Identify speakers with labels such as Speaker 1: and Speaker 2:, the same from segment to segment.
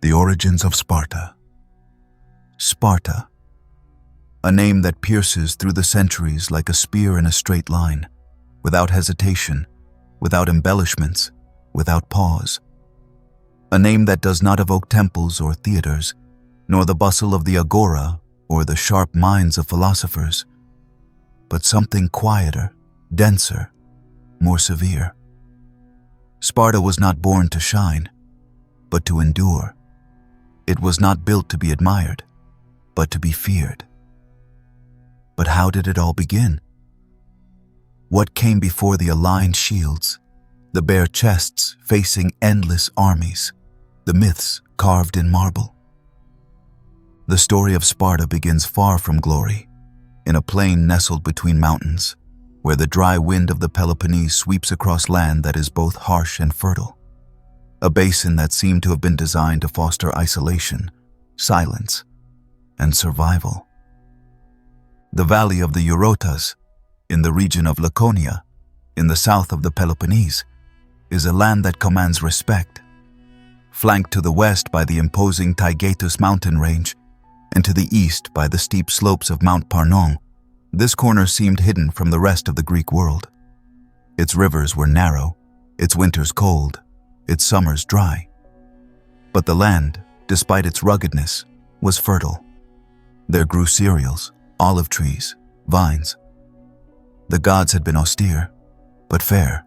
Speaker 1: The Origins of Sparta. Sparta, a name that pierces through the centuries like a spear in a straight line, without hesitation, without embellishments, without pause. A name that does not evoke temples or theaters, nor the bustle of the agora or the sharp minds of philosophers, but something quieter, denser, more severe. Sparta was not born to shine, but to endure. It was not built to be admired, but to be feared. But how did it all begin? What came before the aligned shields, the bare chests facing endless armies, the myths carved in marble? The story of Sparta begins far from glory, in a plain nestled between mountains, where the dry wind of the Peloponnese sweeps across land that is both harsh and fertile. A basin that seemed to have been designed to foster isolation, silence, and survival. The valley of the Helots, in the region of Laconia, in the south of the Peloponnese, is a land that commands respect. Flanked to the west by the imposing Taygetus mountain range, and to the east by the steep slopes of Mount Parnon, this corner seemed hidden from the rest of the Greek world. Its rivers were narrow, its winters cold, its summers dry. But the land, despite its ruggedness, was fertile. There grew cereals, olive trees, vines. The gods had been austere, but fair.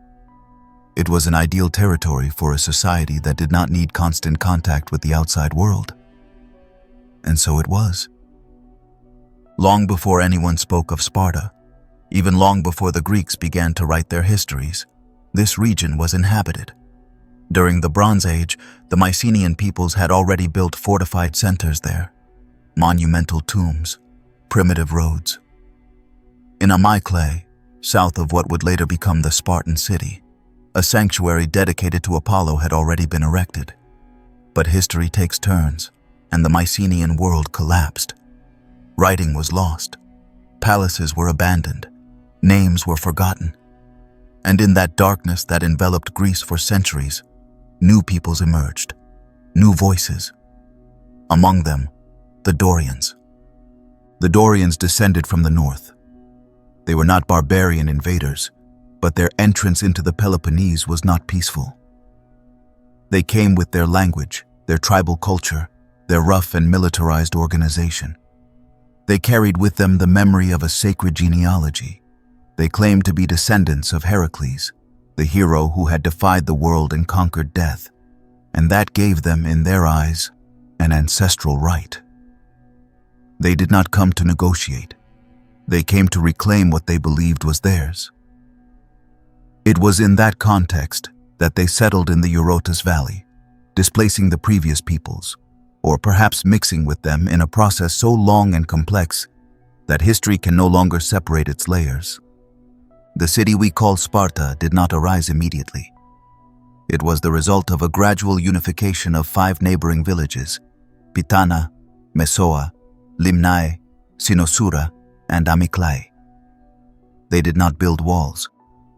Speaker 1: It was an ideal territory for a society that did not need constant contact with the outside world. And so it was. Long before anyone spoke of Sparta, even long before the Greeks began to write their histories, this region was inhabited. During the Bronze Age, the Mycenaean peoples had already built fortified centers there, monumental tombs, primitive roads. In Amyclae, south of what would later become the Spartan city, a sanctuary dedicated to Apollo had already been erected. But history takes turns, and the Mycenaean world collapsed. Writing was lost, palaces were abandoned, names were forgotten. And in that darkness that enveloped Greece for centuries, new peoples emerged, new voices. Among them, the Dorians. The Dorians descended from the north. They were not barbarian invaders, but their entrance into the Peloponnese was not peaceful. They came with their language, their tribal culture, their rough and militarized organization. They carried with them the memory of a sacred genealogy. They claimed to be descendants of Heracles, the hero who had defied the world and conquered death, and that gave them, in their eyes, an ancestral right. They did not come to negotiate. They came to reclaim what they believed was theirs. It was in that context that they settled in the Helots Valley, displacing the previous peoples, or perhaps mixing with them in a process so long and complex that history can no longer separate its layers. The city we call Sparta did not arise immediately. It was the result of a gradual unification of 5 neighboring villages, Pitana, Messoa, Limnae, Sinosura, and Amyclae. They did not build walls.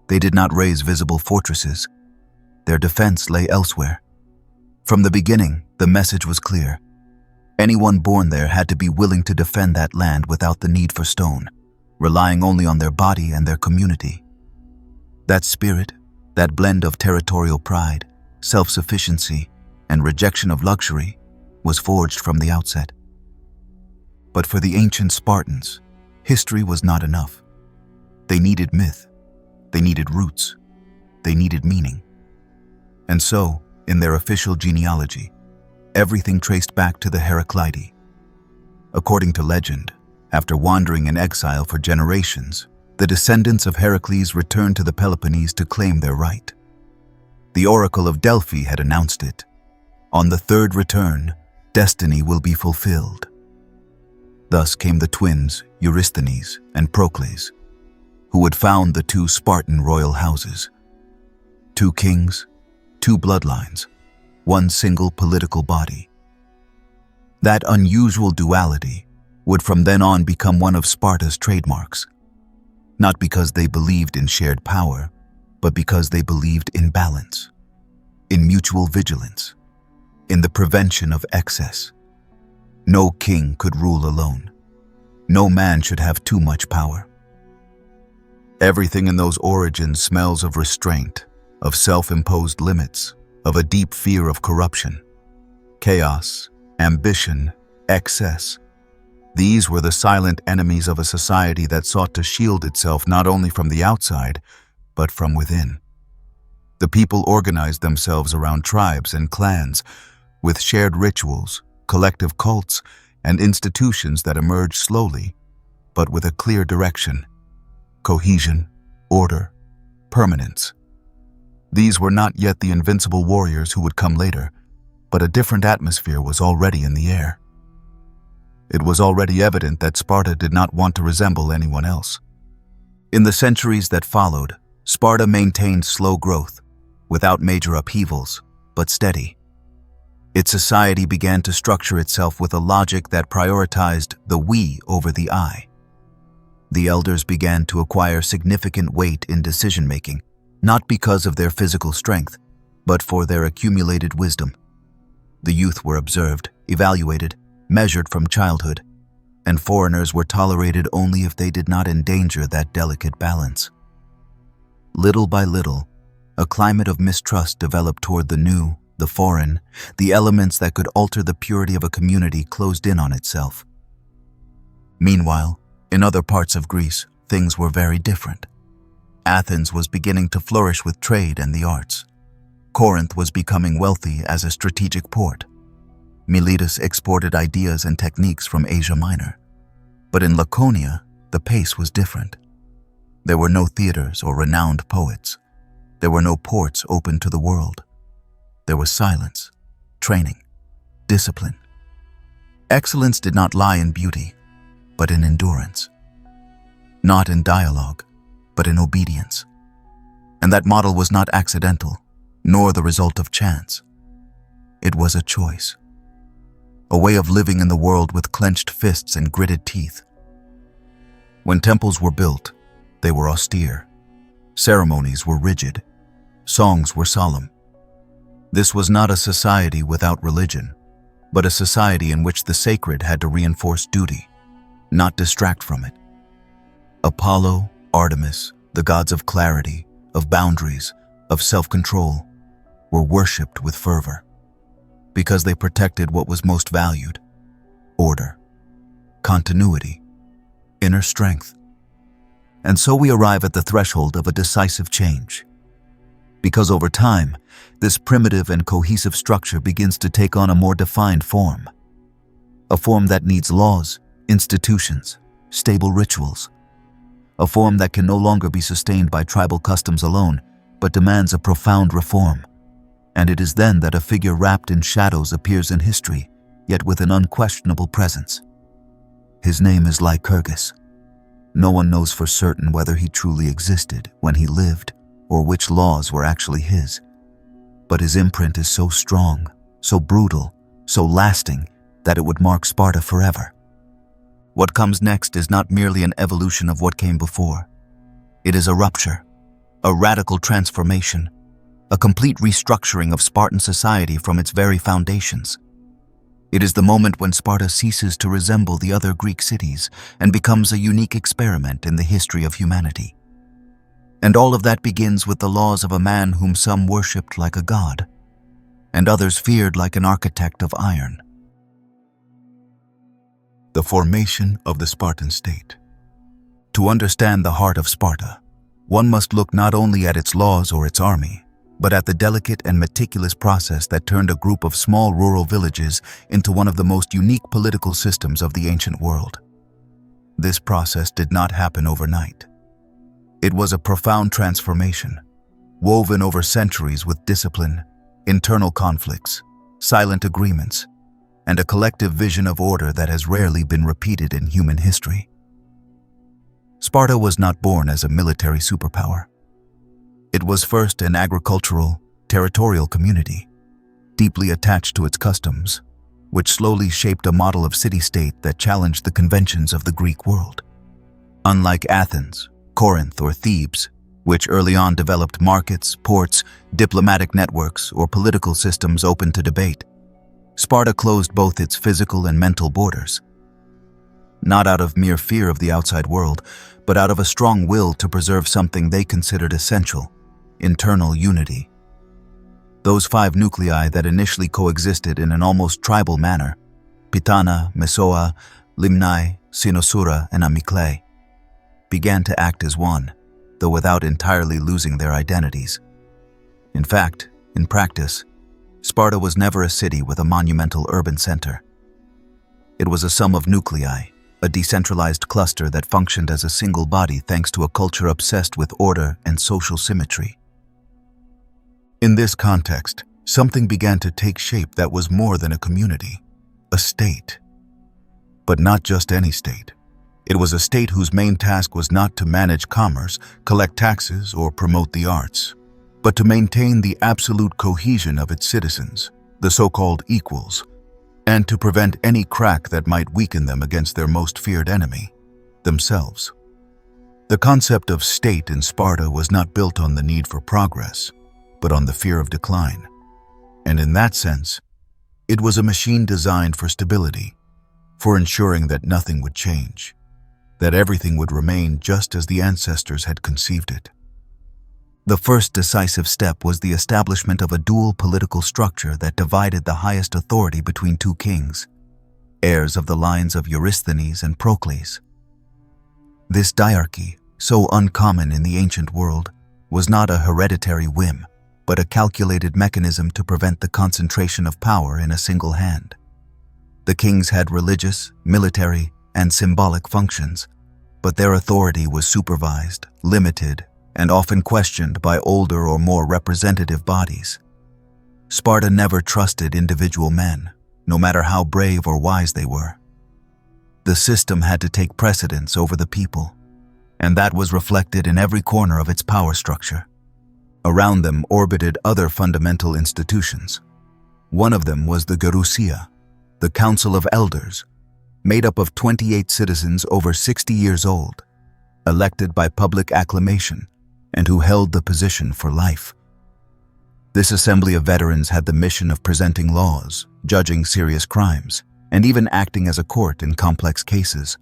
Speaker 1: They did not raise visible fortresses. Their defense lay elsewhere. From the beginning, the message was clear. Anyone born there had to be willing to defend that land without the need for stone, relying only on their body and their community. That spirit, that blend of territorial pride, self-sufficiency, and rejection of luxury, was forged from the outset. But for the ancient Spartans, history was not enough. They needed myth, they needed roots, they needed meaning. And so, in their official genealogy, everything traced back to the Heraclidae. According to legend, after wandering in exile for generations, the descendants of Heracles returned to the Peloponnese to claim their right. The Oracle of Delphi had announced it. On the 3rd return, destiny will be fulfilled. Thus came the twins Eurysthenes and Procles, who would found the 2 Spartan royal houses. 2 kings, 2 bloodlines, 1 single political body. That unusual duality would from then on become one of Sparta's trademarks, not because they believed in shared power, but because they believed in balance, in mutual vigilance, in the prevention of excess. No king could rule alone. No man should have too much power. Everything in those origins smells of restraint, of self-imposed limits, of a deep fear of corruption. Chaos, ambition, excess. These were the silent enemies of a society that sought to shield itself not only from the outside, but from within. The people organized themselves around tribes and clans, with shared rituals, collective cults, and institutions that emerged slowly, but with a clear direction: cohesion, order, permanence. These were not yet the invincible warriors who would come later, but a different atmosphere was already in the air. It was already evident that Sparta did not want to resemble anyone else. In the centuries that followed, Sparta maintained slow growth, without major upheavals, but steady. Its society began to structure itself with a logic that prioritized the we over the I. The elders began to acquire significant weight in decision-making, not because of their physical strength, but for their accumulated wisdom. The youth were observed, evaluated, measured from childhood, and foreigners were tolerated only if they did not endanger that delicate balance. Little by little, a climate of mistrust developed toward the new, the foreign, the elements that could alter the purity of a community closed in on itself. Meanwhile, in other parts of Greece, things were very different. Athens was beginning to flourish with trade and the arts. Corinth was becoming wealthy as a strategic port. Miletus exported ideas and techniques from Asia Minor. But in Laconia, the pace was different. There were no theaters or renowned poets. There were no ports open to the world. There was silence, training, discipline. Excellence did not lie in beauty, but in endurance. Not in dialogue, but in obedience. And that model was not accidental, nor the result of chance. It was a choice. A way of living in the world with clenched fists and gritted teeth. When temples were built, they were austere. Ceremonies were rigid. Songs were solemn. This was not a society without religion, but a society in which the sacred had to reinforce duty, not distract from it. Apollo, Artemis, the gods of clarity, of boundaries, of self-control, were worshipped with fervor, because they protected what was most valued: order, continuity, inner strength. And so we arrive at the threshold of a decisive change. Because over time, this primitive and cohesive structure begins to take on a more defined form. A form that needs laws, institutions, stable rituals. A form that can no longer be sustained by tribal customs alone, but demands a profound reform. And it is then that a figure wrapped in shadows appears in history, yet with an unquestionable presence. His name is Lycurgus. No one knows for certain whether he truly existed when he lived, or which laws were actually his. But his imprint is so strong, so brutal, so lasting, that it would mark Sparta forever. What comes next is not merely an evolution of what came before. It is a rupture, a radical transformation, a complete restructuring of Spartan society from its very foundations. It is the moment when Sparta ceases to resemble the other Greek cities and becomes a unique experiment in the history of humanity. And all of that begins with the laws of a man whom some worshipped like a god, and others feared like an architect of iron. The formation of the Spartan state. To understand the heart of Sparta, one must look not only at its laws or its army, but at the delicate and meticulous process that turned a group of small rural villages into one of the most unique political systems of the ancient world. This process did not happen overnight. It was a profound transformation, woven over centuries with discipline, internal conflicts, silent agreements, and a collective vision of order that has rarely been repeated in human history. Sparta was not born as a military superpower. It was first an agricultural, territorial community, deeply attached to its customs, which slowly shaped a model of city-state that challenged the conventions of the Greek world. Unlike Athens, Corinth, or Thebes, which early on developed markets, ports, diplomatic networks, or political systems open to debate, Sparta closed both its physical and mental borders, not out of mere fear of the outside world, but out of a strong will to preserve something they considered essential: internal unity. Those 5 nuclei that initially coexisted in an almost tribal manner, Pitana, Mesoa, Limnae, Sinosura, and Amyclae, began to act as one, though without entirely losing their identities. In fact, in practice, Sparta was never a city with a monumental urban center. It was a sum of nuclei, a decentralized cluster that functioned as a single body thanks to a culture obsessed with order and social symmetry. In this context, something began to take shape that was more than a community, a state. But not just any state. It was a state whose main task was not to manage commerce, collect taxes, or promote the arts, but to maintain the absolute cohesion of its citizens, the so-called equals, and to prevent any crack that might weaken them against their most feared enemy, themselves. The concept of state in Sparta was not built on the need for progress, but on the fear of decline. And in that sense, it was a machine designed for stability, for ensuring that nothing would change, that everything would remain just as the ancestors had conceived it. The first decisive step was the establishment of a dual political structure that divided the highest authority between 2 kings, heirs of the lines of Eurysthenes and Procles. This diarchy, so uncommon in the ancient world, was not a hereditary whim, but a calculated mechanism to prevent the concentration of power in a single hand. The kings had religious, military, and symbolic functions, but their authority was supervised, limited, and often questioned by older or more representative bodies. Sparta never trusted individual men, no matter how brave or wise they were. The system had to take precedence over the people, and that was reflected in every corner of its power structure. Around them orbited other fundamental institutions. One of them was the Gerousia, the Council of Elders, made up of 28 citizens over 60 years old, elected by public acclamation, and who held the position for life. This assembly of veterans had the mission of presenting laws, judging serious crimes, and even acting as a court in complex cases.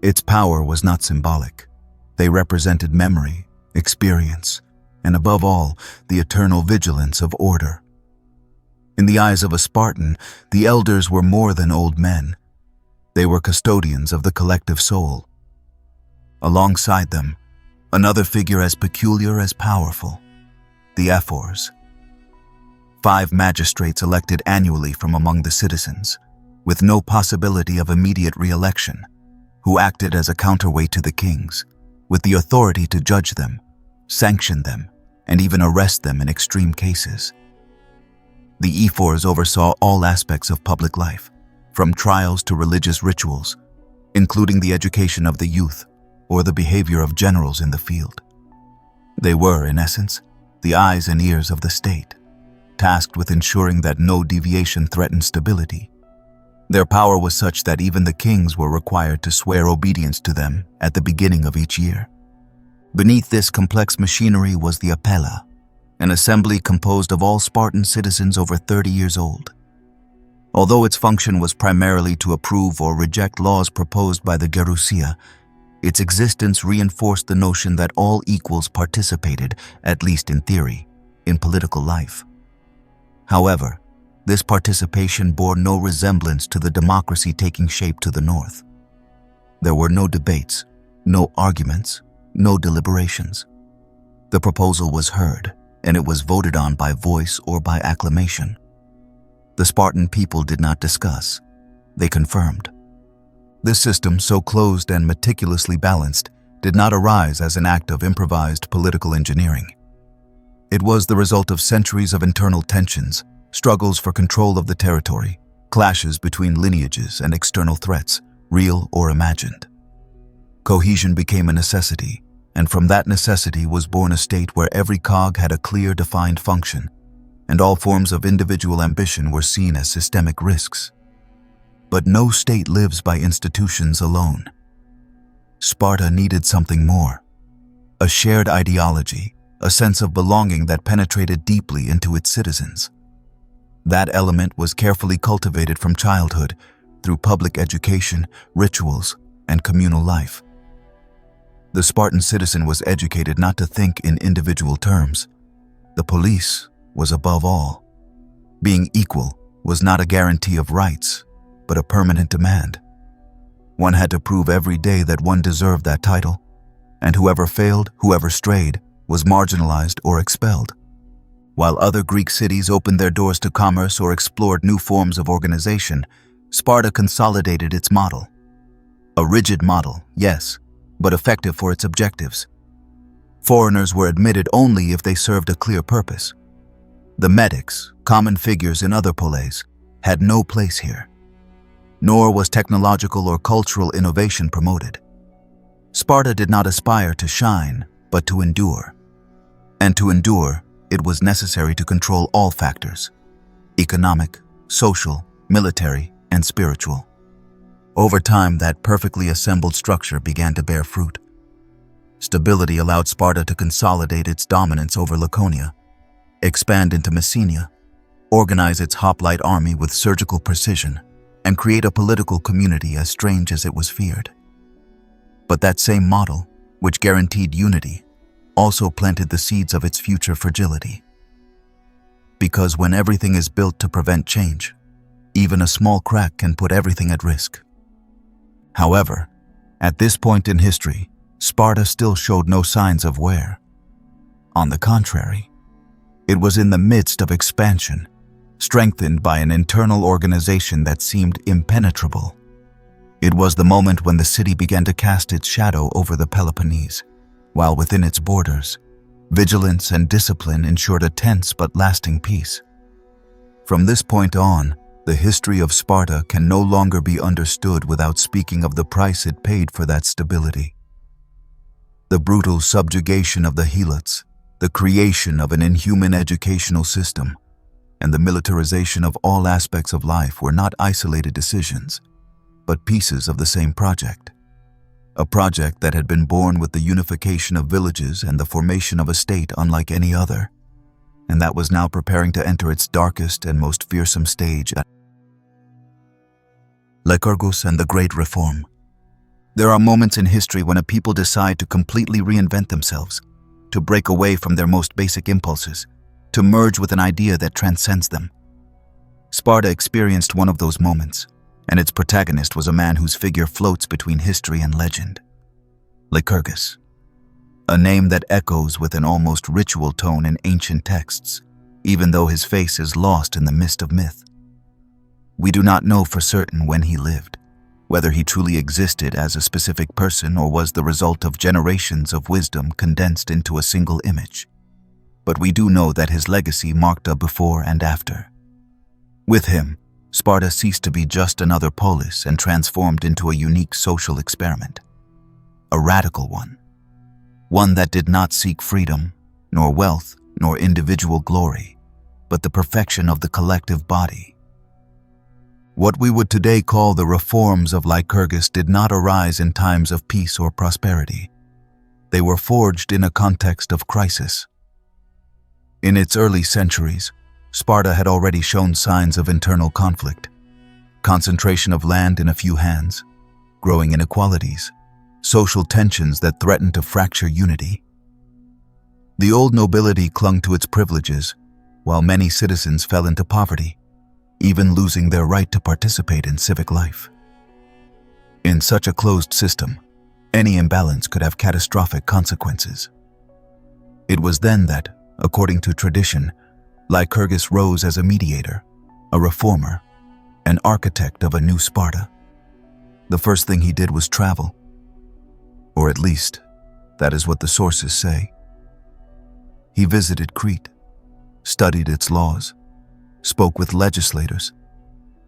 Speaker 1: Its power was not symbolic. They represented memory, experience, and above all, the eternal vigilance of order. In the eyes of a Spartan, the elders were more than old men. They were custodians of the collective soul. Alongside them, another figure as peculiar as powerful, the ephors. 5 magistrates elected annually from among the citizens, with no possibility of immediate re-election, who acted as a counterweight to the kings, with the authority to judge them, sanction them, and even arrest them in extreme cases. The ephors oversaw all aspects of public life, from trials to religious rituals, including the education of the youth or the behavior of generals in the field. They were, in essence, the eyes and ears of the state, tasked with ensuring that no deviation threatened stability. Their power was such that even the kings were required to swear obedience to them at the beginning of each year. Beneath this complex machinery was the Apella, an assembly composed of all Spartan citizens over 30 years old. Although its function was primarily to approve or reject laws proposed by the Gerousia, its existence reinforced the notion that all equals participated, at least in theory, in political life. However, this participation bore no resemblance to the democracy taking shape to the north. There were no debates, no arguments, no deliberations. The proposal was heard, and it was voted on by voice or by acclamation. The Spartan people did not discuss, they confirmed. This system, so closed and meticulously balanced, did not arise as an act of improvised political engineering. It was the result of centuries of internal tensions, struggles for control of the territory, clashes between lineages and external threats, real or imagined. Cohesion became a necessity, and from that necessity was born a state where every cog had a clear, defined function, and all forms of individual ambition were seen as systemic risks. But no state lives by institutions alone. Sparta needed something more. A shared ideology, a sense of belonging that penetrated deeply into its citizens. That element was carefully cultivated from childhood through public education, rituals, and communal life. The Spartan citizen was educated not to think in individual terms. The police was above all. Being equal was not a guarantee of rights, but a permanent demand. One had to prove every day that one deserved that title, and whoever failed, whoever strayed, was marginalized or expelled. While other Greek cities opened their doors to commerce or explored new forms of organization, Sparta consolidated its model. A rigid model, yes, but effective for its objectives. Foreigners were admitted only if they served a clear purpose. The medics, common figures in other poleis, had no place here. Nor was technological or cultural innovation promoted. Sparta did not aspire to shine, but to endure. And to endure, it was necessary to control all factors: economic, social, military, and spiritual. Over time, that perfectly assembled structure began to bear fruit. Stability allowed Sparta to consolidate its dominance over Laconia, expand into Messenia, organize its hoplite army with surgical precision, and create a political community as strange as it was feared. But that same model, which guaranteed unity, also planted the seeds of its future fragility. Because when everything is built to prevent change, even a small crack can put everything at risk. However, at this point in history, Sparta still showed no signs of wear. On the contrary, it was in the midst of expansion, strengthened by an internal organization that seemed impenetrable. It was the moment when the city began to cast its shadow over the Peloponnese, while within its borders, vigilance and discipline ensured a tense but lasting peace. From this point on, the history of Sparta can no longer be understood without speaking of the price it paid for that stability. The brutal subjugation of the Helots, the creation of an inhuman educational system, and the militarization of all aspects of life were not isolated decisions, but pieces of the same project. A project that had been born with the unification of villages and the formation of a state unlike any other, and that was now preparing to enter its darkest and most fearsome stage at Lycurgus and the Great Reform. There are moments in history when a people decide to completely reinvent themselves, to break away from their most basic impulses, to merge with an idea that transcends them. Sparta experienced one of those moments, and its protagonist was a man whose figure floats between history and legend. Lycurgus, a name that echoes with an almost ritual tone in ancient texts, even though his face is lost in the mist of myth. We do not know for certain when he lived, whether he truly existed as a specific person or was the result of generations of wisdom condensed into a single image. But we do know that his legacy marked a before and after. With him, Sparta ceased to be just another polis and transformed into a unique social experiment. A radical one. One that did not seek freedom, nor wealth, nor individual glory, but the perfection of the collective body. What we would today call the reforms of Lycurgus did not arise in times of peace or prosperity. They were forged in a context of crisis. In its early centuries, Sparta had already shown signs of internal conflict, concentration of land in a few hands, growing inequalities, social tensions that threatened to fracture unity. The old nobility clung to its privileges, while many citizens fell into poverty, even losing their right to participate in civic life. In such a closed system, any imbalance could have catastrophic consequences. It was then that, according to tradition, Lycurgus rose as a mediator, a reformer, an architect of a new Sparta. The first thing he did was travel. Or at least, that is what the sources say. He visited Crete, studied its laws, spoke with legislators,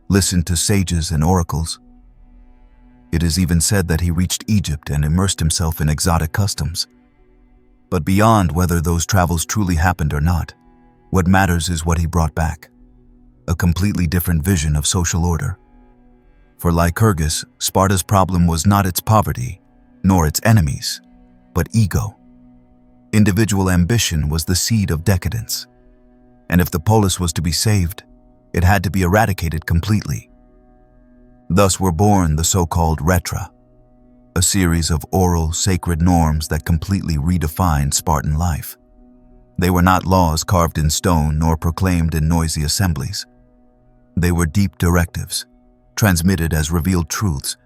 Speaker 1: listened to sages and oracles. It is even said that he reached Egypt and immersed himself in exotic customs. But beyond whether those travels truly happened or not, what matters is what he brought back: a completely different vision of social order. For Lycurgus, Sparta's problem was not its poverty, nor its enemies, but ego. Individual ambition was the seed of decadence. And if the polis was to be saved, it had to be eradicated completely. Thus were born the so-called Retra, a series of oral, sacred norms that completely redefined Spartan life. They were not laws carved in stone nor proclaimed in noisy assemblies. They were deep directives, transmitted as revealed truths,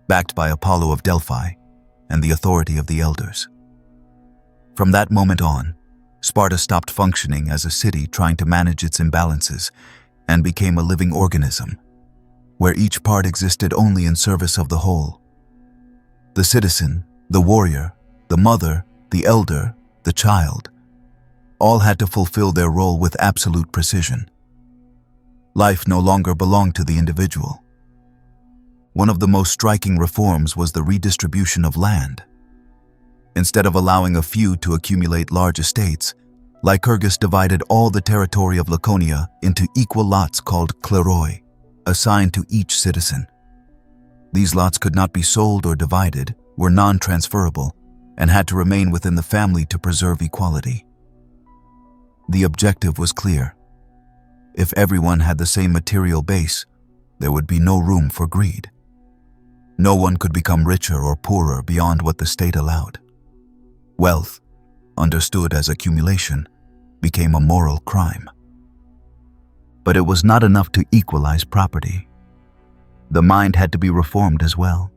Speaker 1: backed by Apollo of Delphi and the authority of the elders. From that moment on, Sparta stopped functioning as a city trying to manage its imbalances and became a living organism, where each part existed only in service of the whole. The citizen, the warrior, the mother, the elder, the child, all had to fulfill their role with absolute precision. Life no longer belonged to the individual. One of the most striking reforms was the redistribution of land. Instead of allowing a few to accumulate large estates, Lycurgus divided all the territory of Laconia into equal lots called kleroi, assigned to each citizen. These lots could not be sold or divided, were non-transferable, and had to remain within the family to preserve equality. The objective was clear. If everyone had the same material base, there would be no room for greed. No one could become richer or poorer beyond what the state allowed. Wealth, understood as accumulation, became a moral crime. But it was not enough to equalize property. The mind had to be reformed as well.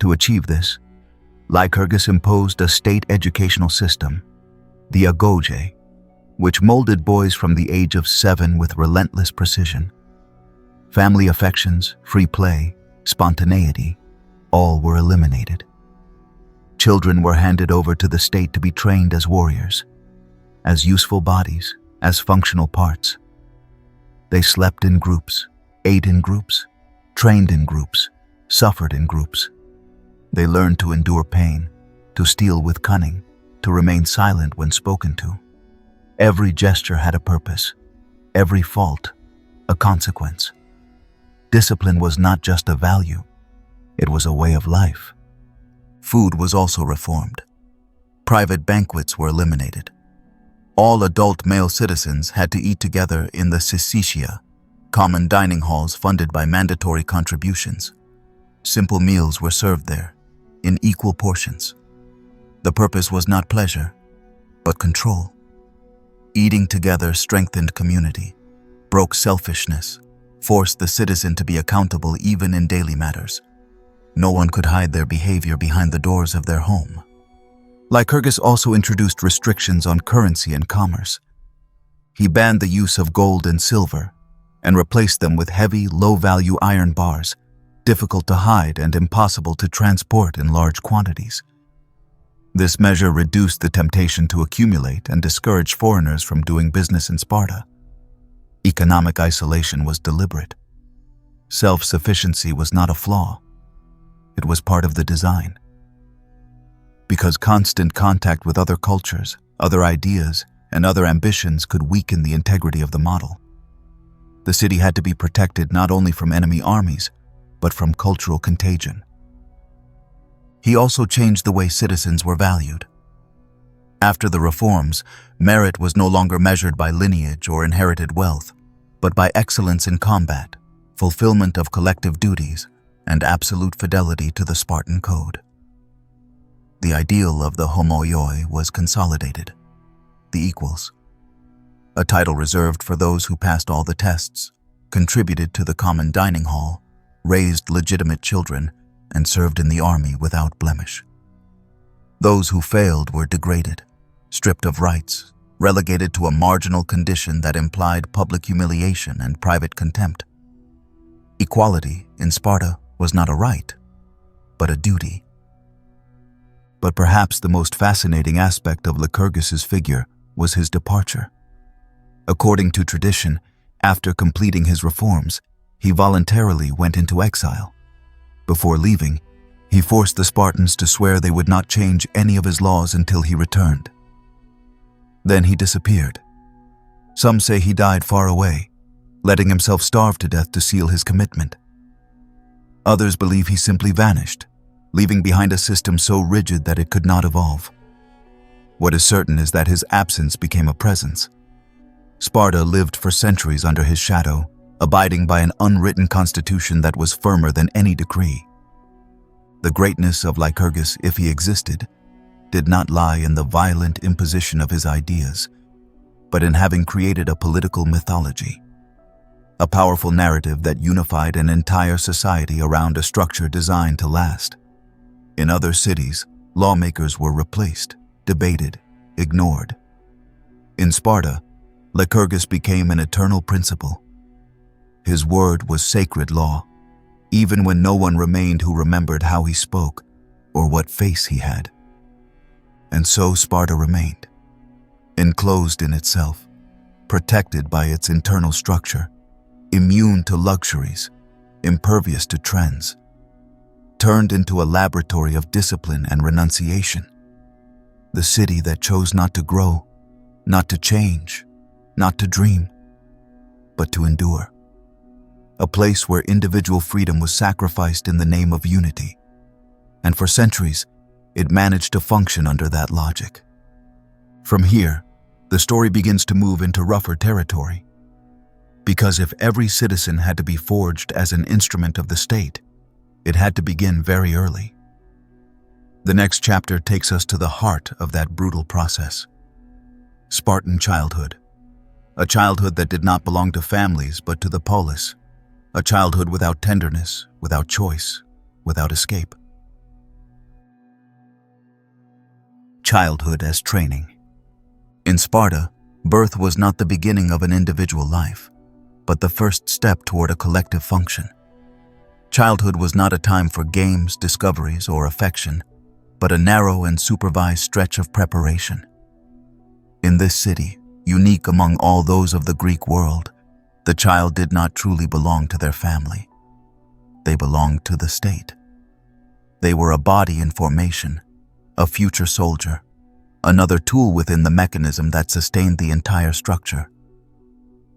Speaker 1: To achieve this, Lycurgus imposed a state educational system, the agoge, which molded boys from the age of 7 with relentless precision. Family affections, free play, spontaneity, all were eliminated. Children were handed over to the state to be trained as warriors, as useful bodies, as functional parts. They slept in groups, ate in groups, trained in groups, suffered in groups. They learned to endure pain, to steal with cunning, to remain silent when spoken to. Every gesture had a purpose, every fault a consequence. Discipline was not just a value, it was a way of life. Food was also reformed. Private banquets were eliminated. All adult male citizens had to eat together in the syssitia, common dining halls funded by mandatory contributions. Simple meals were served there, in equal portions. The purpose was not pleasure, but control. Eating together strengthened community, broke selfishness, forced the citizen to be accountable even in daily matters. No one could hide their behavior behind the doors of their home. Lycurgus also introduced restrictions on currency and commerce. He banned the use of gold and silver and replaced them with heavy, low-value iron bars, difficult to hide and impossible to transport in large quantities. This measure reduced the temptation to accumulate and discouraged foreigners from doing business in Sparta. Economic isolation was deliberate. Self-sufficiency was not a flaw. It was part of the design. Because constant contact with other cultures, other ideas, and other ambitions could weaken the integrity of the model. The city had to be protected not only from enemy armies, but from cultural contagion. He also changed the way citizens were valued. After the reforms, merit was no longer measured by lineage or inherited wealth, but by excellence in combat, fulfillment of collective duties, and absolute fidelity to the Spartan code. The ideal of the homoioi was consolidated, the equals. A title reserved for those who passed all the tests, contributed to the common dining hall, raised legitimate children, and served in the army without blemish. Those who failed were degraded, stripped of rights, relegated to a marginal condition that implied public humiliation and private contempt. Equality in Sparta was not a right, but a duty. But perhaps the most fascinating aspect of Lycurgus's figure was his departure. According to tradition, after completing his reforms, he voluntarily went into exile. Before leaving, he forced the Spartans to swear they would not change any of his laws until he returned. Then he disappeared. Some say he died far away, letting himself starve to death to seal his commitment. Others believe he simply vanished, leaving behind a system so rigid that it could not evolve. What is certain is that his absence became a presence. Sparta lived for centuries under his shadow, abiding by an unwritten constitution that was firmer than any decree. The greatness of Lycurgus, if he existed, did not lie in the violent imposition of his ideas, but in having created a political mythology, a powerful narrative that unified an entire society around a structure designed to last. In other cities, lawmakers were replaced, debated, ignored. In Sparta, Lycurgus became an eternal principle. His word was sacred law, even when no one remained who remembered how he spoke or what face he had. And so Sparta remained, enclosed in itself, protected by its internal structure, immune to luxuries, impervious to trends, turned into a laboratory of discipline and renunciation. The city that chose not to grow, not to change, not to dream, but to endure. A place where individual freedom was sacrificed in the name of unity. And for centuries, it managed to function under that logic. From here, the story begins to move into rougher territory. Because if every citizen had to be forged as an instrument of the state, it had to begin very early. The next chapter takes us to the heart of that brutal process. Spartan childhood. A childhood that did not belong to families but to the polis. A childhood without tenderness, without choice, without escape. Childhood as training. In Sparta, birth was not the beginning of an individual life, but the first step toward a collective function. Childhood was not a time for games, discoveries, or affection, but a narrow and supervised stretch of preparation. In this city, unique among all those of the Greek world, the child did not truly belong to their family. They belonged to the state. They were a body in formation, a future soldier, another tool within the mechanism that sustained the entire structure.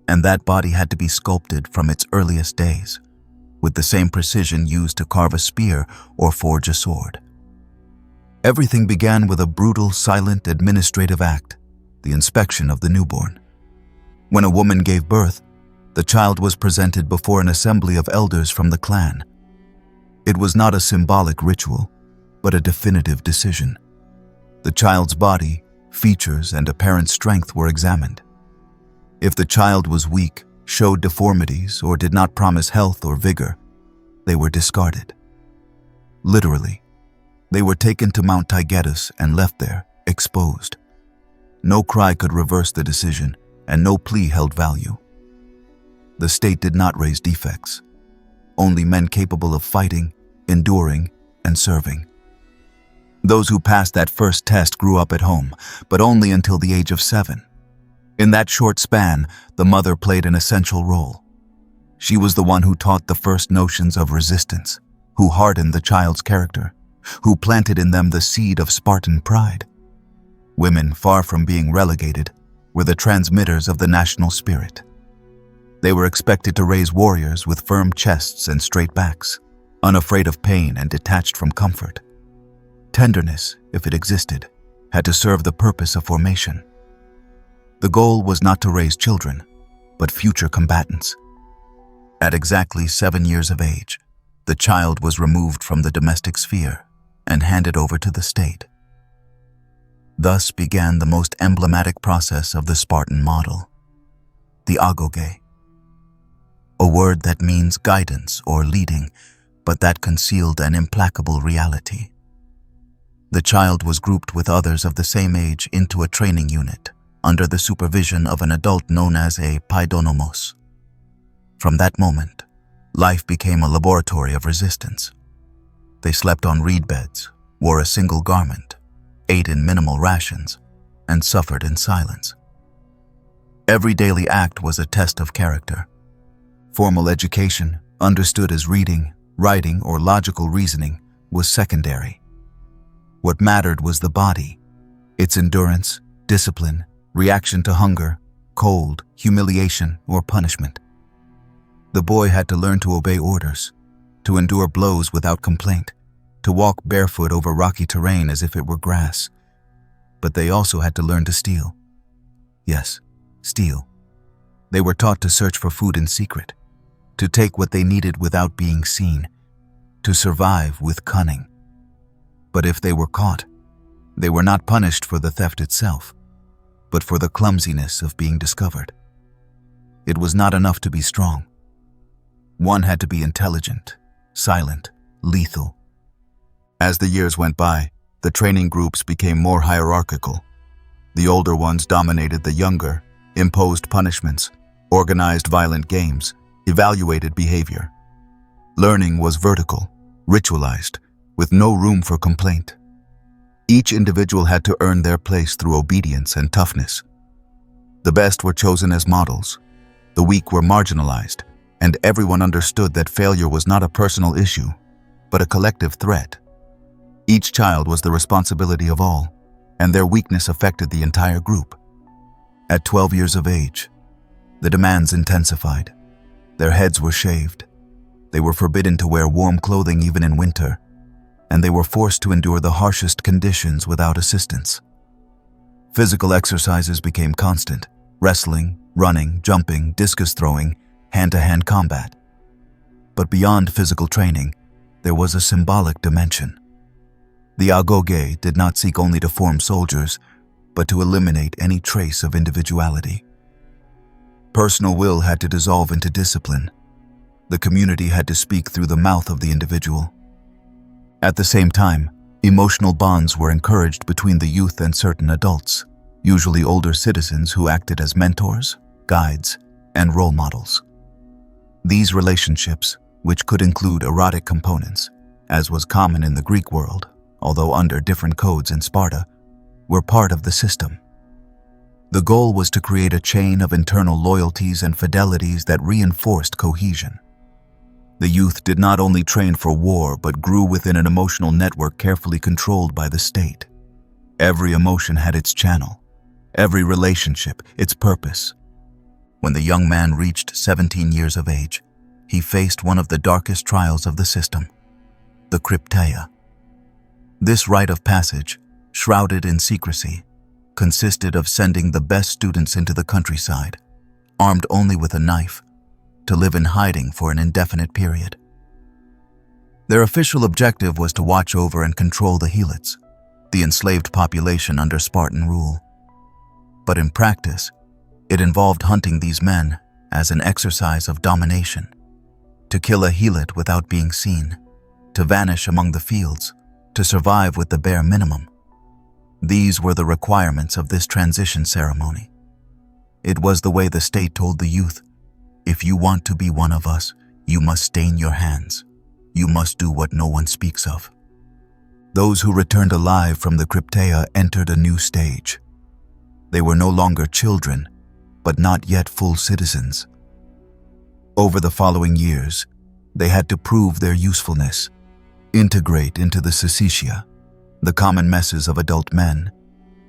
Speaker 1: And that body had to be sculpted from its earliest days, with the same precision used to carve a spear or forge a sword. Everything began with a brutal, silent administrative act, the inspection of the newborn. When a woman gave birth, the child was presented before an assembly of elders from the clan. It was not a symbolic ritual, but a definitive decision. The child's body, features, and apparent strength were examined. If the child was weak, showed deformities, or did not promise health or vigor, they were discarded. Literally, they were taken to Mount Taygetus and left there, exposed. No cry could reverse the decision, and no plea held value. The state did not raise defects, only men capable of fighting, enduring, and serving. Those who passed that first test grew up at home, but only until the age of 7. In that short span, the mother played an essential role. She was the one who taught the first notions of resistance, who hardened the child's character, who planted in them the seed of Spartan pride. Women, far from being relegated, were the transmitters of the national spirit. They were expected to raise warriors with firm chests and straight backs, unafraid of pain and detached from comfort. Tenderness, if it existed, had to serve the purpose of formation. The goal was not to raise children, but future combatants. At exactly 7 years of age, the child was removed from the domestic sphere and handed over to the state. Thus began the most emblematic process of the Spartan model, the agoge, a word that means guidance or leading, but that concealed an implacable reality. The child was grouped with others of the same age into a training unit, under the supervision of an adult known as a paidonomos. From that moment, life became a laboratory of resistance. They slept on reed beds, wore a single garment, ate in minimal rations, and suffered in silence. Every daily act was a test of character. Formal education, understood as reading, writing, or logical reasoning, was secondary. What mattered was the body, its endurance, discipline, reaction to hunger, cold, humiliation, or punishment. The boy had to learn to obey orders, to endure blows without complaint, to walk barefoot over rocky terrain as if it were grass. But they also had to learn to steal. Yes, steal, They were taught to search for food in secret, to take what they needed without being seen, to survive with cunning. But if they were caught, they were not punished for the theft itself, but for the clumsiness of being discovered. It was not enough to be strong. One had to be intelligent, silent, lethal. As the years went by, the training groups became more hierarchical. The older ones dominated the younger, imposed punishments, organized violent games, evaluated behavior. Learning was vertical, ritualized, with no room for complaint. Each individual had to earn their place through obedience and toughness. The best were chosen as models, the weak were marginalized, and everyone understood that failure was not a personal issue, but a collective threat. Each child was the responsibility of all, and their weakness affected the entire group. At 12 years of age, the demands intensified. Their heads were shaved. They were forbidden to wear warm clothing even in winter, and they were forced to endure the harshest conditions without assistance. Physical exercises became constant: wrestling, running, jumping, discus throwing, hand-to-hand combat. But beyond physical training, there was a symbolic dimension. The agoge did not seek only to form soldiers, but to eliminate any trace of individuality. Personal will had to dissolve into discipline. The community had to speak through the mouth of the individual. At the same time, emotional bonds were encouraged between the youth and certain adults, usually older citizens who acted as mentors, guides, and role models. These relationships, which could include erotic components, as was common in the Greek world, although under different codes in Sparta, were part of the system. The goal was to create a chain of internal loyalties and fidelities that reinforced cohesion. The youth did not only train for war, but grew within an emotional network carefully controlled by the state. Every emotion had its channel, every relationship its purpose. When the young man reached 17 years of age, he faced one of the darkest trials of the system, the Crypteia. This rite of passage, shrouded in secrecy, consisted of sending the best students into the countryside, armed only with a knife, to live in hiding for an indefinite period. Their official objective was to watch over and control the Helots, the enslaved population under Spartan rule. But in practice, it involved hunting these men as an exercise of domination, to kill a Helot without being seen, to vanish among the fields, to survive with the bare minimum. These were the requirements of this transition ceremony. It was the way the state told the youth, if you want to be one of us, you must stain your hands. You must do what no one speaks of. Those who returned alive from the Crypteia entered a new stage. They were no longer children, but not yet full citizens. Over the following years, they had to prove their usefulness, integrate into the syssitia, the common messes of adult men,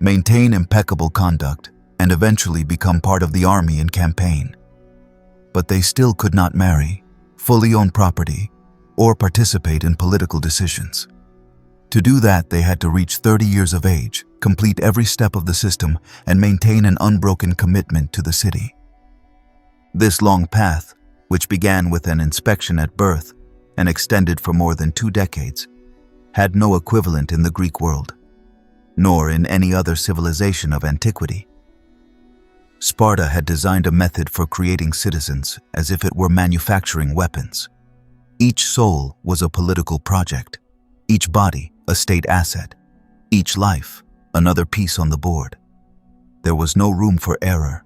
Speaker 1: maintain impeccable conduct, and eventually become part of the army in campaign. But they still could not marry, fully own property, or participate in political decisions. To do that, they had to reach 30 years of age, complete every step of the system, and maintain an unbroken commitment to the city. This long path, which began with an inspection at birth and extended for more than 2 decades, had no equivalent in the Greek world, nor in any other civilization of antiquity. Sparta had designed a method for creating citizens as if it were manufacturing weapons. Each soul was a political project, each body a state asset, each life another piece on the board. There was no room for error.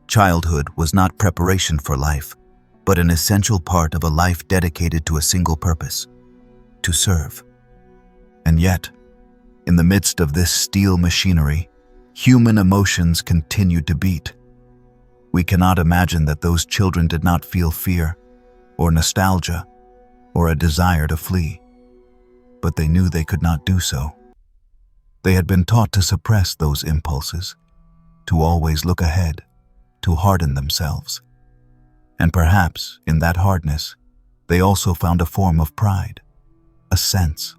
Speaker 1: Childhood was not preparation for life, but an essential part of a life dedicated to a single purpose: to serve. And yet, in the midst of this steel machinery, human emotions continued to beat. We cannot imagine that those children did not feel fear, or nostalgia, or a desire to flee. But they knew they could not do so. They had been taught to suppress those impulses, to always look ahead, to harden themselves. And perhaps, in that hardness, they also found a form of pride, a sense,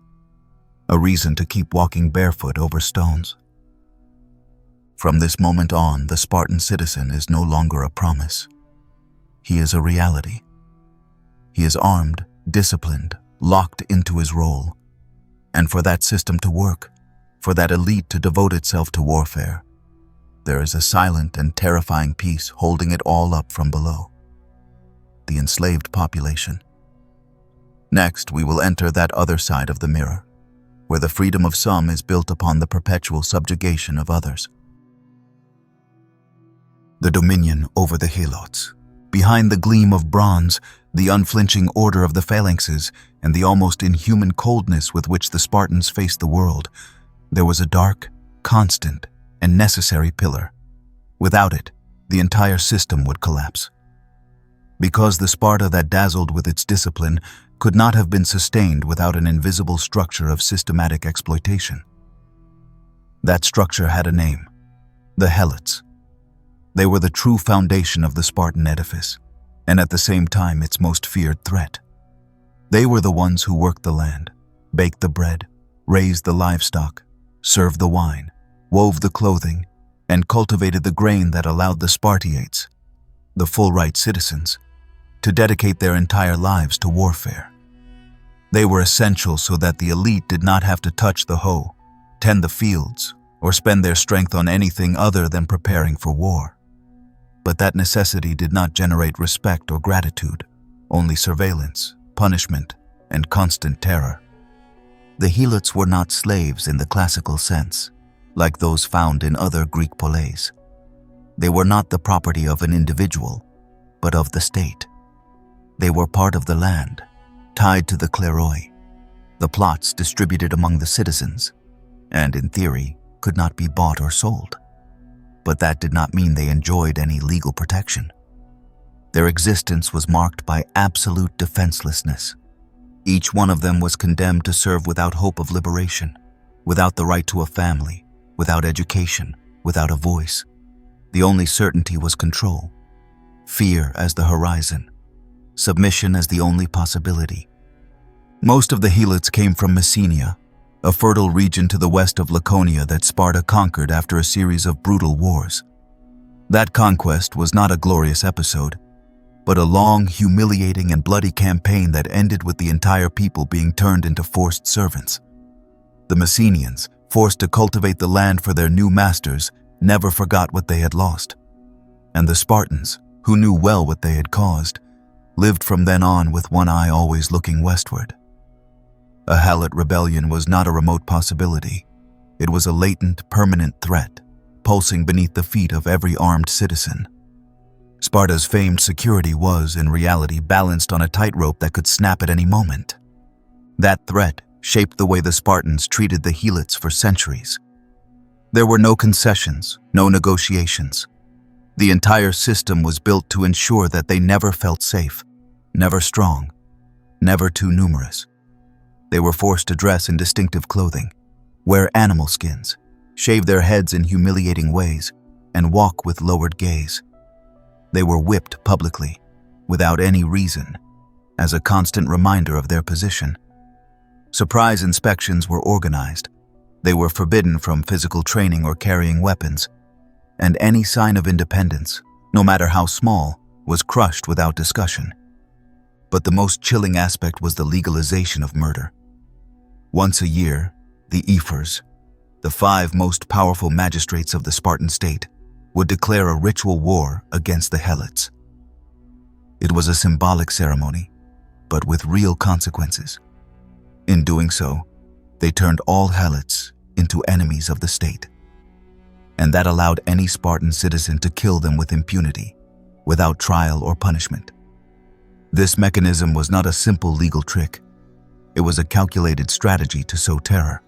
Speaker 1: a reason to keep walking barefoot over stones. From this moment on, the Spartan citizen is no longer a promise. He is a reality. He is armed, disciplined, locked into his role. And for that system to work, for that elite to devote itself to warfare, there is a silent and terrifying peace holding it all up from below: the enslaved population. Next, we will enter that other side of the mirror, where the freedom of some is built upon the perpetual subjugation of others. The dominion over the Helots. Behind the gleam of bronze, the unflinching order of the phalanxes, and the almost inhuman coldness with which the Spartans faced the world, there was a dark, constant, and necessary pillar. Without it, the entire system would collapse. Because the Sparta that dazzled with its discipline could not have been sustained without an invisible structure of systematic exploitation. That structure had a name: the Helots. They were the true foundation of the Spartan edifice, and at the same time its most feared threat. They were the ones who worked the land, baked the bread, raised the livestock, served the wine, wove the clothing, and cultivated the grain that allowed the Spartiates, the full-right citizens, to dedicate their entire lives to warfare. They were essential so that the elite did not have to touch the hoe, tend the fields, or spend their strength on anything other than preparing for war. But that necessity did not generate respect or gratitude, only surveillance, punishment, and constant terror. The Helots were not slaves in the classical sense, like those found in other Greek poleis. They were not the property of an individual, but of the state. They were part of the land, tied to the kleroi, the plots distributed among the citizens, and in theory could not be bought or sold. But that did not mean they enjoyed any legal protection. Their existence was marked by absolute defenselessness. Each one of them was condemned to serve without hope of liberation, without the right to a family, without education, without a voice. The only certainty was control, fear as the horizon, submission as the only possibility. Most of the Helots came from Messenia, a fertile region to the west of Laconia that Sparta conquered after a series of brutal wars. That conquest was not a glorious episode, but a long, humiliating, and bloody campaign that ended with the entire people being turned into forced servants. The Messenians, forced to cultivate the land for their new masters, never forgot what they had lost. And the Spartans, who knew well what they had caused, lived from then on with one eye always looking westward. A Helot rebellion was not a remote possibility. It was a latent, permanent threat, pulsing beneath the feet of every armed citizen. Sparta's famed security was, in reality, balanced on a tightrope that could snap at any moment. That threat shaped the way the Spartans treated the Helots for centuries. There were no concessions, no negotiations. The entire system was built to ensure that they never felt safe, never strong, never too numerous. They were forced to dress in distinctive clothing, wear animal skins, shave their heads in humiliating ways, and walk with lowered gaze. They were whipped publicly, without any reason, as a constant reminder of their position. Surprise inspections were organized. They were forbidden from physical training or carrying weapons, and any sign of independence, no matter how small, was crushed without discussion. But the most chilling aspect was the legalization of murder. Once a year, the ephors, the 5 most powerful magistrates of the Spartan state, would declare a ritual war against the Helots. It was a symbolic ceremony, but with real consequences. In doing so, they turned all Helots into enemies of the state. And that allowed any Spartan citizen to kill them with impunity, without trial or punishment. This mechanism was not a simple legal trick. It was a calculated strategy to sow terror.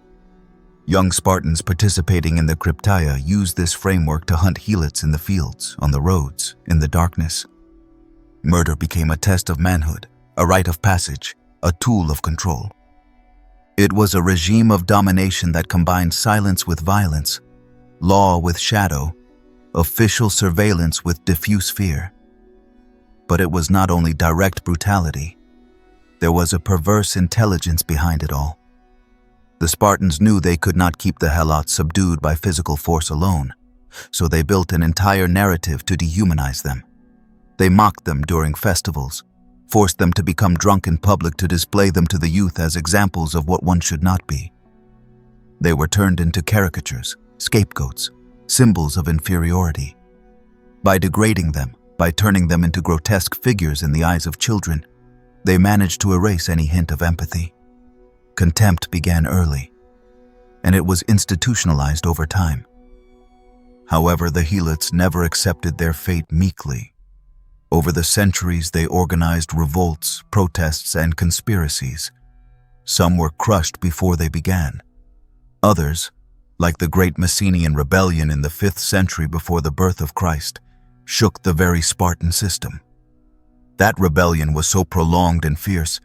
Speaker 1: Young Spartans participating in the Cryptaea used this framework to hunt Helots in the fields, on the roads, in the darkness. Murder became a test of manhood, a rite of passage, a tool of control. It was a regime of domination that combined silence with violence, law with shadow, official surveillance with diffuse fear. But it was not only direct brutality. There was a perverse intelligence behind it all. The Spartans knew they could not keep the Helots subdued by physical force alone. so they built an entire narrative to dehumanize them. They mocked them during festivals, forced them to become drunk in public to display them to the youth as examples of what one should not be. They were turned into caricatures, scapegoats, symbols of inferiority. By degrading them, by turning them into grotesque figures in the eyes of children, they managed to erase any hint of empathy. Contempt began early, and it was institutionalized over time. However, the Helots never accepted their fate meekly. Over the centuries, they organized revolts, protests, and conspiracies. Some were crushed before they began. Others, like the Great Messenian Rebellion in the 5th century before the birth of Christ, shook the very Spartan system. That rebellion was so prolonged and fierce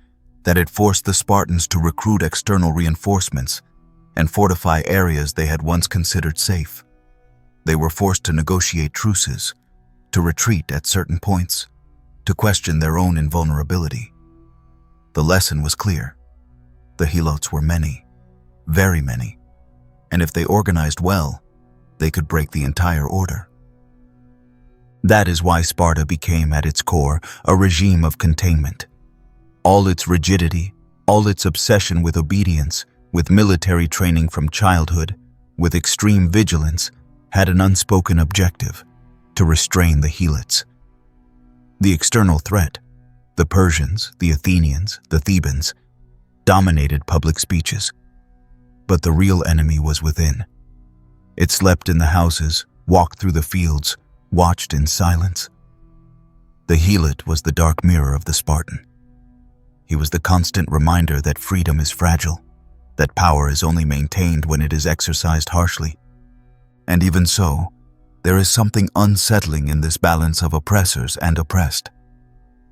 Speaker 1: that it forced the Spartans to recruit external reinforcements and fortify areas they had once considered safe. They were forced to negotiate truces, to retreat at certain points, to question their own invulnerability. The lesson was clear. The Helots were many, very many, and if they organized well, they could break the entire order. That is why Sparta became, at its core, a regime of containment. All its rigidity, all its obsession with obedience, with military training from childhood, with extreme vigilance, had an unspoken objective: to restrain the Helots. The external threat, the Persians, the Athenians, the Thebans, dominated public speeches. But the real enemy was within. It slept in the houses, walked through the fields, watched in silence. The Helot was the dark mirror of the Spartan. He was the constant reminder that freedom is fragile, that power is only maintained when it is exercised harshly. And even so, there is something unsettling in this balance of oppressors and oppressed.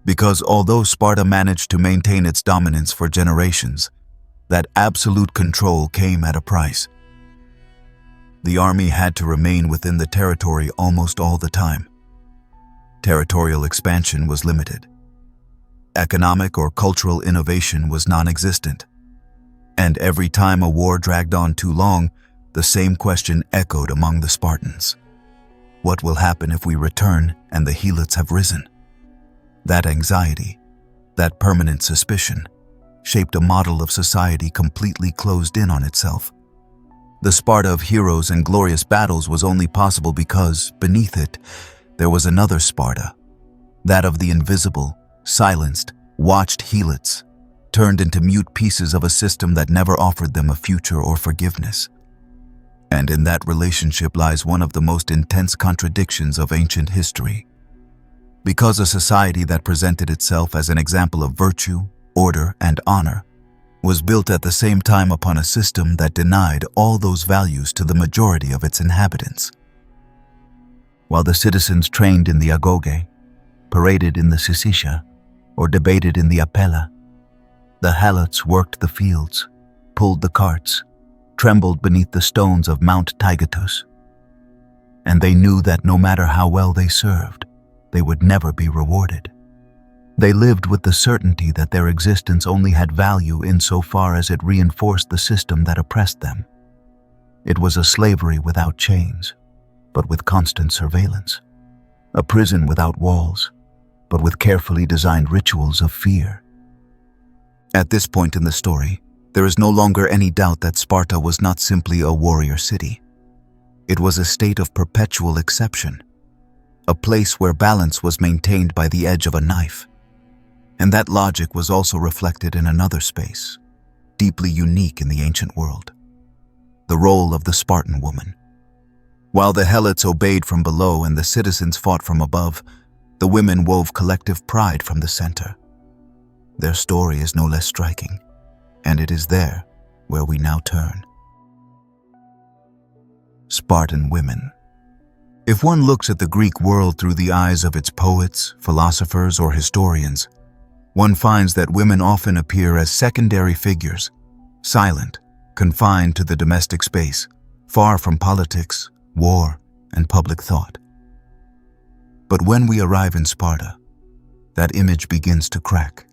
Speaker 1: Because although Sparta managed to maintain its dominance for generations, that absolute control came at a price. The army had to remain within the territory almost all the time. Territorial expansion was limited. Economic or cultural innovation was non-existent. And every time a war dragged on too long, the same question echoed among the Spartans. What will happen if we return and the Helots have risen? That anxiety, that permanent suspicion, shaped a model of society completely closed in on itself. The Sparta of heroes and glorious battles was only possible because, beneath it, there was another Sparta, that of the invisible, silenced, watched Helots, turned into mute pieces of a system that never offered them a future or forgiveness. And in that relationship lies one of the most intense contradictions of ancient history. Because a society that presented itself as an example of virtue, order, and honor was built at the same time upon a system that denied all those values to the majority of its inhabitants. While the citizens trained in the agoge, paraded in the syssitia, or debated in the apella, the Helots worked the fields, pulled the carts, trembled beneath the stones of Mount Taygetus. And they knew that no matter how well they served, they would never be rewarded. They lived with the certainty that their existence only had value insofar as it reinforced the system that oppressed them. It was a slavery without chains, but with constant surveillance. A prison without walls, but with carefully designed rituals of fear. At this point in the story, there is no longer any doubt that Sparta was not simply a warrior city. It was a state of perpetual exception, a place where balance was maintained by the edge of a knife. And that logic was also reflected in another space, deeply unique in the ancient world: the role of the Spartan woman. While the Helots obeyed from below and the citizens fought from above, the women wove collective pride from the center. Their story is no less striking, and it is there where we now turn. Spartan women. If one looks at the Greek world through the eyes of its poets, philosophers, or historians, one finds that women often appear as secondary figures, silent, confined to the domestic space, far from politics, war, and public thought. But when we arrive in Sparta, that image begins to crack.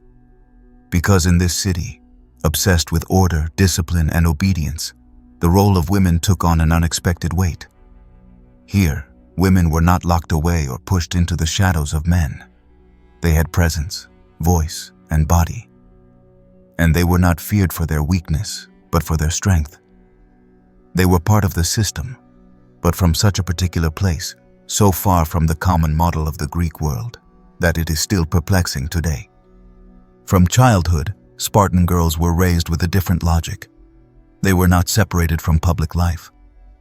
Speaker 1: Because in this city, obsessed with order, discipline, and obedience, the role of women took on an unexpected weight. Here, women were not locked away or pushed into the shadows of men. They had presence, voice, and body. And they were not feared for their weakness, but for their strength. They were part of the system, but from such a particular place, so far from the common model of the Greek world, that it is still perplexing today. From childhood, Spartan girls were raised with a different logic. They were not separated from public life.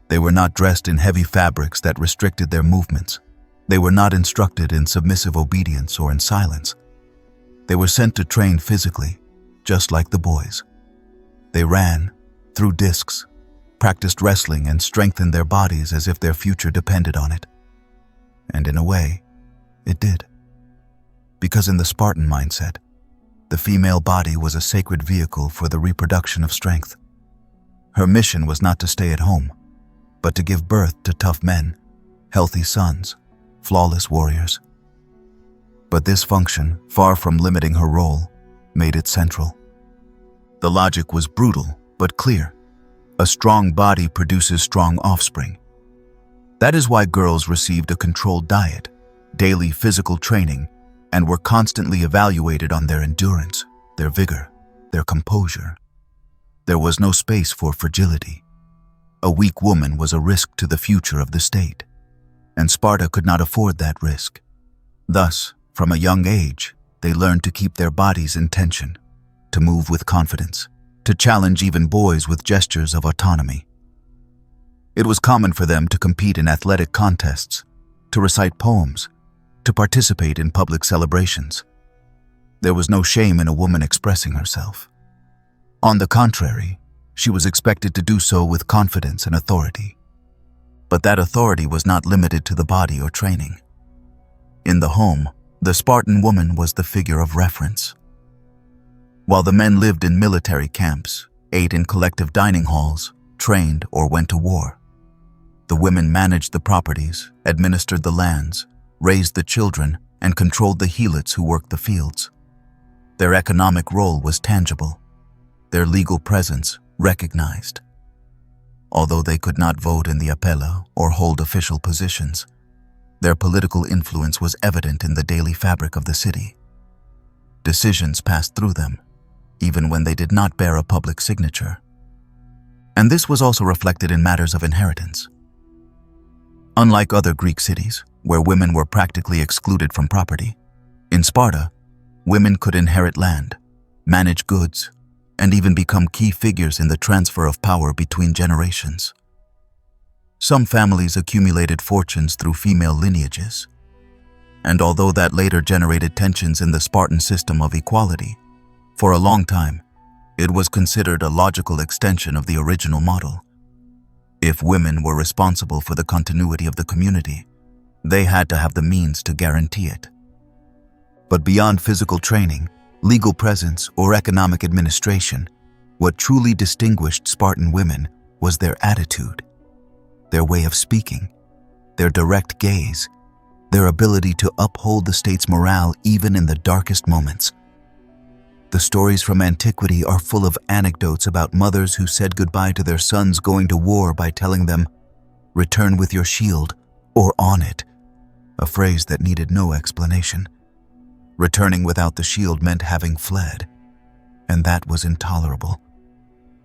Speaker 1: They were not dressed in heavy fabrics that restricted their movements. They were not instructed in submissive obedience or in silence. They were sent to train physically, just like the boys. They ran, threw discs, practiced wrestling, and strengthened their bodies as if their future depended on it. And in a way, it did. Because in the Spartan mindset, the female body was a sacred vehicle for the reproduction of strength. Her mission was not to stay at home, but to give birth to tough men, healthy sons, flawless warriors. But this function, far from limiting her role, made it central. The logic was brutal, but clear. A strong body produces strong offspring. That is why girls received a controlled diet, daily physical training, and were constantly evaluated on their endurance, their vigor, their composure. There was no space for fragility. A weak woman was a risk to the future of the state, and Sparta could not afford that risk. Thus, from a young age, they learned to keep their bodies in tension, to move with confidence, to challenge even boys with gestures of autonomy. It was common for them to compete in athletic contests, to recite poems, to participate in public celebrations. There was no shame in a woman expressing herself. On the contrary, she was expected to do so with confidence and authority. But that authority was not limited to the body or training. In the home, the Spartan woman was the figure of reference. While the men lived in military camps, ate in collective dining halls, trained, or went to war, the women managed the properties, administered the lands, raised the children, and controlled the helots who worked the fields. Their economic role was tangible, their legal presence recognized. Although they could not vote in the appella or hold official positions, their political influence was evident in the daily fabric of the city. Decisions passed through them, even when they did not bear a public signature. And this was also reflected in matters of inheritance. Unlike other Greek cities, where women were practically excluded from property, in Sparta, women could inherit land, manage goods, and even become key figures in the transfer of power between generations. Some families accumulated fortunes through female lineages, and although that later generated tensions in the Spartan system of equality, for a long time, it was considered a logical extension of the original model. If women were responsible for the continuity of the community, they had to have the means to guarantee it. But beyond physical training, legal presence, or economic administration, what truly distinguished Spartan women was their attitude, their way of speaking, their direct gaze, their ability to uphold the state's morale even in the darkest moments. The stories from antiquity are full of anecdotes about mothers who said goodbye to their sons going to war by telling them, "Return with your shield, or on it," a phrase that needed no explanation. Returning without the shield meant having fled, and that was intolerable.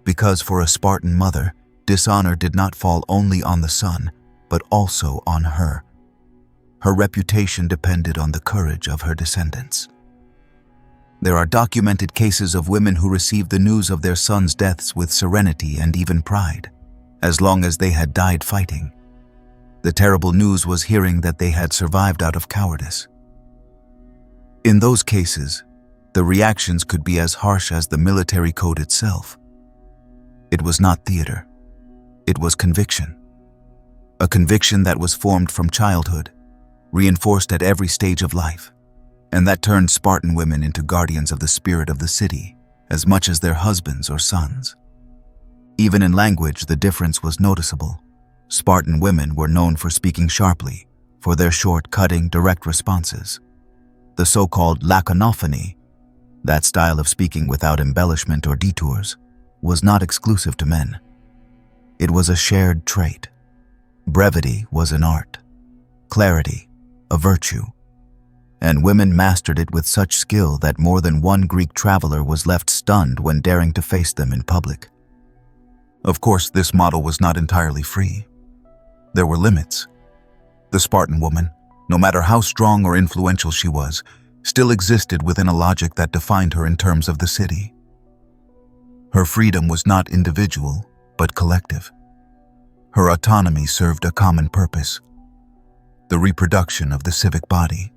Speaker 1: Because for a Spartan mother, dishonor did not fall only on the son, but also on her. Her reputation depended on the courage of her descendants. There are documented cases of women who received the news of their sons' deaths with serenity and even pride, as long as they had died fighting. The terrible news was hearing that they had survived out of cowardice. In those cases, the reactions could be as harsh as the military code itself. It was not theater. It was conviction. A conviction that was formed from childhood, reinforced at every stage of life, and that turned Spartan women into guardians of the spirit of the city as much as their husbands or sons. Even in language, the difference was noticeable. Spartan women were known for speaking sharply, for their short, cutting, direct responses. The so-called laconophony, that style of speaking without embellishment or detours, was not exclusive to men. It was a shared trait. Brevity was an art, clarity a virtue, and women mastered it with such skill that more than one Greek traveler was left stunned when daring to face them in public. Of course, this model was not entirely free. There were limits. The Spartan woman, no matter how strong or influential she was, still existed within a logic that defined her in terms of the city. Her freedom was not individual, but collective. Her autonomy served a common purpose: the reproduction of the civic body.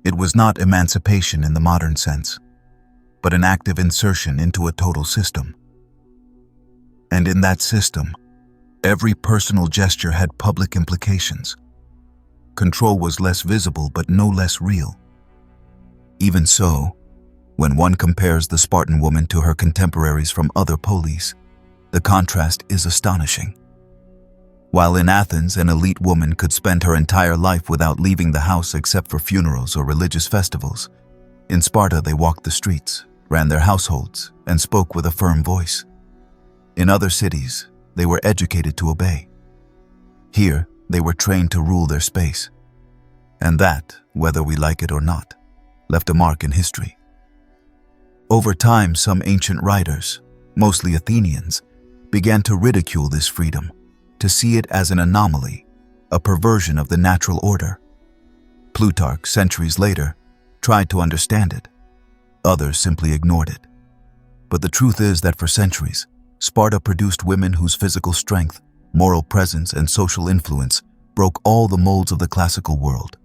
Speaker 1: It was not emancipation in the modern sense, but an active insertion into a total system. And in that system, every personal gesture had public implications. Control was less visible but no less real. Even so, when one compares the Spartan woman to her contemporaries from other polis, the contrast is astonishing. While in Athens an elite woman could spend her entire life without leaving the house except for funerals or religious festivals, in Sparta they walked the streets, ran their households, and spoke with a firm voice. In other cities, they were educated to obey. Here, they were trained to rule their space. And that, whether we like it or not, left a mark in history. Over time, some ancient writers, mostly Athenians, began to ridicule this freedom, to see it as an anomaly, a perversion of the natural order. Plutarch, centuries later, tried to understand it. Others simply ignored it. But the truth is that for centuries, Sparta produced women whose physical strength, moral presence, and social influence broke all the molds of the classical world.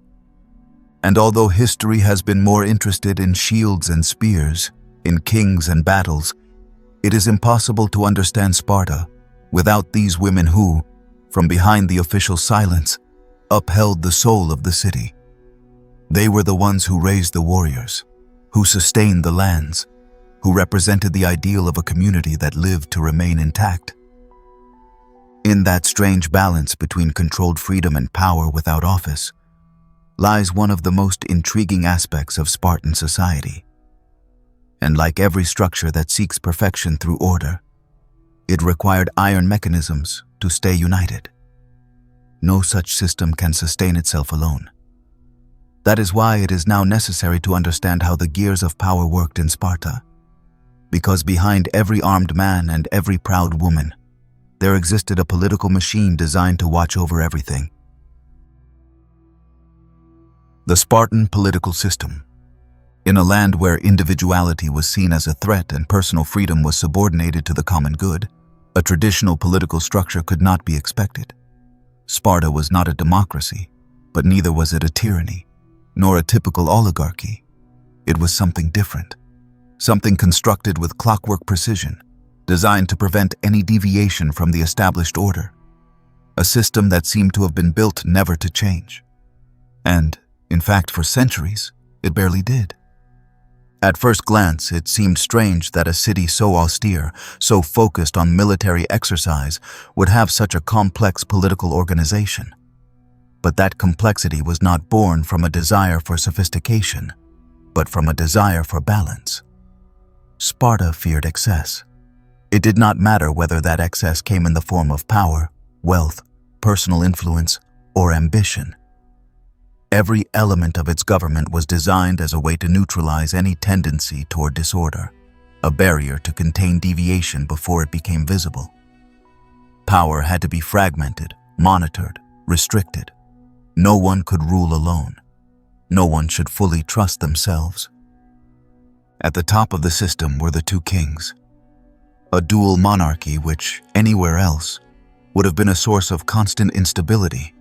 Speaker 1: And although history has been more interested in shields and spears, in kings and battles, it is impossible to understand Sparta without these women who, from behind the official silence, upheld the soul of the city. They were the ones who raised the warriors, who sustained the lands, who represented the ideal of a community that lived to remain intact. In that strange balance between controlled freedom and power without office lies one of the most intriguing aspects of Spartan society. And like every structure that seeks perfection through order, it required iron mechanisms to stay united. No such system can sustain itself alone. That is why it is now necessary to understand how the gears of power worked in Sparta. Because behind every armed man and every proud woman, there existed a political machine designed to watch over everything. The Spartan political system. In a land where individuality was seen as a threat and personal freedom was subordinated to the common good, a traditional political structure could not be expected. Sparta was not a democracy, but neither was it a tyranny, nor a typical oligarchy. It was something different. Something constructed with clockwork precision, designed to prevent any deviation from the established order. A system that seemed to have been built never to change. And, in fact, for centuries, it barely did. At first glance, it seemed strange that a city so austere, so focused on military exercise, would have such a complex political organization. But that complexity was not born from a desire for sophistication, but from a desire for balance. Sparta feared excess. It did not matter whether that excess came in the form of power, wealth, personal influence, or ambition. Every element of its government was designed as a way to neutralize any tendency toward disorder, a barrier to contain deviation before it became visible. Power had to be fragmented, monitored, restricted. No one could rule alone. No one should fully trust themselves. At the top of the system were the two kings, a dual monarchy which, anywhere else, would have been a source of constant instability,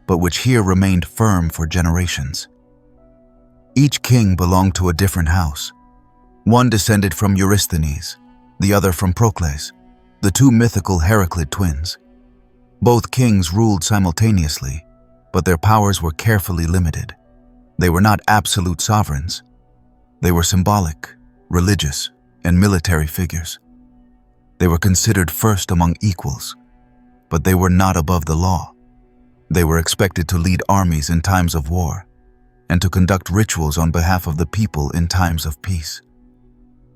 Speaker 1: but which here remained firm for generations. Each king belonged to a different house. One descended from Eurysthenes, the other from Procles, the two mythical Heraclid twins. Both kings ruled simultaneously, but their powers were carefully limited. They were not absolute sovereigns. They were symbolic, religious, and military figures. They were considered first among equals, but they were not above the law. They were expected to lead armies in times of war and to conduct rituals on behalf of the people in times of peace.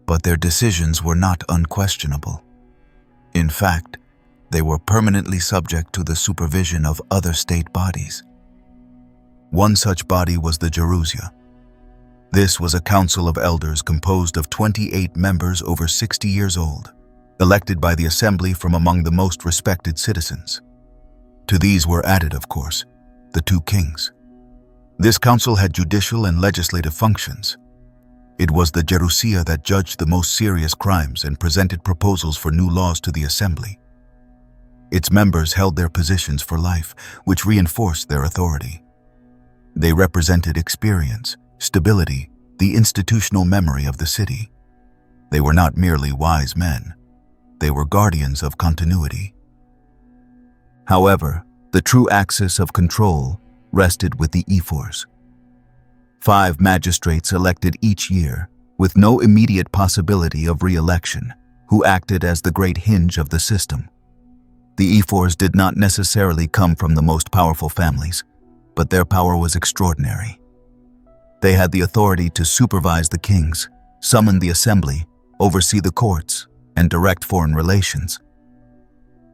Speaker 1: But their decisions were not unquestionable. In fact, They were permanently subject to the supervision of other state bodies. One such body was the Gerousia. This was a council of elders composed of 28 members over 60 years old, elected by the assembly from among the most respected citizens. To these were added, of course, the two kings. This council had judicial and legislative functions. It was the Gerousia that judged the most serious crimes and presented proposals for new laws to the assembly. Its members held their positions for life, which reinforced their authority. They represented experience, stability, the institutional memory of the city. They were not merely wise men. They were guardians of continuity. However, the true axis of control rested with the ephors. 5 magistrates elected each year, with no immediate possibility of re-election, who acted as the great hinge of the system. The ephors did not necessarily come from the most powerful families, but their power was extraordinary. They had the authority to supervise the kings, summon the assembly, oversee the courts, and direct foreign relations.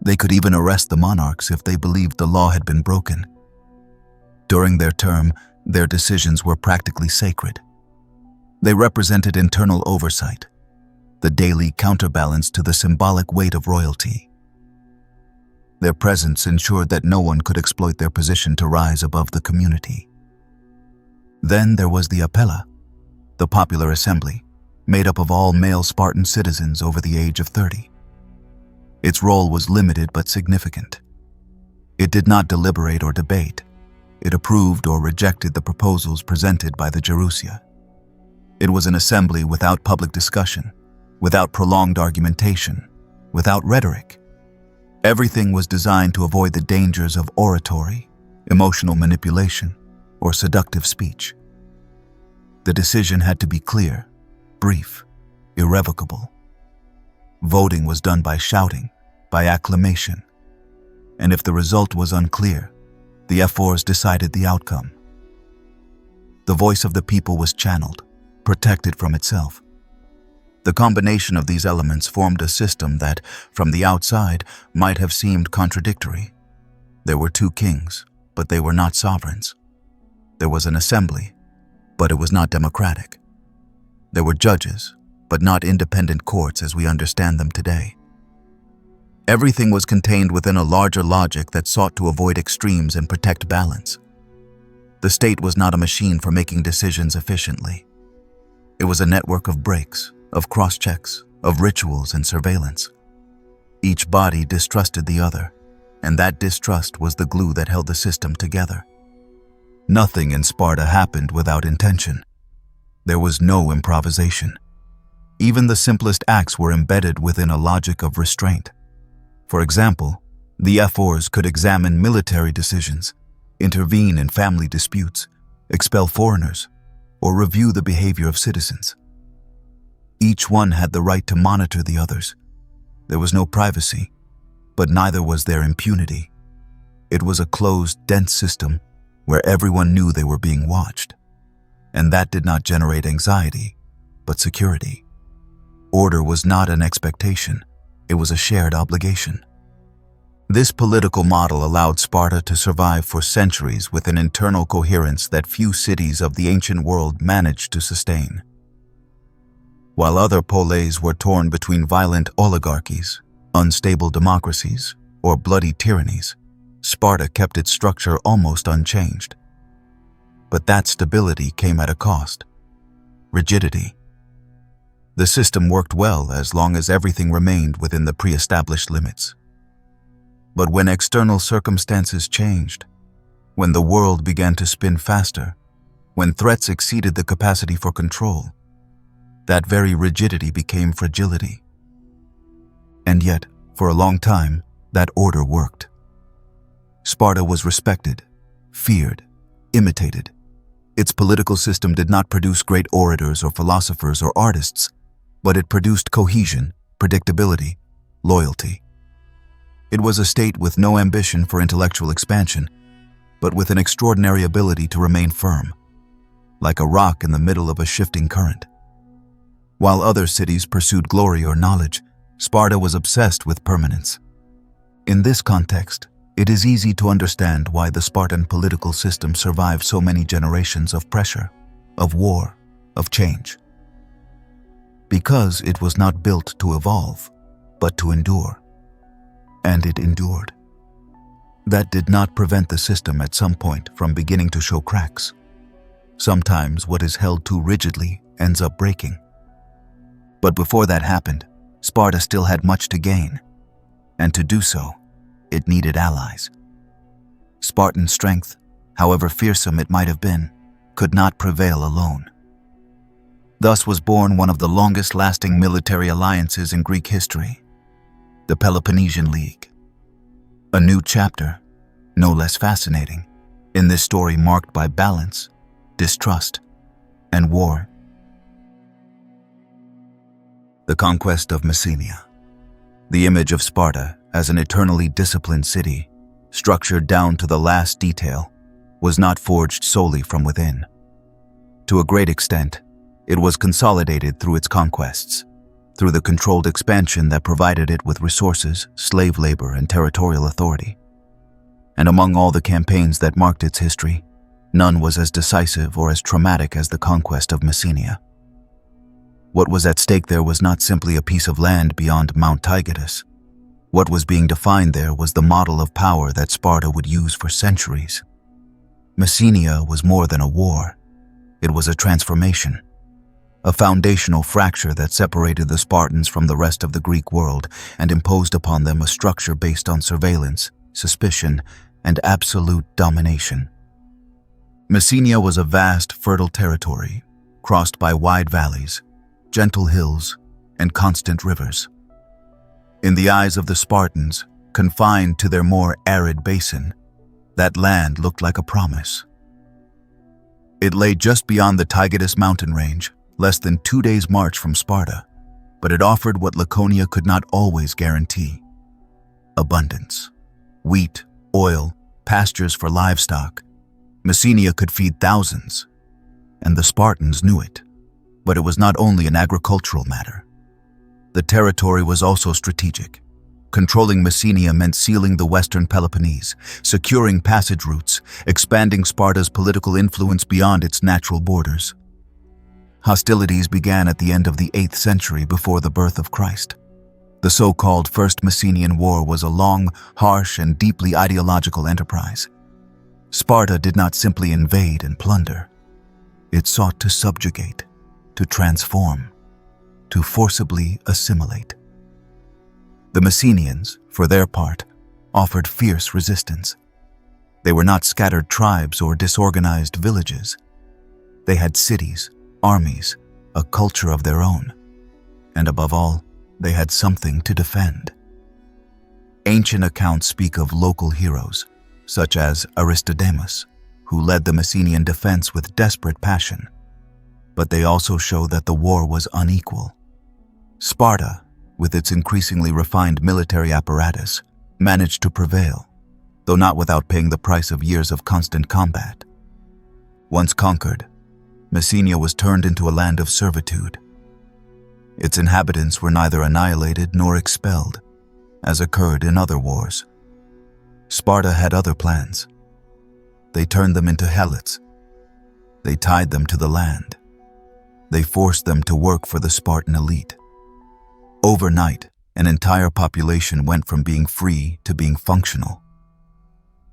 Speaker 1: They could even arrest the monarchs if they believed the law had been broken. During their term, their decisions were practically sacred. They represented internal oversight, the daily counterbalance to the symbolic weight of royalty. Their presence ensured that no one could exploit their position to rise above the community. Then there was the Apella, the popular assembly, made up of all male Spartan citizens over the age of 30. Its role was limited but significant. It did not deliberate or debate. It approved or rejected the proposals presented by the Gerousia. It was an assembly without public discussion, without prolonged argumentation, without rhetoric. Everything was designed to avoid the dangers of oratory, emotional manipulation, or seductive speech. The decision had to be clear, brief, irrevocable. Voting was done by shouting, by acclamation, and if the result was unclear, the ephors decided the outcome. The voice of the people was channeled, protected from itself. The combination of these elements formed a system that, from the outside, might have seemed contradictory. There were 2 kings, but they were not sovereigns. There was an assembly, but it was not democratic. There were judges, but not independent courts as we understand them today. Everything was contained within a larger logic that sought to avoid extremes and protect balance. The state was not a machine for making decisions efficiently. It was a network of breaks, of cross-checks, of rituals and surveillance. Each body distrusted the other, and that distrust was the glue that held the system together. Nothing in Sparta happened without intention. There was no improvisation. Even the simplest acts were embedded within a logic of restraint. For example, the ephors could examine military decisions, intervene in family disputes, expel foreigners, or review the behavior of citizens. Each one had the right to monitor the others. There was no privacy, but neither was there impunity. It was a closed, dense system where everyone knew they were being watched. And that did not generate anxiety, but security. Order was not an expectation, it was a shared obligation. This political model allowed Sparta to survive for centuries with an internal coherence that few cities of the ancient world managed to sustain. While other poleis were torn between violent oligarchies, unstable democracies, or bloody tyrannies, Sparta kept its structure almost unchanged. But that stability came at a cost: rigidity. The system worked well as long as everything remained within the pre-established limits. But when external circumstances changed, when the world began to spin faster, when threats exceeded the capacity for control, that very rigidity became fragility. And yet, for a long time, that order worked. Sparta was respected, feared, imitated. Its political system did not produce great orators or philosophers or artists, but it produced cohesion, predictability, loyalty. It was a state with no ambition for intellectual expansion, but with an extraordinary ability to remain firm, like a rock in the middle of a shifting current. While other cities pursued glory or knowledge, Sparta was obsessed with permanence. In this context, it is easy to understand why the Spartan political system survived so many generations of pressure, of war, of change. Because it was not built to evolve, but to endure. And it endured. That did not prevent the system at some point from beginning to show cracks. Sometimes what is held too rigidly ends up breaking. But before that happened, Sparta still had much to gain. And to do so, it needed allies. Spartan strength, however fearsome it might have been, could not prevail alone. Thus was born one of the longest-lasting military alliances in Greek history, the Peloponnesian League. A new chapter, no less fascinating, in this story marked by balance, distrust, and war. The Conquest of Messenia. The image of Sparta as an eternally disciplined city, structured down to the last detail, was not forged solely from within. To a great extent, it was consolidated through its conquests, through the controlled expansion that provided it with resources, slave labor, and territorial authority. And among all the campaigns that marked its history, none was as decisive or as traumatic as the conquest of Messenia. What was at stake there was not simply a piece of land beyond Mount Taygetus. What was being defined there was the model of power that Sparta would use for centuries. Messenia was more than a war. It was a transformation. A foundational fracture that separated the Spartans from the rest of the Greek world and imposed upon them a structure based on surveillance, suspicion, and absolute domination. Messenia was a vast, fertile territory, crossed by wide valleys, gentle hills, and constant rivers. In the eyes of the Spartans, confined to their more arid basin, that land looked like a promise. It lay just beyond the Taygetus mountain range, less than 2 days' march from Sparta, but it offered what Laconia could not always guarantee: abundance. Wheat, oil, pastures for livestock. Messenia could feed thousands, and the Spartans knew it. But it was not only an agricultural matter. The territory was also strategic. Controlling Messenia meant sealing the western Peloponnese, securing passage routes, expanding Sparta's political influence beyond its natural borders. Hostilities began at the end of the 8th century before the birth of Christ. The so-called First Messenian War was a long, harsh, and deeply ideological enterprise. Sparta did not simply invade and plunder. It sought to subjugate, to transform, to forcibly assimilate. The Messenians, for their part, offered fierce resistance. They were not scattered tribes or disorganized villages. They had cities, armies, a culture of their own, and above all, they had something to defend. Ancient accounts speak of local heroes, such as Aristodemus, who led the Messenian defense with desperate passion. But they also show that the war was unequal. Sparta, with its increasingly refined military apparatus, managed to prevail, though not without paying the price of years of constant combat. Once conquered, Messenia was turned into a land of servitude. Its inhabitants were neither annihilated nor expelled, as occurred in other wars. Sparta had other plans. They turned them into Helots. They tied them to the land. They forced them to work for the Spartan elite. Overnight, an entire population went from being free to being functional.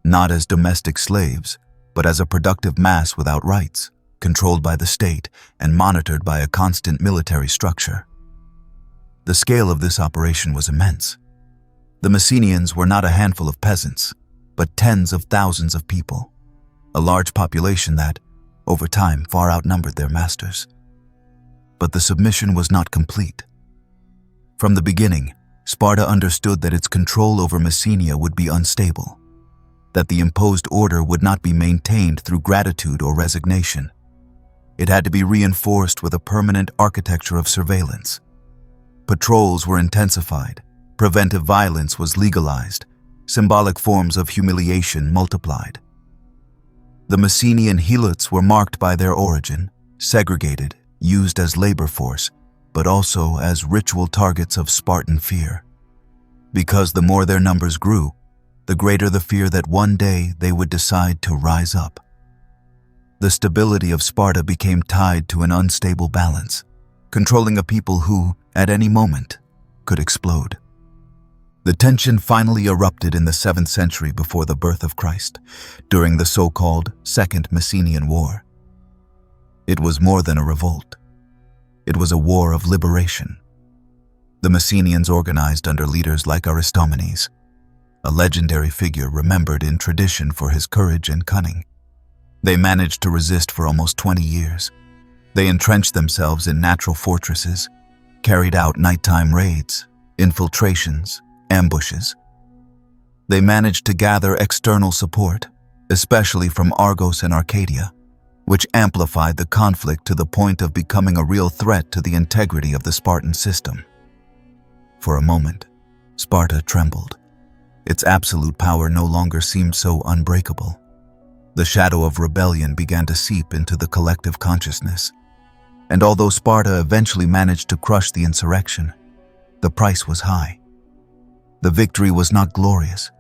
Speaker 1: Not as domestic slaves, but as a productive mass without rights, controlled by the state and monitored by a constant military structure. The scale of this operation was immense. The Messenians were not a handful of peasants, but tens of thousands of people, a large population that, over time, far outnumbered their masters. But the submission was not complete. From the beginning, Sparta understood that its control over Messenia would be unstable, that the imposed order would not be maintained through gratitude or resignation. It had to be reinforced with a permanent architecture of surveillance. Patrols were intensified, preventive violence was legalized, symbolic forms of humiliation multiplied. The Messenian Helots were marked by their origin, segregated, used as labor force, but also as ritual targets of Spartan fear. because the more their numbers grew, the greater the fear that one day they would decide to rise up. The stability of Sparta became tied to an unstable balance, controlling a people who, at any moment, could explode. The tension finally erupted in the 7th century before the birth of Christ, during the so-called Second Messenian War. It was more than a revolt. It was a war of liberation. The Messenians organized under leaders like Aristomenes, a legendary figure remembered in tradition for his courage and cunning. They managed to resist for almost 20 years. They entrenched themselves in natural fortresses, carried out nighttime raids, infiltrations, ambushes. They managed to gather external support, especially from Argos and Arcadia, which amplified the conflict to the point of becoming a real threat to the integrity of the Spartan system. For a moment, Sparta trembled. Its absolute power no longer seemed so unbreakable. The shadow of rebellion began to seep into the collective consciousness. And although Sparta eventually managed to crush the insurrection, the price was high. The victory was not glorious.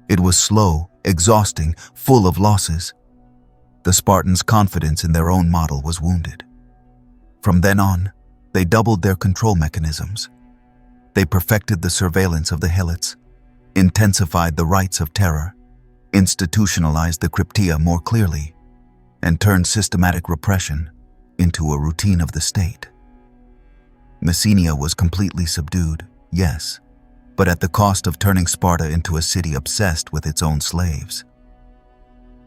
Speaker 1: It was slow, exhausting, full of losses. The Spartans' confidence in their own model was wounded. From then on, they doubled their control mechanisms. They perfected the surveillance of the Helots, intensified the rites of terror, institutionalized the cryptia more clearly, and turned systematic repression into a routine of the state. Messenia was completely subdued, yes, but at the cost of turning Sparta into a city obsessed with its own slaves.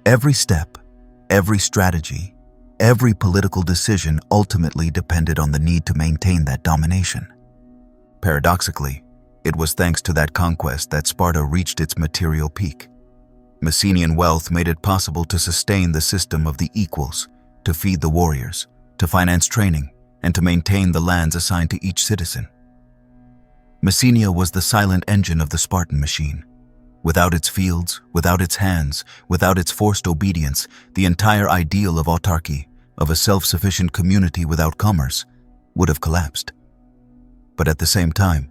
Speaker 1: Every step, every strategy, every political decision ultimately depended on the need to maintain that domination. Paradoxically, it was thanks to that conquest that Sparta reached its material peak. Messenian wealth made it possible to sustain the system of the equals, to feed the warriors, to finance training, and to maintain the lands assigned to each citizen. Messenia was the silent engine of the Spartan machine. Without its fields, without its hands, without its forced obedience, the entire ideal of autarky, of a self-sufficient community without commerce, would have collapsed. But at the same time,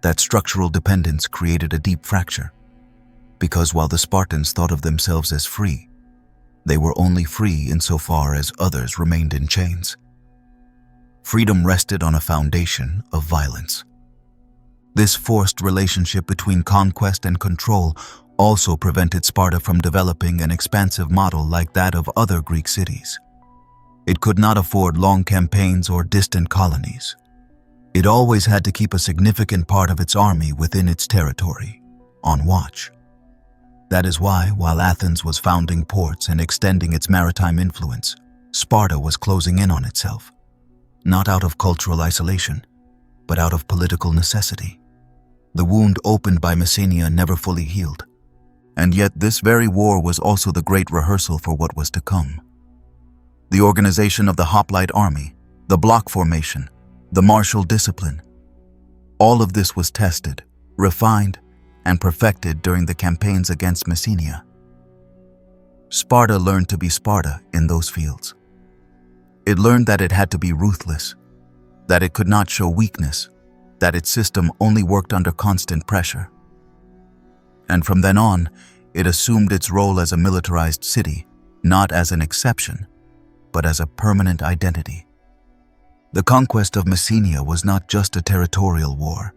Speaker 1: that structural dependence created a deep fracture. Because while the Spartans thought of themselves as free, they were only free insofar as others remained in chains. Freedom rested on a foundation of violence. This forced relationship between conquest and control also prevented Sparta from developing an expansive model like that of other Greek cities. It could not afford long campaigns or distant colonies. It always had to keep a significant part of its army within its territory, on watch. That is why, while Athens was founding ports and extending its maritime influence, Sparta was closing in on itself, not out of cultural isolation, but out of political necessity. The wound opened by Messenia never fully healed, and yet this very war was also the great rehearsal for what was to come. The organization of the hoplite army, the block formation, the martial discipline, all of this was tested, refined, and perfected during the campaigns against Messenia. Sparta learned to be Sparta in those fields. It learned that it had to be ruthless, that it could not show weakness, that its system only worked under constant pressure. And from then on, it assumed its role as a militarized city, not as an exception, but as a permanent identity. The conquest of Messenia was not just a territorial war.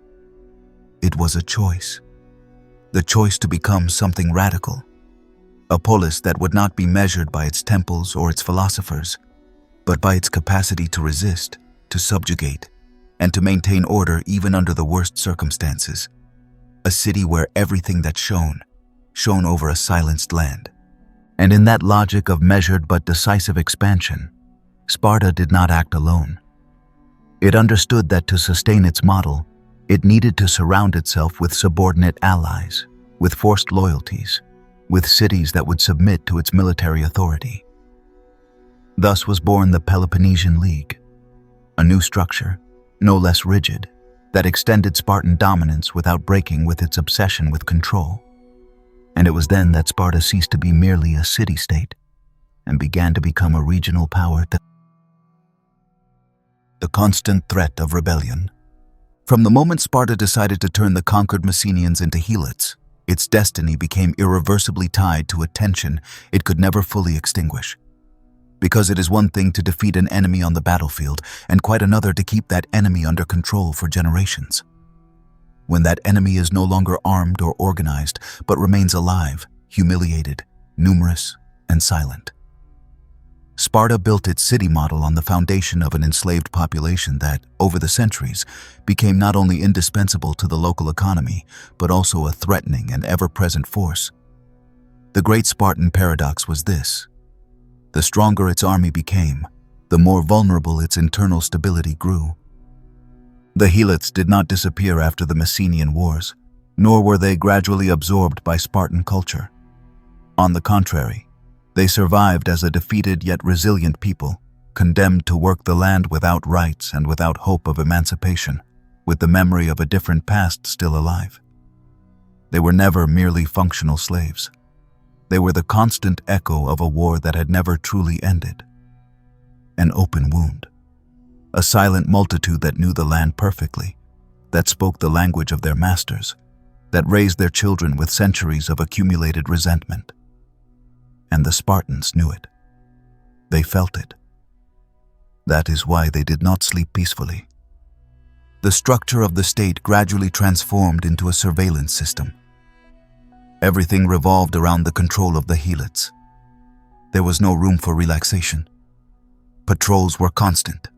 Speaker 1: It was a choice. The choice to become something radical. A polis that would not be measured by its temples or its philosophers, but by its capacity to resist, to subjugate, and to maintain order even under the worst circumstances. A city where everything that shone over a silenced land. And in that logic of measured but decisive expansion, Sparta did not act alone. It understood that to sustain its model, it needed to surround itself with subordinate allies, with forced loyalties, with cities that would submit to its military authority. Thus was born the Peloponnesian League, a new structure, no less rigid, that extended Spartan dominance without breaking with its obsession with control. And it was then that Sparta ceased to be merely a city-state and began to become a regional power. The constant threat of rebellion, From the moment Sparta decided to turn the conquered Messenians into Helots, its destiny became irreversibly tied to a tension it could never fully extinguish. Because it is one thing to defeat an enemy on the battlefield, and quite another to keep that enemy under control for generations. When that enemy is no longer armed or organized, but remains alive, humiliated, numerous, and silent. Sparta built its city model on the foundation of an enslaved population that, over the centuries, became not only indispensable to the local economy, but also a threatening and ever-present force. The great Spartan paradox was this: the stronger its army became, the more vulnerable its internal stability grew. The Helots did not disappear after the Messenian Wars, nor were they gradually absorbed by Spartan culture. On the contrary, they survived as a defeated yet resilient people, condemned to work the land without rights and without hope of emancipation, with the memory of a different past still alive. They were never merely functional slaves. They were the constant echo of a war that had never truly ended. An open wound. A silent multitude that knew the land perfectly, that spoke the language of their masters, that raised their children with centuries of accumulated resentment. And the Spartans knew it. They felt it. That is why they did not sleep peacefully. The structure of the state gradually transformed into a surveillance system. Everything revolved around the control of the Helots. There was no room for relaxation. Patrols were constant.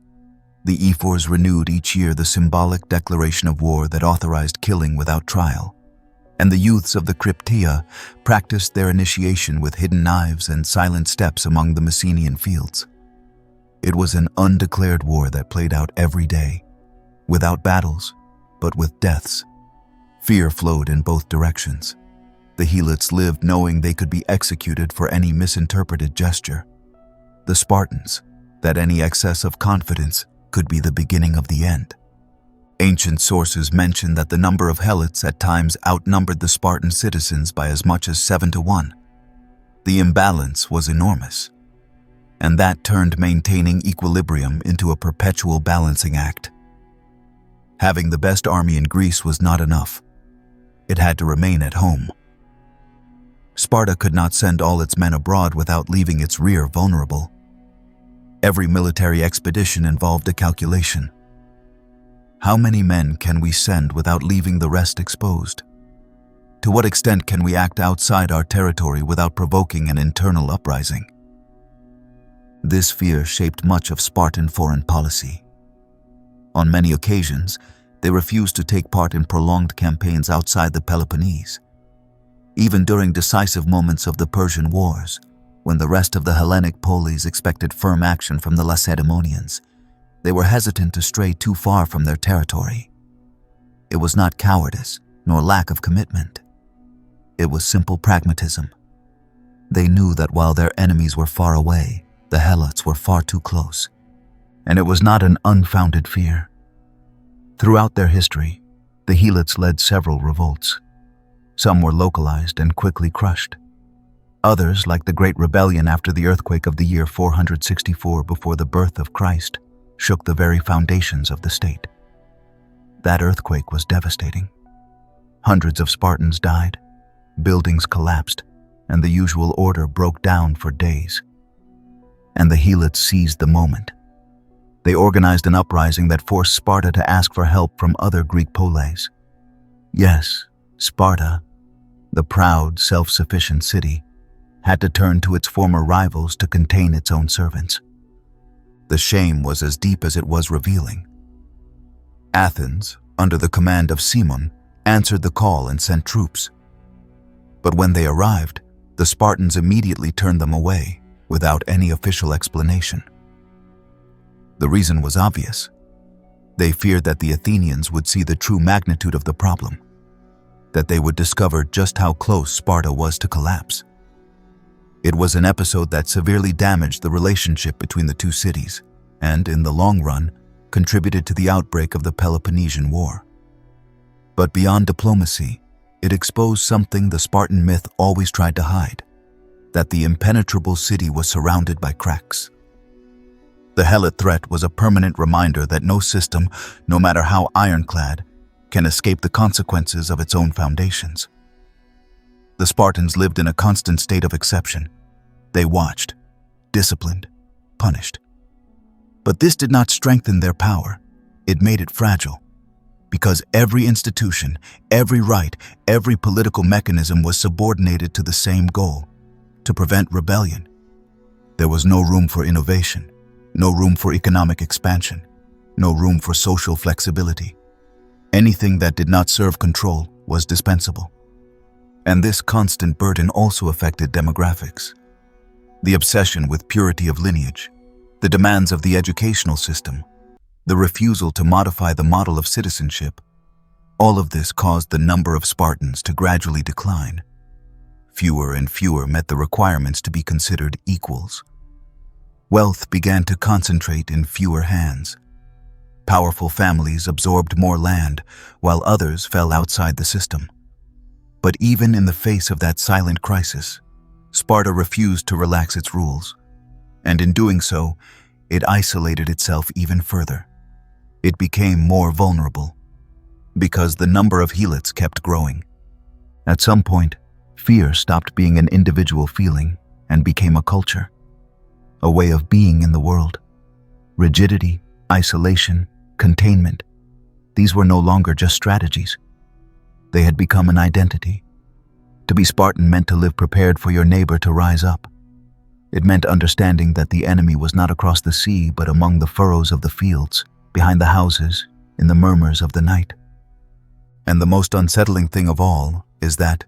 Speaker 1: The ephors renewed each year the symbolic declaration of war that authorized killing without trial. And the youths of the Cryptia practiced their initiation with hidden knives and silent steps among the Messenian fields. It was an undeclared war that played out every day, without battles, but with deaths. Fear flowed in both directions. The Helots lived knowing they could be executed for any misinterpreted gesture. The Spartans, that any excess of confidence could be the beginning of the end. Ancient sources mention that the number of Helots at times outnumbered the Spartan citizens by as much as 7-1. The imbalance was enormous, and that turned maintaining equilibrium into a perpetual balancing act. Having the best army in Greece was not enough. It had to remain at home. Sparta could not send all its men abroad without leaving its rear vulnerable. Every military expedition involved a calculation. How many men can we send without leaving the rest exposed? To what extent can we act outside our territory without provoking an internal uprising? This fear shaped much of Spartan foreign policy. On many occasions, they refused to take part in prolonged campaigns outside the Peloponnese. Even during decisive moments of the Persian Wars, when the rest of the Hellenic polis expected firm action from the Lacedaemonians, they were hesitant to stray too far from their territory. It was not cowardice, nor lack of commitment. It was simple pragmatism. They knew that while their enemies were far away, the Helots were far too close. And it was not an unfounded fear. Throughout their history, the Helots led several revolts. Some were localized and quickly crushed. Others, like the Great Rebellion after the earthquake of the year 464 before the birth of Christ, shook the very foundations of the state. That earthquake was devastating. Hundreds of Spartans died, buildings collapsed, and the usual order broke down for days. And the Helots seized the moment. They organized an uprising that forced Sparta to ask for help from other Greek polis. Yes, Sparta, the proud, self-sufficient city, had to turn to its former rivals to contain its own servants. The shame was as deep as it was revealing. Athens, under the command of Cimon, answered the call and sent troops. But when they arrived, the Spartans immediately turned them away, without any official explanation. The reason was obvious. They feared that the Athenians would see the true magnitude of the problem, that they would discover just how close Sparta was to collapse. It was an episode that severely damaged the relationship between the two cities and, in the long run, contributed to the outbreak of the Peloponnesian War. But beyond diplomacy, it exposed something the Spartan myth always tried to hide, that the impenetrable city was surrounded by cracks. The Helot threat was a permanent reminder that no system, no matter how ironclad, can escape the consequences of its own foundations. The Spartans lived in a constant state of exception. They watched, disciplined, punished. But this did not strengthen their power. It made it fragile. Because every institution, every rite, every political mechanism was subordinated to the same goal: to prevent rebellion. There was no room for innovation, no room for economic expansion, no room for social flexibility. Anything that did not serve control was dispensable. And this constant burden also affected demographics. The obsession with purity of lineage, the demands of the educational system, the refusal to modify the model of citizenship, all of this caused the number of Spartans to gradually decline. Fewer and fewer met the requirements to be considered equals. Wealth began to concentrate in fewer hands. Powerful families absorbed more land, while others fell outside the system. But even in the face of that silent crisis, Sparta refused to relax its rules, and in doing so, it isolated itself even further. It became more vulnerable, because the number of Helots kept growing. At some point, fear stopped being an individual feeling and became a culture, a way of being in the world. Rigidity, isolation, containment, these were no longer just strategies. They had become an identity. To be Spartan meant to live prepared for your neighbor to rise up. It meant understanding that the enemy was not across the sea, but among the furrows of the fields, behind the houses, in the murmurs of the night. And the most unsettling thing of all is that,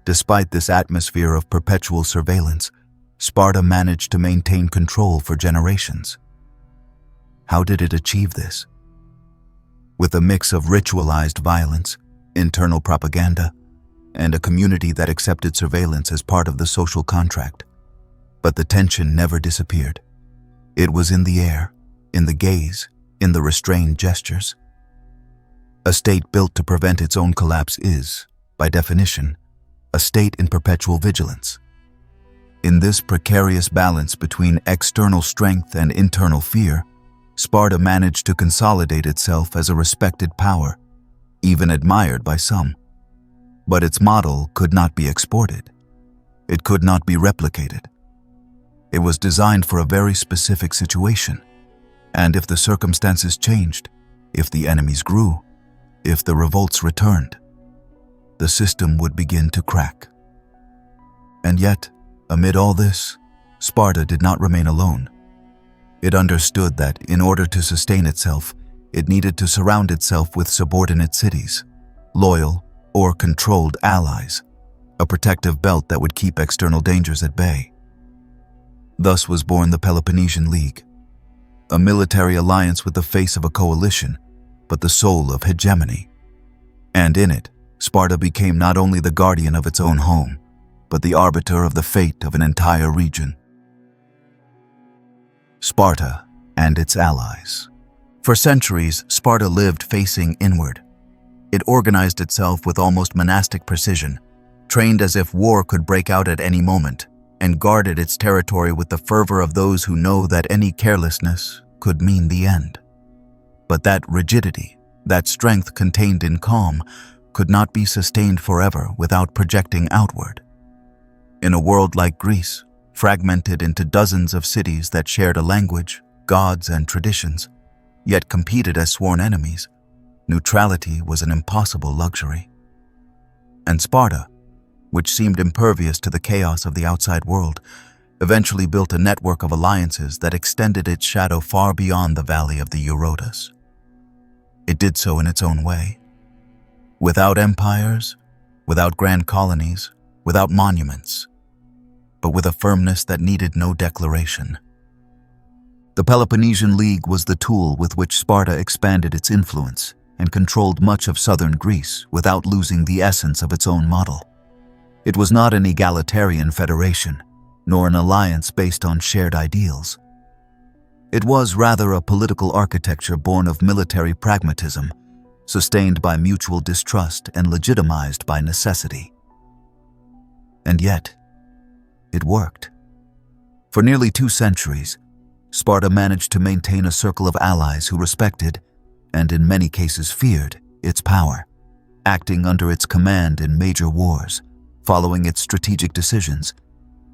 Speaker 1: despite this atmosphere of perpetual surveillance, Sparta managed to maintain control for generations. How did it achieve this? With a mix of ritualized violence, internal propaganda, and a community that accepted surveillance as part of the social contract. But the tension never disappeared. It was in the air, in the gaze, in the restrained gestures. A state built to prevent its own collapse is, by definition, a state in perpetual vigilance. In this precarious balance between external strength and internal fear, Sparta managed to consolidate itself as a respected power, even admired by some. But its model could not be exported. It could not be replicated. It was designed for a very specific situation. And if the circumstances changed, if the enemies grew, if the revolts returned, the system would begin to crack. And yet, amid all this, Sparta did not remain alone. It understood that in order to sustain itself, it needed to surround itself with subordinate cities, loyal or controlled allies, a protective belt that would keep external dangers at bay. Thus was born the Peloponnesian League, a military alliance with the face of a coalition, but the soul of hegemony. And in it, Sparta became not only the guardian of its own home, but the arbiter of the fate of an entire region. Sparta and its allies. For centuries, Sparta lived facing inward. It organized itself with almost monastic precision, trained as if war could break out at any moment, and guarded its territory with the fervor of those who know that any carelessness could mean the end. But that rigidity, that strength contained in calm, could not be sustained forever without projecting outward. In a world like Greece, fragmented into dozens of cities that shared a language, gods, and traditions, yet competed as sworn enemies, neutrality was an impossible luxury. And Sparta, which seemed impervious to the chaos of the outside world, eventually built a network of alliances that extended its shadow far beyond the valley of the Eurotas. It did so in its own way. Without empires, without grand colonies, without monuments, but with a firmness that needed no declaration. The Peloponnesian League was the tool with which Sparta expanded its influence and controlled much of southern Greece without losing the essence of its own model. It was not an egalitarian federation, nor an alliance based on shared ideals. It was rather a political architecture born of military pragmatism, sustained by mutual distrust and legitimized by necessity. And yet, it worked. For nearly 2 centuries, Sparta managed to maintain a circle of allies who respected, and in many cases feared, its power, acting under its command in major wars, following its strategic decisions,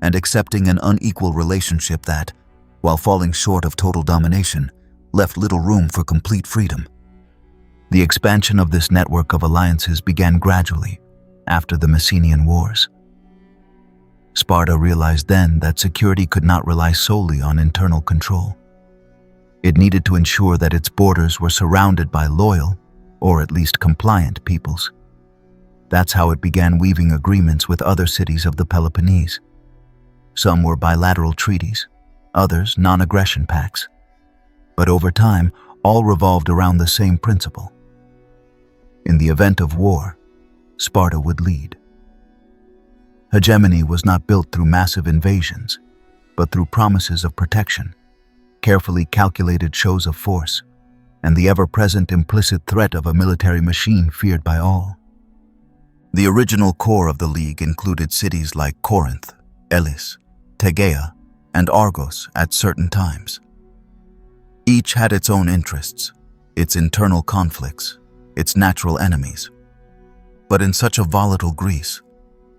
Speaker 1: and accepting an unequal relationship that, while falling short of total domination, left little room for complete freedom. The expansion of this network of alliances began gradually after the Messenian Wars. Sparta realized then that security could not rely solely on internal control. It needed to ensure that its borders were surrounded by loyal, or at least compliant, peoples. That's how it began weaving agreements with other cities of the Peloponnese. Some were bilateral treaties, others non-aggression pacts. But over time, all revolved around the same principle. In the event of war, Sparta would lead. Hegemony was not built through massive invasions, but through promises of protection, carefully calculated shows of force, and the ever-present implicit threat of a military machine feared by all. The original core of the League included cities like Corinth, Elis, Tegea, and Argos at certain times. Each had its own interests, its internal conflicts, its natural enemies. But in such a volatile Greece,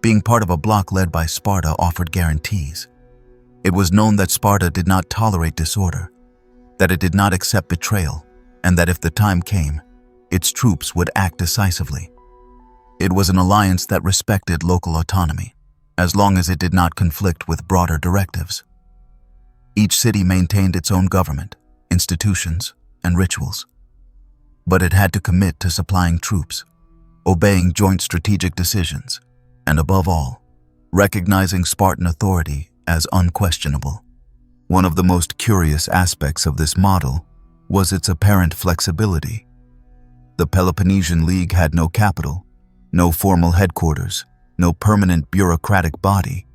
Speaker 1: being part of a bloc led by Sparta offered guarantees. It was known that Sparta did not tolerate disorder, that it did not accept betrayal, and that if the time came, its troops would act decisively. It was an alliance that respected local autonomy, as long as it did not conflict with broader directives. Each city maintained its own government, institutions, and rituals. But it had to commit to supplying troops, obeying joint strategic decisions, and above all, recognizing Spartan authority as unquestionable. One of the most curious aspects of this model was its apparent flexibility. The Peloponnesian League had no capital, no formal headquarters, no permanent bureaucratic body.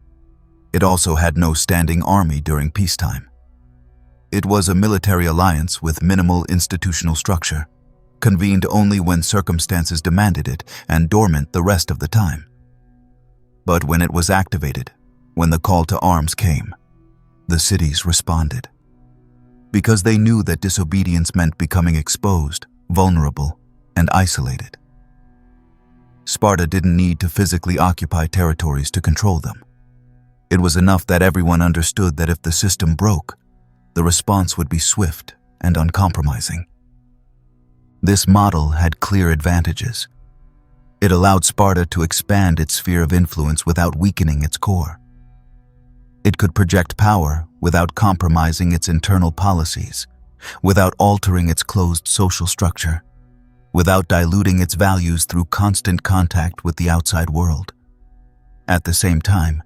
Speaker 1: It also had no standing army during peacetime. It was a military alliance with minimal institutional structure, convened only when circumstances demanded it and dormant the rest of the time. But when it was activated, when the call to arms came, the cities responded. Because they knew that disobedience meant becoming exposed, vulnerable, and isolated. Sparta didn't need to physically occupy territories to control them. It was enough that everyone understood that if the system broke, the response would be swift and uncompromising. This model had clear advantages. It allowed Sparta to expand its sphere of influence without weakening its core. It could project power without compromising its internal policies, without altering its closed social structure, without diluting its values through constant contact with the outside world. At the same time,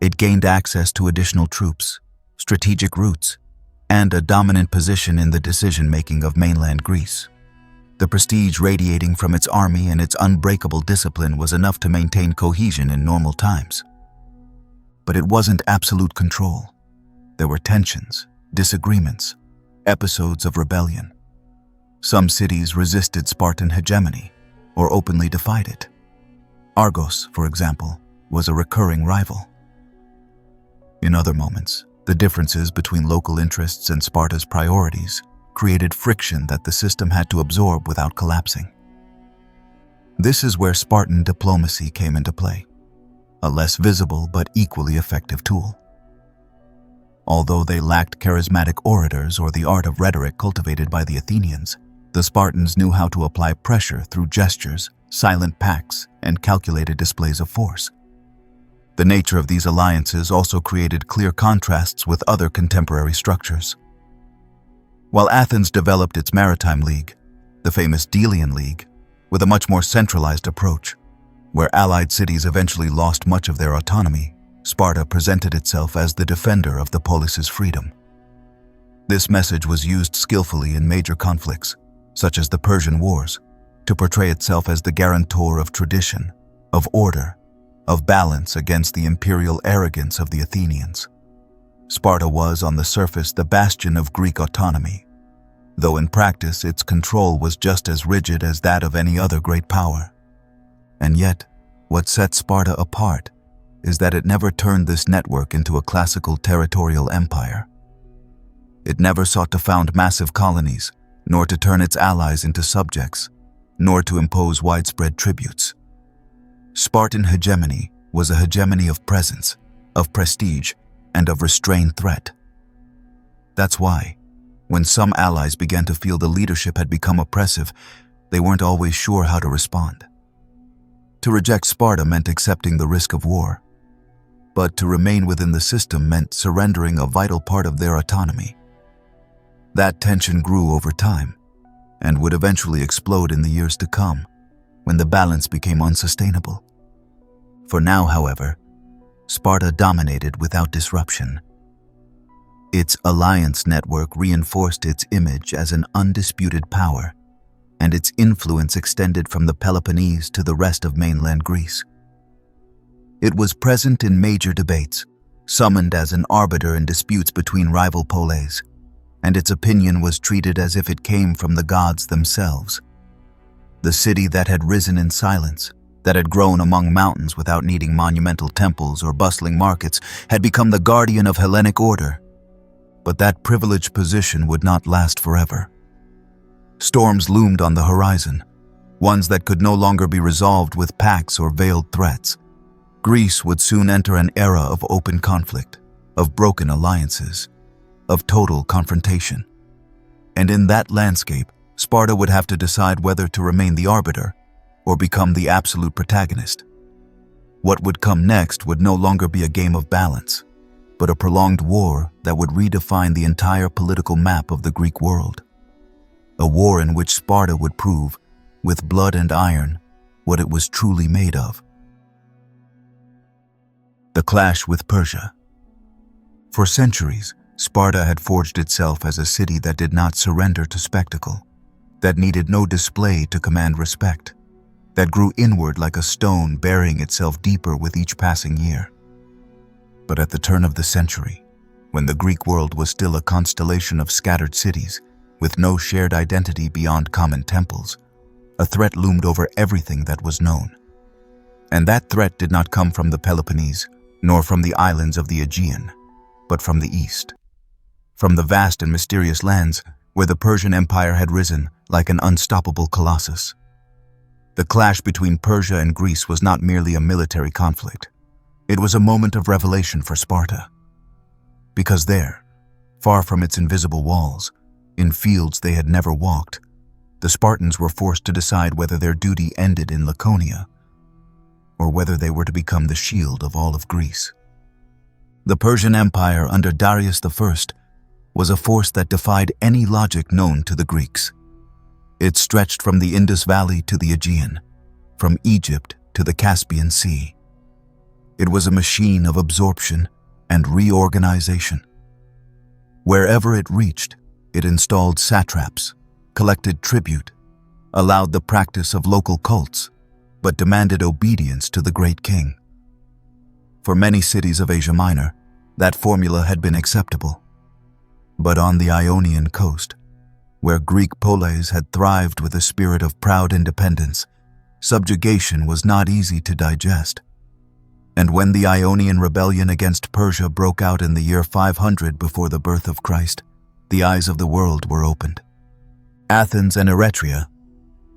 Speaker 1: it gained access to additional troops, strategic routes, and a dominant position in the decision-making of mainland Greece. The prestige radiating from its army and its unbreakable discipline was enough to maintain cohesion in normal times. But it wasn't absolute control. There were tensions, disagreements, episodes of rebellion. Some cities resisted Spartan hegemony or openly defied it. Argos, for example, was a recurring rival. In other moments, the differences between local interests and Sparta's priorities created friction that the system had to absorb without collapsing. This is where Spartan diplomacy came into play, a less visible but equally effective tool. Although they lacked charismatic orators or the art of rhetoric cultivated by the Athenians, the Spartans knew how to apply pressure through gestures, silent pacts, and calculated displays of force. The nature of these alliances also created clear contrasts with other contemporary structures. While Athens developed its maritime league, the famous Delian League, with a much more centralized approach, where allied cities eventually lost much of their autonomy, Sparta presented itself as the defender of the polis's freedom. This message was used skillfully in major conflicts, such as the Persian Wars, to portray itself as the guarantor of tradition, of order, of balance against the imperial arrogance of the Athenians. Sparta was, on the surface, the bastion of Greek autonomy, though in practice its control was just as rigid as that of any other great power. And yet, what set Sparta apart is that it never turned this network into a classical territorial empire. It never sought to found massive colonies, nor to turn its allies into subjects, nor to impose widespread tributes. Spartan hegemony was a hegemony of presence, of prestige, and of restrained threat. That's why, when some allies began to feel the leadership had become oppressive, they weren't always sure how to respond. To reject Sparta meant accepting the risk of war, but to remain within the system meant surrendering a vital part of their autonomy. That tension grew over time, and would eventually explode in the years to come, when the balance became unsustainable. For now, however, Sparta dominated without disruption. Its alliance network reinforced its image as an undisputed power, and its influence extended from the Peloponnese to the rest of mainland Greece. It was present in major debates, summoned as an arbiter in disputes between rival poleis, and its opinion was treated as if it came from the gods themselves. The city that had risen in silence, that had grown among mountains without needing monumental temples or bustling markets, had become the guardian of Hellenic order. But that privileged position would not last forever. Storms loomed on the horizon, ones that could no longer be resolved with pacts or veiled threats. Greece would soon enter an era of open conflict, of broken alliances, of total confrontation. And in that landscape, Sparta would have to decide whether to remain the arbiter or become the absolute protagonist. What would come next would no longer be a game of balance, but a prolonged war that would redefine the entire political map of the Greek world. A war in which Sparta would prove, with blood and iron, what it was truly made of. The clash with Persia. For centuries, Sparta had forged itself as a city that did not surrender to spectacle, that needed no display to command respect, that grew inward like a stone burying itself deeper with each passing year. But at the turn of the century, when the Greek world was still a constellation of scattered cities, with no shared identity beyond common temples, a threat loomed over everything that was known. And that threat did not come from the Peloponnese, nor from the islands of the Aegean, but from the east. From the vast and mysterious lands where the Persian Empire had risen like an unstoppable colossus. The clash between Persia and Greece was not merely a military conflict. It was a moment of revelation for Sparta. Because there, far from its invisible walls, in fields they had never walked, the Spartans were forced to decide whether their duty ended in Laconia, or whether they were to become the shield of all of Greece. The Persian Empire under Darius I was a force that defied any logic known to the Greeks. It stretched from the Indus Valley to the Aegean, from Egypt to the Caspian Sea. It was a machine of absorption and reorganization. Wherever it reached, it installed satraps, collected tribute, allowed the practice of local cults, but demanded obedience to the great king. For many cities of Asia Minor, that formula had been acceptable. But on the Ionian coast, where Greek poleis had thrived with a spirit of proud independence, subjugation was not easy to digest. And when the Ionian rebellion against Persia broke out in the year 500 before the birth of Christ, the eyes of the world were opened. Athens and Eretria,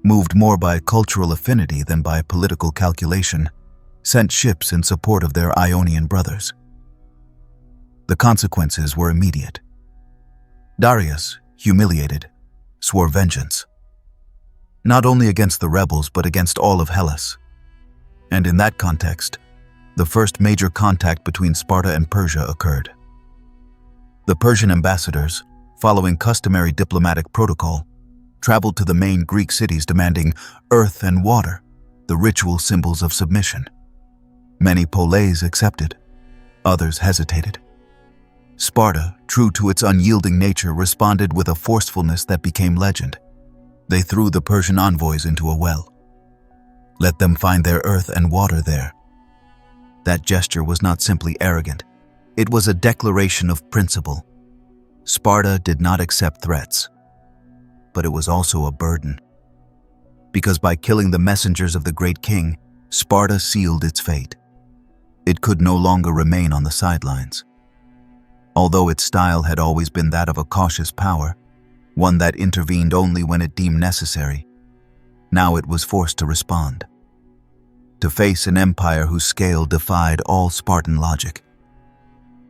Speaker 1: moved more by cultural affinity than by political calculation, sent ships in support of their Ionian brothers. The consequences were immediate. Darius, humiliated, swore vengeance, not only against the rebels but against all of Hellas. And in that context, the first major contact between Sparta and Persia occurred. The Persian ambassadors, following customary diplomatic protocol, traveled to the main Greek cities demanding earth and water, the ritual symbols of submission. Many poleis accepted, others hesitated. Sparta, true to its unyielding nature, responded with a forcefulness that became legend. They threw the Persian envoys into a well. Let them find their earth and water there. That gesture was not simply arrogant. It was a declaration of principle. Sparta did not accept threats, but it was also a burden. Because by killing the messengers of the great king, Sparta sealed its fate. It could no longer remain on the sidelines. Although its style had always been that of a cautious power, one that intervened only when it deemed necessary, now it was forced to respond, to face an empire whose scale defied all Spartan logic.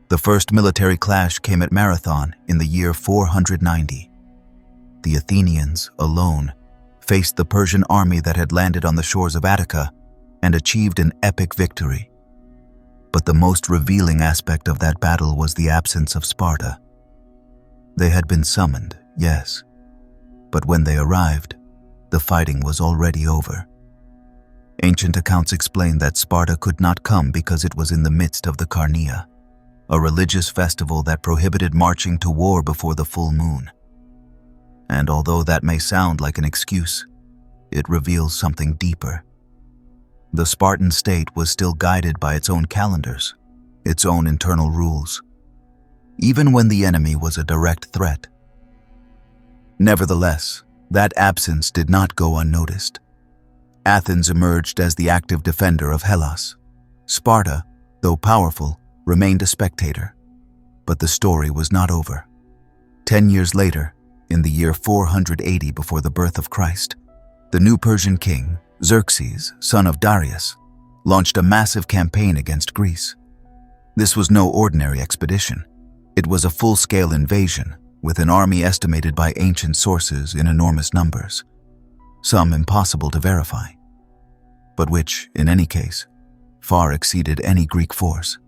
Speaker 1: The first military clash came at Marathon in the year 490. The Athenians, alone, faced the Persian army that had landed on the shores of Attica and achieved an epic victory. But the most revealing aspect of that battle was the absence of Sparta. They had been summoned, yes, but when they arrived, the fighting was already over. Ancient accounts explain that Sparta could not come because it was in the midst of the Carnea, a religious festival that prohibited marching to war before the full moon. And although that may sound like an excuse, it reveals something deeper. The Spartan state was still guided by its own calendars, its own internal rules, even when the enemy was a direct threat. Nevertheless, that absence did not go unnoticed. Athens emerged as the active defender of Helos. Sparta, though powerful, remained a spectator. But the story was not over. 10 years later, in the year 480 before the birth of Christ, the new Persian king, Xerxes, son of Darius, launched a massive campaign against Greece. This was no ordinary expedition. It was a full-scale invasion, with an army estimated by ancient sources in enormous numbers, some impossible to verify, but which, in any case, far exceeded any Greek force.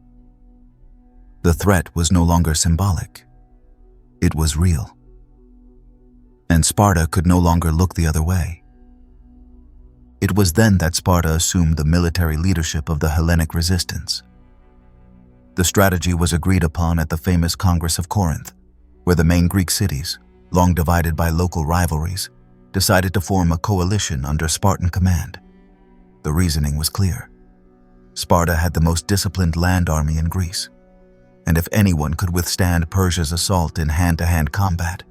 Speaker 1: The threat was no longer symbolic. It was real. And Sparta could no longer look the other way. It was then that Sparta assumed the military leadership of the Hellenic resistance. The strategy was agreed upon at the famous Congress of Corinth, where the main Greek cities, long divided by local rivalries, decided to form a coalition under Spartan command. The reasoning was clear. Sparta had the most disciplined land army in Greece, and if anyone could withstand Persia's assault in hand-to-hand combat,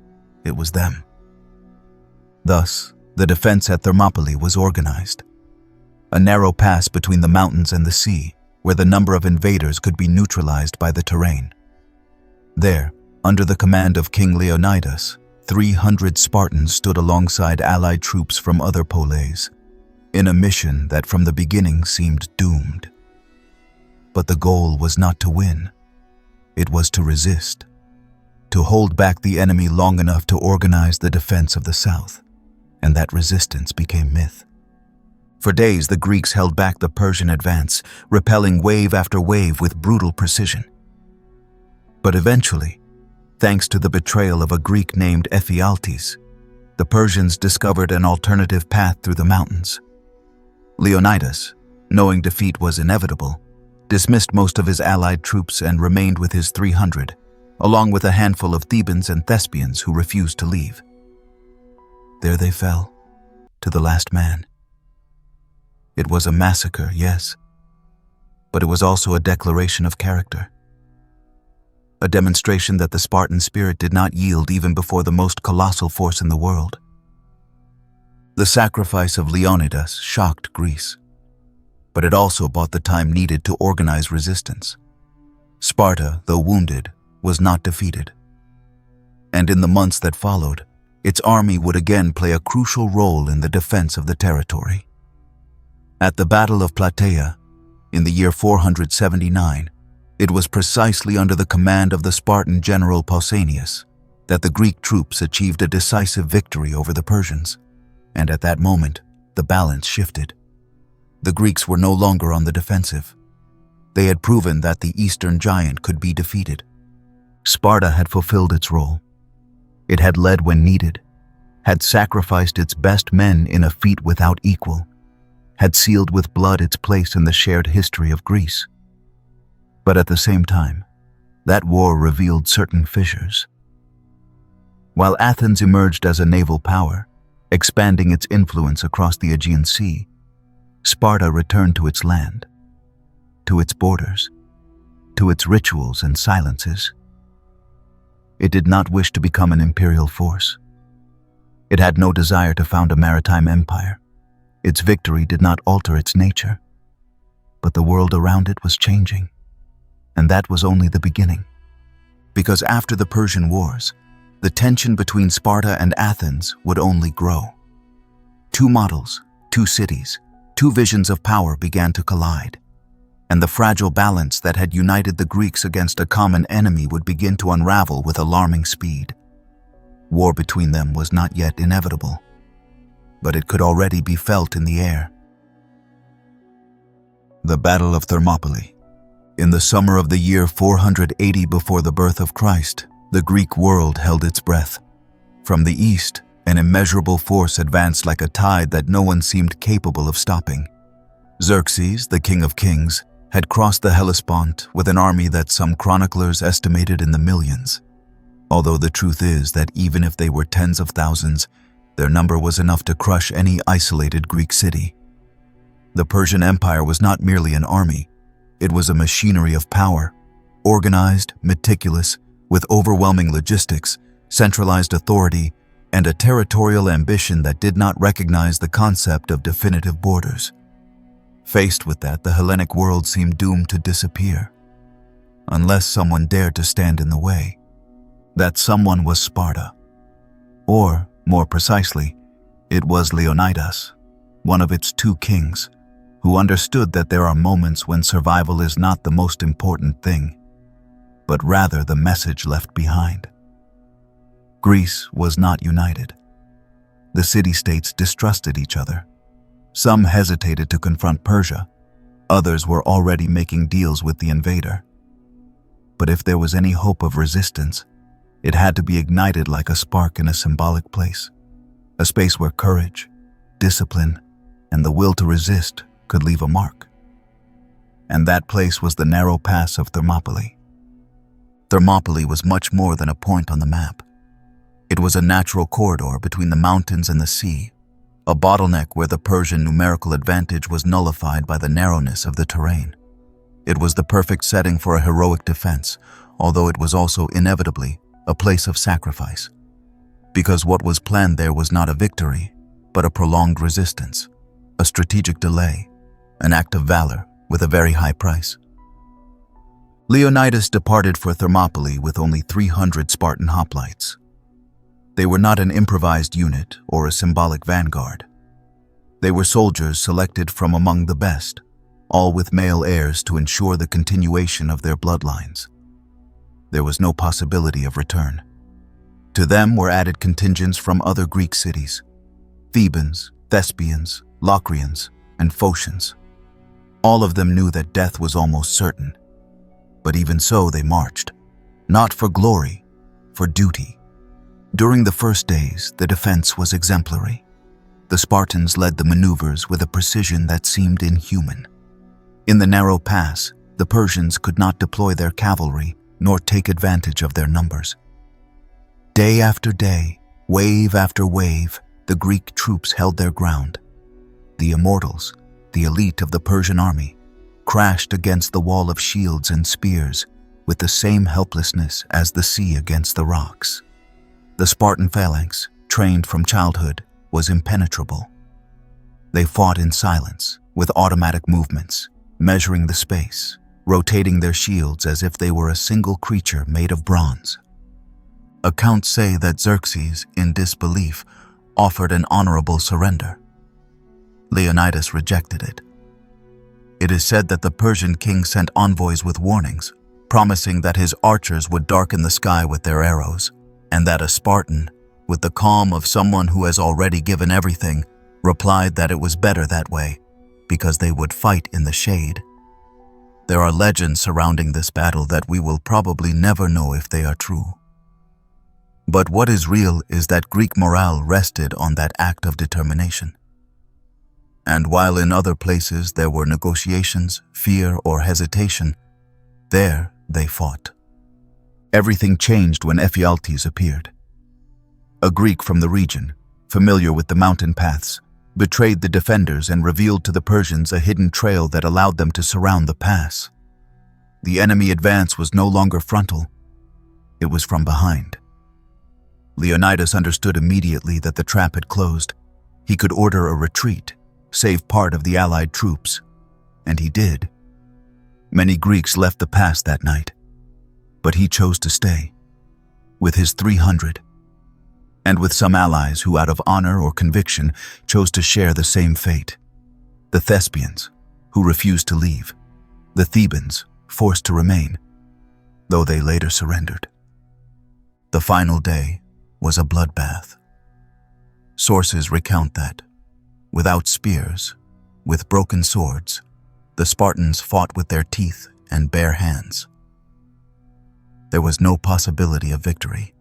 Speaker 1: it was them. Thus, the defense at Thermopylae was organized, a narrow pass between the mountains and the sea, where the number of invaders could be neutralized by the terrain. There, under the command of King Leonidas, 300 Spartans stood alongside allied troops from other poleis, in a mission that from the beginning seemed doomed. But the goal was not to win. It was to resist, to hold back the enemy long enough to organize the defense of the south, and that resistance became myth. For days, the Greeks held back the Persian advance, repelling wave after wave with brutal precision. But eventually, thanks to the betrayal of a Greek named Ephialtes, the Persians discovered an alternative path through the mountains. Leonidas, knowing defeat was inevitable, dismissed most of his allied troops and remained with his 300, along with a handful of Thebans and Thespians who refused to leave. There they fell, to the last man. It was a massacre, yes, but it was also a declaration of character. A demonstration that the Spartan spirit did not yield even before the most colossal force in the world. The sacrifice of Leonidas shocked Greece, but it also bought the time needed to organize resistance. Sparta, though wounded, was not defeated. And in the months that followed, its army would again play a crucial role in the defense of the territory. At the Battle of Plataea, in the year 479, it was precisely under the command of the Spartan general Pausanias that the Greek troops achieved a decisive victory over the Persians, and at that moment, the balance shifted. The Greeks were no longer on the defensive. They had proven that the Eastern giant could be defeated. Sparta had fulfilled its role. It had led when needed, had sacrificed its best men in a feat without equal, had sealed with blood its place in the shared history of Greece. But at the same time, that war revealed certain fissures. While Athens emerged as a naval power, expanding its influence across the Aegean Sea, Sparta returned to its land, to its borders, to its rituals and silences. It did not wish to become an imperial force. It had no desire to found a maritime empire. Its victory did not alter its nature. But the world around it was changing, and that was only the beginning. because after the Persian Wars, the tension between Sparta and Athens would only grow. Two models, two cities, two visions of power began to collide, and the fragile balance that had united the Greeks against a common enemy would begin to unravel with alarming speed. War between them was not yet inevitable, but it could already be felt in the air. The Battle of Thermopylae. In the summer of the year 480 before the birth of Christ, the Greek world held its breath. From the east, an immeasurable force advanced like a tide that no one seemed capable of stopping. Xerxes, the king of kings, had crossed the Hellespont with an army that some chroniclers estimated in the millions. Although the truth is that even if they were tens of thousands, their number was enough to crush any isolated Greek city. The Persian Empire was not merely an army, it was a machinery of power, organized, meticulous, with overwhelming logistics, centralized authority, and a territorial ambition that did not recognize the concept of definitive borders. Faced with that, the Hellenic world seemed doomed to disappear, unless someone dared to stand in the way. That someone was Sparta. Or, more precisely, it was Leonidas, one of its two kings, who understood that there are moments when survival is not the most important thing, but rather the message left behind. Greece was not united. The city-states distrusted each other. Some hesitated to confront Persia, others were already making deals with the invader. But if there was any hope of resistance, it had to be ignited like a spark in a symbolic place, a space where courage, discipline, and the will to resist could leave a mark. And that place was the narrow pass of Thermopylae. Thermopylae was much more than a point on the map. It was a natural corridor between the mountains and the sea, a bottleneck where the Persian numerical advantage was nullified by the narrowness of the terrain. It was the perfect setting for a heroic defense, although it was also inevitably a place of sacrifice, because what was planned there was not a victory, but a prolonged resistance, a strategic delay, an act of valor with a very high price. Leonidas departed for Thermopylae with only 300 Spartan hoplites. They were not an improvised unit or a symbolic vanguard. They were soldiers selected from among the best, all with male heirs to ensure the continuation of their bloodlines. There was no possibility of return. To them were added contingents from other Greek cities: Thebans, Thespians, Locrians, and Phocians. All of them knew that death was almost certain. But even so, they marched, not for glory, for duty. During the first days, the defense was exemplary. The Spartans led the maneuvers with a precision that seemed inhuman. In the narrow pass, the Persians could not deploy their cavalry nor take advantage of their numbers. Day after day, wave after wave, the Greek troops held their ground. The immortals, the elite of the Persian army, crashed against the wall of shields and spears with the same helplessness as the sea against the rocks. The Spartan phalanx, trained from childhood, was impenetrable. They fought in silence, with automatic movements, measuring the space, rotating their shields as if they were a single creature made of bronze. Accounts say that Xerxes, in disbelief, offered an honorable surrender. Leonidas rejected it. It is said that the Persian king sent envoys with warnings, promising that his archers would darken the sky with their arrows, and that a Spartan, with the calm of someone who has already given everything, replied that it was better that way, because they would fight in the shade. There are legends surrounding this battle that we will probably never know if they are true. But what is real is that Greek morale rested on that act of determination. And while in other places there were negotiations, fear, or hesitation, there they fought. Everything changed when Ephialtes appeared. A Greek from the region, familiar with the mountain paths, betrayed the defenders and revealed to the Persians a hidden trail that allowed them to surround the pass. The enemy advance was no longer frontal, it was from behind. Leonidas understood immediately that the trap had closed. He could order a retreat, save part of the allied troops, and he did. Many Greeks left the pass that night. But he chose to stay, with his 300, and with some allies who out of honor or conviction chose to share the same fate. The Thespians, who refused to leave. The Thebans, forced to remain, though they later surrendered. The final day was a bloodbath. Sources recount that, without spears, with broken swords, the Spartans fought with their teeth and bare hands. There was no possibility of victory.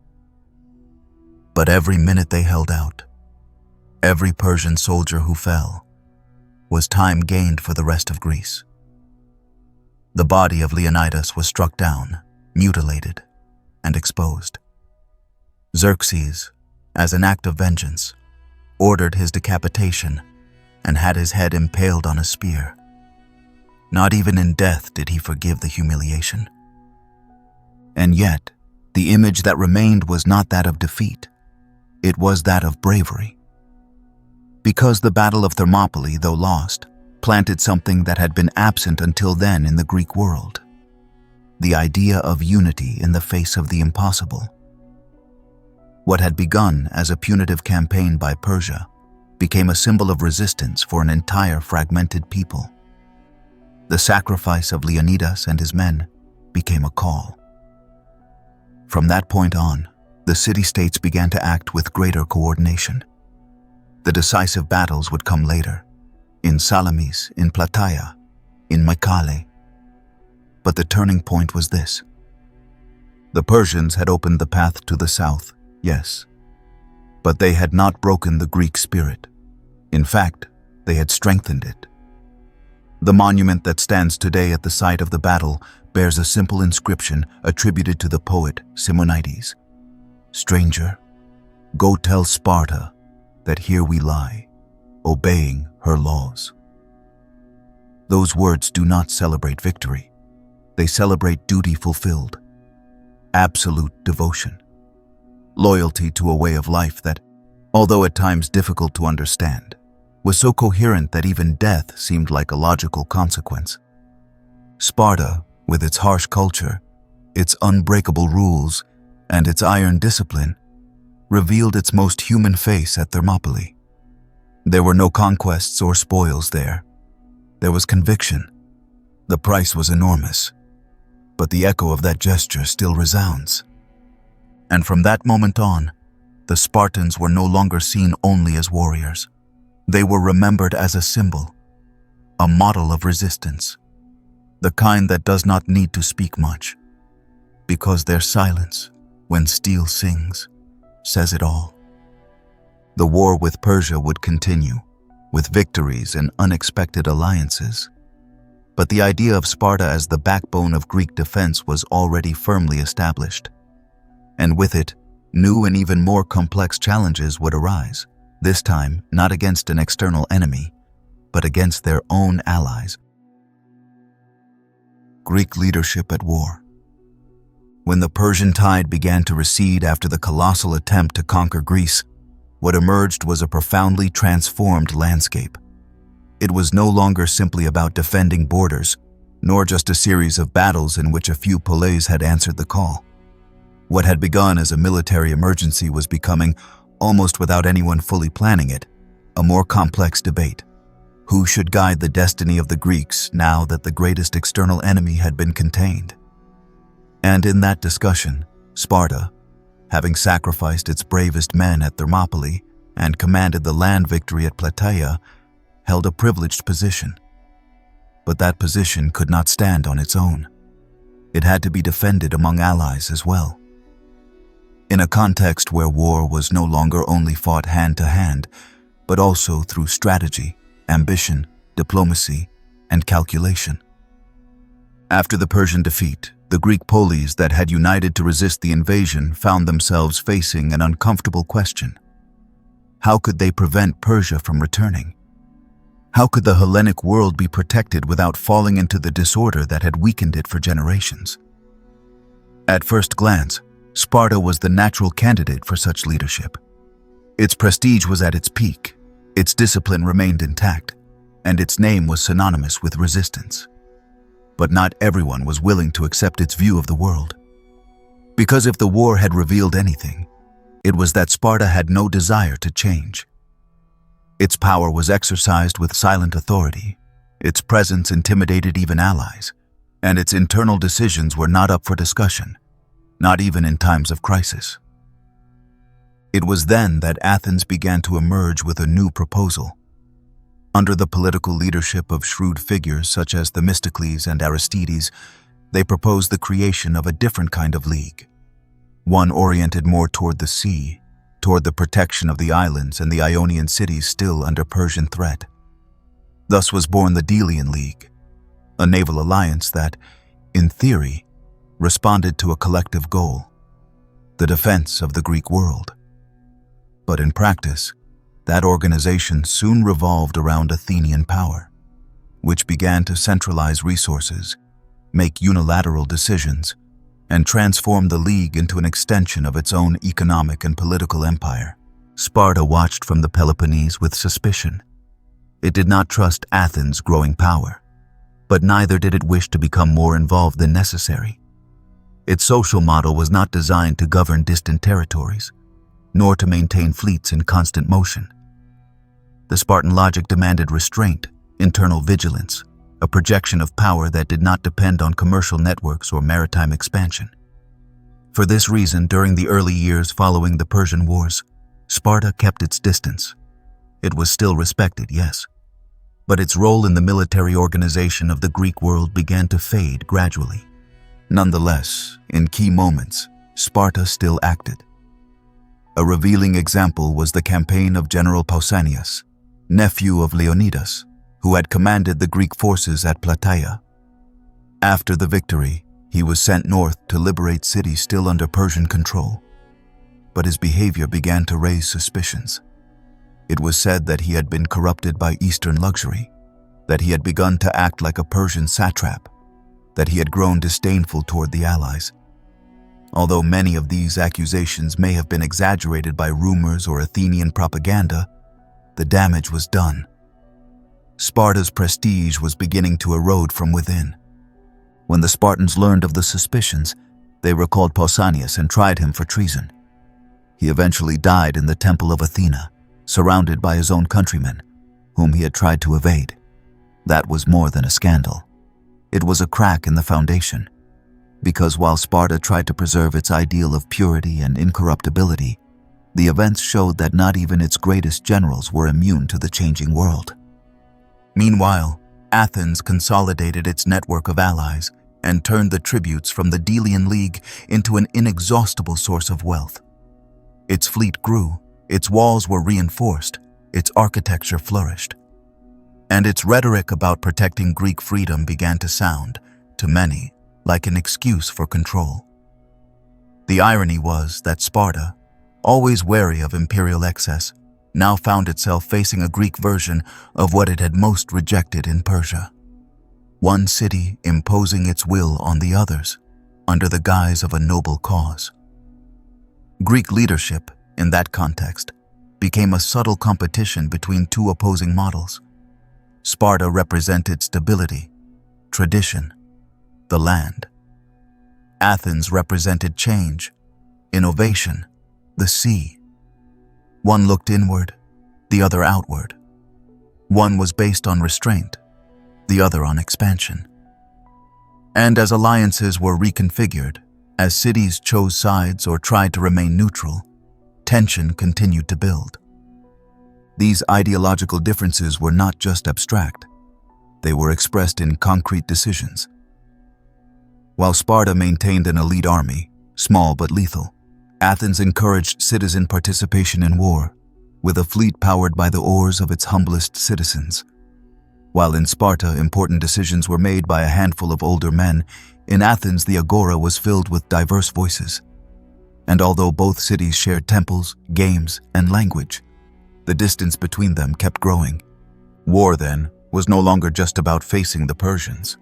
Speaker 1: But every minute they held out, every Persian soldier who fell, was time gained for the rest of Greece. The body of Leonidas was struck down, mutilated, and exposed. Xerxes, as an act of vengeance, ordered his decapitation and had his head impaled on a spear. Not even in death did he forgive the humiliation. And yet, the image that remained was not that of defeat. It was that of bravery. Because the Battle of Thermopylae, though lost, planted something that had been absent until then in the Greek world: the idea of unity in the face of the impossible. What had begun as a punitive campaign by Persia became a symbol of resistance for an entire fragmented people. The sacrifice of Leonidas and his men became a call. From that point on, the city-states began to act with greater coordination. The decisive battles would come later, in Salamis, in Plataea, in Mycale. But the turning point was this. The Persians had opened the path to the south, yes, but they had not broken the Greek spirit. In fact, they had strengthened it. The monument that stands today at the site of the battle bears a simple inscription attributed to the poet Simonides. "Stranger, go tell Sparta that here we lie, obeying her laws." Those words do not celebrate victory. They celebrate duty fulfilled, absolute devotion, loyalty to a way of life that, although at times difficult to understand, was so coherent that even death seemed like a logical consequence. Sparta, with its harsh culture, its unbreakable rules, and its iron discipline, revealed its most human face at Thermopylae. There were no conquests or spoils there. There was conviction. The price was enormous, but the echo of that gesture still resounds. And from that moment on, the Spartans were no longer seen only as warriors. They were remembered as a symbol, a model of resistance, the kind that does not need to speak much, because their silence, when steel sings, says it all. The war with Persia would continue, with victories and unexpected alliances. But the idea of Sparta as the backbone of Greek defense was already firmly established. And with it, new and even more complex challenges would arise, this time not against an external enemy, but against their own allies. Greek leadership at war. When the Persian tide began to recede after the colossal attempt to conquer Greece, what emerged was a profoundly transformed landscape. It was no longer simply about defending borders, nor just a series of battles in which a few poleis had answered the call. What had begun as a military emergency was becoming, almost without anyone fully planning it, a more complex debate. Who should guide the destiny of the Greeks now that the greatest external enemy had been contained? And in that discussion, Sparta, having sacrificed its bravest men at Thermopylae and commanded the land victory at Plataea, held a privileged position. But that position could not stand on its own. It had to be defended among allies as well. In a context where war was no longer only fought hand to hand, but also through strategy, ambition, diplomacy, and calculation. After the Persian defeat, the Greek poleis that had united to resist the invasion found themselves facing an uncomfortable question. How could they prevent Persia from returning? How could the Hellenic world be protected without falling into the disorder that had weakened it for generations? At first glance, Sparta was the natural candidate for such leadership. Its prestige was at its peak, its discipline remained intact, and its name was synonymous with resistance. But not everyone was willing to accept its view of the world. Because if the war had revealed anything, it was that Sparta had no desire to change. Its power was exercised with silent authority, its presence intimidated even allies, and its internal decisions were not up for discussion, not even in times of crisis. It was then that Athens began to emerge with a new proposal. Under the political leadership of shrewd figures such as Themistocles and Aristides, they proposed the creation of a different kind of league, one oriented more toward the sea, toward the protection of the islands and the Ionian cities still under Persian threat. Thus was born the Delian League, a naval alliance that, in theory, responded to a collective goal, the defense of the Greek world. But in practice, that organization soon revolved around Athenian power, which began to centralize resources, make unilateral decisions, and transform the League into an extension of its own economic and political empire. Sparta watched from the Peloponnese with suspicion. It did not trust Athens' growing power, but neither did it wish to become more involved than necessary. Its social model was not designed to govern distant territories, nor to maintain fleets in constant motion. The Spartan logic demanded restraint, internal vigilance, a projection of power that did not depend on commercial networks or maritime expansion. For this reason, during the early years following the Persian Wars, Sparta kept its distance. It was still respected, yes, but its role in the military organization of the Greek world began to fade gradually. Nonetheless, in key moments, Sparta still acted. A revealing example was the campaign of General Pausanias, nephew of Leonidas, who had commanded the Greek forces at Plataea. After the victory, he was sent north to liberate cities still under Persian control. But his behavior began to raise suspicions. It was said that he had been corrupted by Eastern luxury, that he had begun to act like a Persian satrap, that he had grown disdainful toward the allies. Although many of these accusations may have been exaggerated by rumors or Athenian propaganda, the damage was done. Sparta's prestige was beginning to erode from within. When the Spartans learned of the suspicions, they recalled Pausanias and tried him for treason. He eventually died in the temple of Athena, surrounded by his own countrymen, whom he had tried to evade. That was more than a scandal. It was a crack in the foundation, because while Sparta tried to preserve its ideal of purity and incorruptibility, the events showed that not even its greatest generals were immune to the changing world. Meanwhile, Athens consolidated its network of allies and turned the tributes from the Delian League into an inexhaustible source of wealth. Its fleet grew, its walls were reinforced, its architecture flourished, and its rhetoric about protecting Greek freedom began to sound, to many, like an excuse for control. The irony was that Sparta, always wary of imperial excess, now found itself facing a Greek version of what it had most rejected in Persia. One city imposing its will on the others, under the guise of a noble cause. Greek leadership, in that context, became a subtle competition between two opposing models. Sparta represented stability, tradition, the land. Athens represented change, innovation, the sea. One looked inward, the other outward. One was based on restraint, the other on expansion. And as alliances were reconfigured, as cities chose sides or tried to remain neutral, tension continued to build. These ideological differences were not just abstract. They were expressed in concrete decisions. While Sparta maintained an elite army, small but lethal, Athens encouraged citizen participation in war, with a fleet powered by the oars of its humblest citizens. While in Sparta important decisions were made by a handful of older men, in Athens the agora was filled with diverse voices. And although both cities shared temples, games, and language, the distance between them kept growing. War, then, was no longer just about facing the Persians.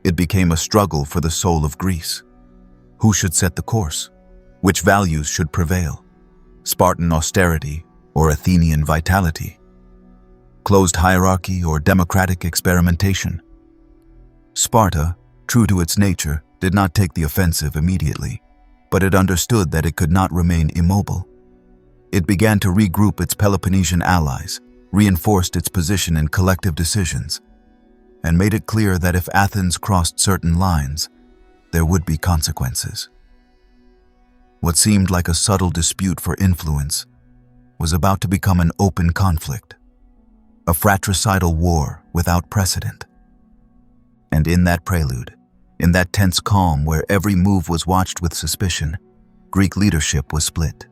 Speaker 1: It became a struggle for the soul of Greece. Who should set the course? Which values should prevail? Spartan austerity or Athenian vitality? Closed hierarchy or democratic experimentation? Sparta, true to its nature, did not take the offensive immediately. but it understood that it could not remain immobile. It began to regroup its Peloponnesian allies, reinforced its position in collective decisions, and made it clear that if Athens crossed certain lines, there would be consequences. What seemed like a subtle dispute for influence was about to become an open conflict, a fratricidal war without precedent. And in that prelude, in that tense calm where every move was watched with suspicion, Greek leadership was split.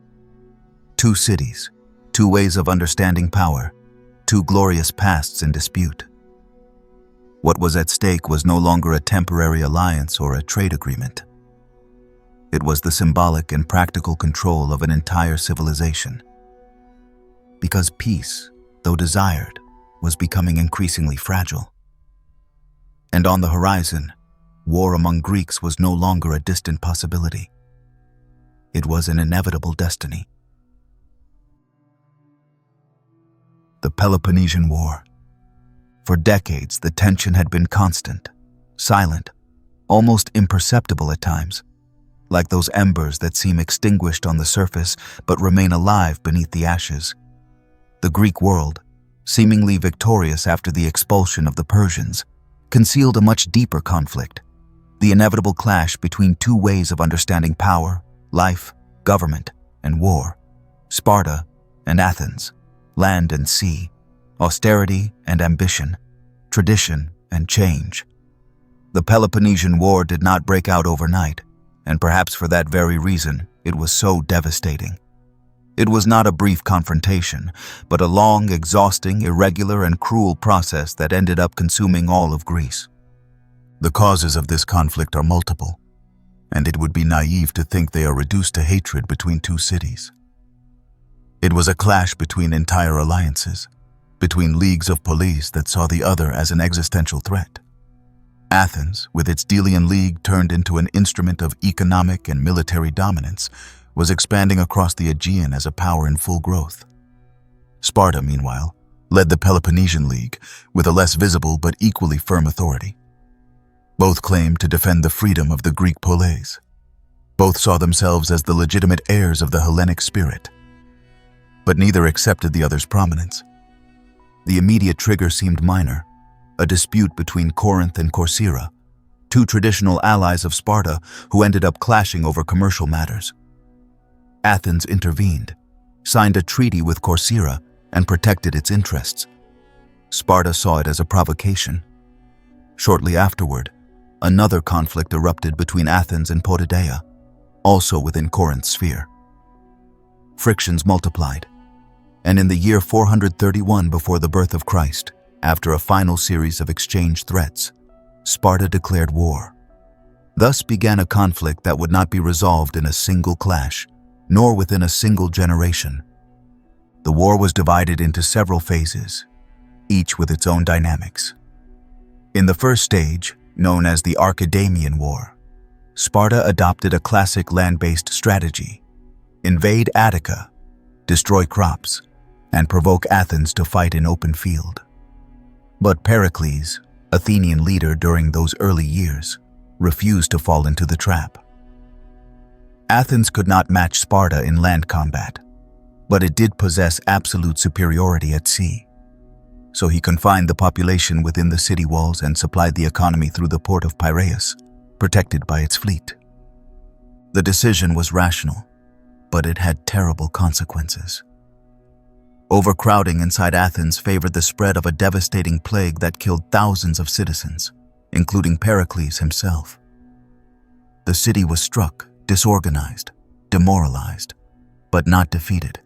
Speaker 1: Two cities, two ways of understanding power, two glorious pasts in dispute. What was at stake was no longer a temporary alliance or a trade agreement. It was the symbolic and practical control of an entire civilization. Because peace, though desired, was becoming increasingly fragile. And on the horizon, war among Greeks was no longer a distant possibility. It was an inevitable destiny. The Peloponnesian War. For decades, the tension had been constant, silent, almost imperceptible at times, like those embers that seem extinguished on the surface but remain alive beneath the ashes. The Greek world, seemingly victorious after the expulsion of the Persians, concealed a much deeper conflict, the inevitable clash between two ways of understanding power, life, government, and war: Sparta and Athens, land and sea, austerity and ambition, tradition and change. The Peloponnesian War did not break out overnight, and perhaps for that very reason, it was so devastating. It was not a brief confrontation, but a long, exhausting, irregular, and cruel process that ended up consuming all of Greece. The causes of this conflict are multiple, and it would be naive to think they are reduced to hatred between two cities. It was a clash between entire alliances, between leagues of police that saw the other as an existential threat. Athens, with its Delian League turned into an instrument of economic and military dominance, was expanding across the Aegean as a power in full growth. Sparta, meanwhile, led the Peloponnesian League with a less visible but equally firm authority. Both claimed to defend the freedom of the Greek polis. Both saw themselves as the legitimate heirs of the Hellenic spirit. But neither accepted the other's prominence. The immediate trigger seemed minor: a dispute between Corinth and Corcyra, two traditional allies of Sparta who ended up clashing over commercial matters. Athens intervened, signed a treaty with Corcyra, and protected its interests. Sparta saw it as a provocation. Shortly afterward, another conflict erupted between Athens and Potidæa, also within Corinth's sphere. Frictions multiplied, and in the year 431 before the birth of Christ, after a final series of exchange threats, Sparta declared war. Thus began a conflict that would not be resolved in a single clash, nor within a single generation. The war was divided into several phases, each with its own dynamics. In the first stage, known as the Archidamian War, Sparta adopted a classic land-based strategy: invade Attica, destroy crops, and provoke Athens to fight in open field. But Pericles, Athenian leader during those early years, refused to fall into the trap. Athens could not match Sparta in land combat, but it did possess absolute superiority at sea. So he confined the population within the city walls and supplied the economy through the port of Piraeus, protected by its fleet. The decision was rational, but it had terrible consequences. Overcrowding inside Athens favored the spread of a devastating plague that killed thousands of citizens, including Pericles himself. The city was struck, disorganized, demoralized, but not defeated.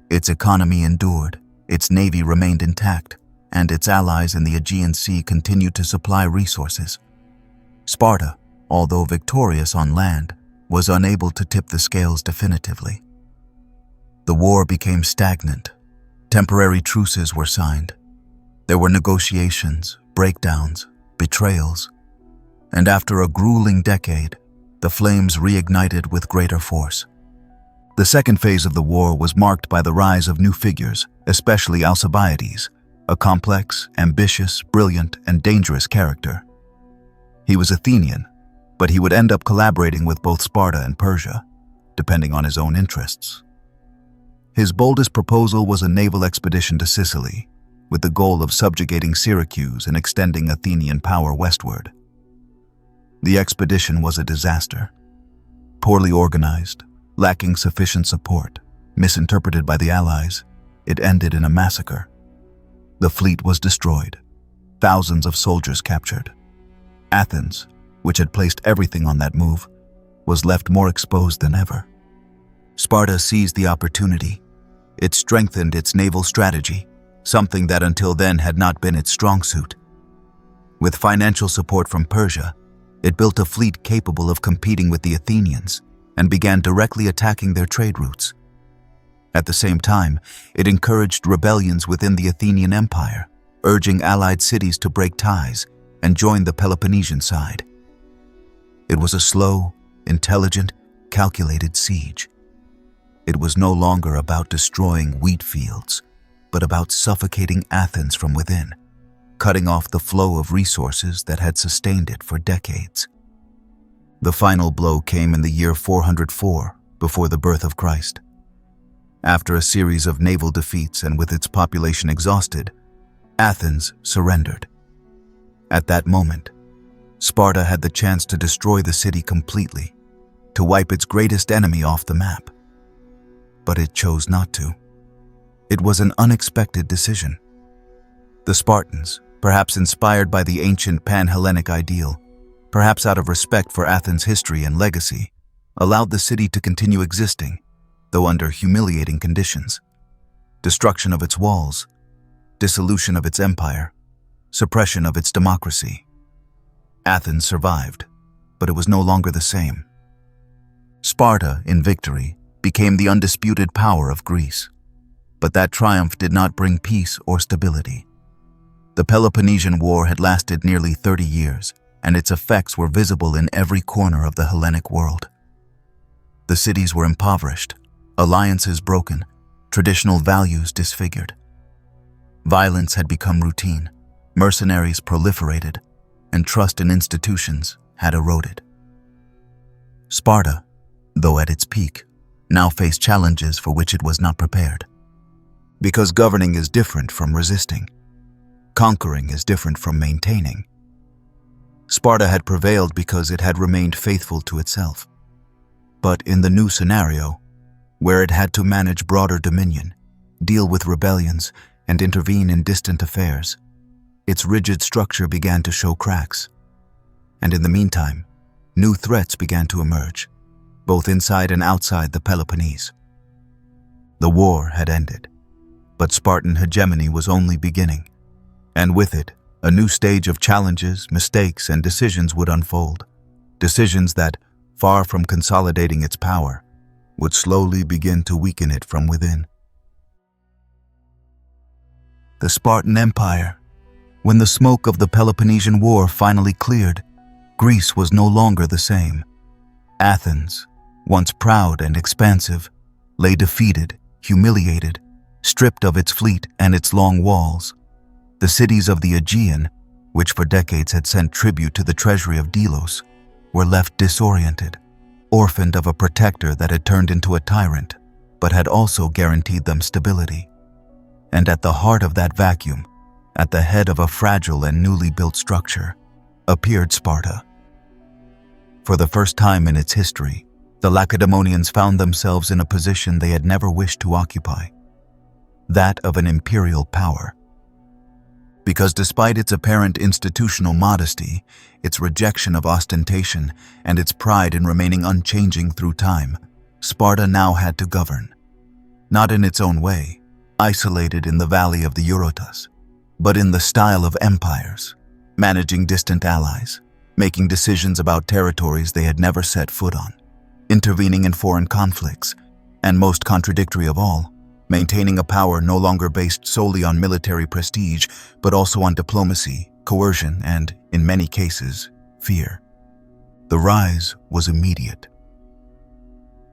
Speaker 1: Its economy endured, its navy remained intact, and its allies in the Aegean Sea continued to supply resources. Sparta, although victorious on land, was unable to tip the scales definitively. The war became stagnant. Temporary truces were signed. There were negotiations, breakdowns, betrayals, and after a grueling decade, the flames reignited with greater force. The second phase of the war was marked by the rise of new figures, especially Alcibiades, a complex, ambitious, brilliant, and dangerous character. He was Athenian, but he would end up collaborating with both Sparta and Persia, depending on his own interests. His boldest proposal was a naval expedition to Sicily, with the goal of subjugating Syracuse and extending Athenian power westward. The expedition was a disaster. Poorly organized, lacking sufficient support, misinterpreted by the Allies, it ended in a massacre. The fleet was destroyed, thousands of soldiers captured. Athens, which had placed everything on that move, was left more exposed than ever. Sparta seized the opportunity. It strengthened its naval strategy, something that until then had not been its strong suit. With financial support from Persia, it built a fleet capable of competing with the Athenians and began directly attacking their trade routes. At the same time, it encouraged rebellions within the Athenian Empire, urging allied cities to break ties and join the Peloponnesian side. It was a slow, intelligent, calculated siege. It was no longer about destroying wheat fields, but about suffocating Athens from within, cutting off the flow of resources that had sustained it for decades. The final blow came in the year 404, before the birth of Christ. After a series of naval defeats and with its population exhausted, Athens surrendered. At that moment, Sparta had the chance to destroy the city completely, to wipe its greatest enemy off the map. But it chose not to. It was an unexpected decision. The Spartans, perhaps inspired by the ancient pan-Hellenic ideal, perhaps out of respect for Athens' history and legacy, allowed the city to continue existing, though under humiliating conditions. Destruction of its walls, dissolution of its empire, suppression of its democracy. Athens survived, but it was no longer the same. Sparta, in victory, became the undisputed power of Greece. But that triumph did not bring peace or stability. The Peloponnesian War had lasted nearly 30 years, and its effects were visible in every corner of the Hellenic world. The cities were impoverished, alliances broken, traditional values disfigured. Violence had become routine, mercenaries proliferated, and trust in institutions had eroded. Sparta, though at its peak, now faced challenges for which it was not prepared. Because governing is different from resisting. Conquering is different from maintaining. Sparta had prevailed because it had remained faithful to itself. But in the new scenario, where it had to manage broader dominion, deal with rebellions, and intervene in distant affairs, its rigid structure began to show cracks. And in the meantime, new threats began to emerge, both inside and outside the Peloponnese. The war had ended, but Spartan hegemony was only beginning, and with it, a new stage of challenges, mistakes, and decisions would unfold. Decisions that, far from consolidating its power, would slowly begin to weaken it from within. The Spartan Empire. When the smoke of the Peloponnesian War finally cleared, Greece was no longer the same. Athens, once proud and expansive, lay defeated, humiliated, stripped of its fleet and its long walls. The cities of the Aegean, which for decades had sent tribute to the treasury of Delos, were left disoriented, orphaned of a protector that had turned into a tyrant, but had also guaranteed them stability. And at the heart of that vacuum, at the head of a fragile and newly built structure, appeared Sparta. For the first time in its history, the Lacedaemonians found themselves in a position they had never wished to occupy, that of an imperial power. Because despite its apparent institutional modesty, its rejection of ostentation, and its pride in remaining unchanging through time, Sparta now had to govern. Not in its own way, isolated in the valley of the Eurotas, but in the style of empires, managing distant allies, making decisions about territories they had never set foot on, intervening in foreign conflicts, and most contradictory of all, maintaining a power no longer based solely on military prestige, but also on diplomacy, coercion, and, in many cases, fear. The rise was immediate.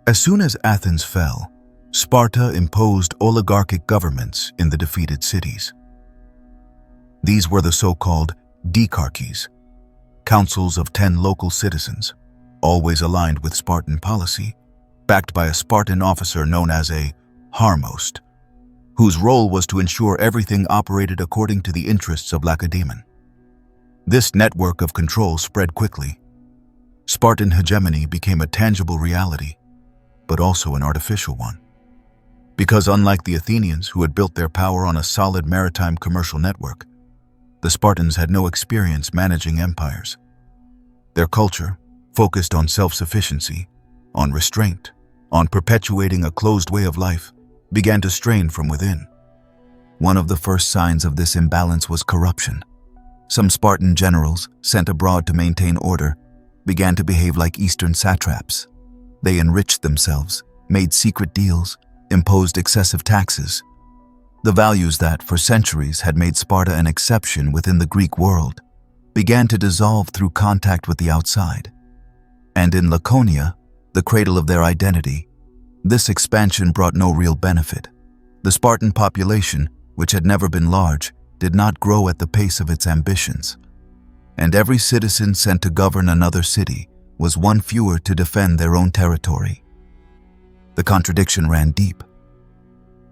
Speaker 1: As soon as Athens fell, Sparta imposed oligarchic governments in the defeated cities. These were the so-called dicarchies, councils of 10 local citizens, always aligned with Spartan policy, backed by a Spartan officer known as a Harmost, whose role was to ensure everything operated according to the interests of Lacedaemon. This network of control spread quickly. Spartan hegemony became a tangible reality, but also an artificial one. Because unlike the Athenians, who had built their power on a solid maritime commercial network, the Spartans had no experience managing empires. Their culture, focused on self-sufficiency, on restraint, on perpetuating a closed way of life, began to strain from within. One of the first signs of this imbalance was corruption. Some Spartan generals, sent abroad to maintain order, began to behave like Eastern satraps. They enriched themselves, made secret deals, imposed excessive taxes. The values that, for centuries, had made Sparta an exception within the Greek world began to dissolve through contact with the outside. And in Laconia, the cradle of their identity, this expansion brought no real benefit. The Spartan population, which had never been large, did not grow at the pace of its ambitions. And every citizen sent to govern another city was one fewer to defend their own territory. The contradiction ran deep.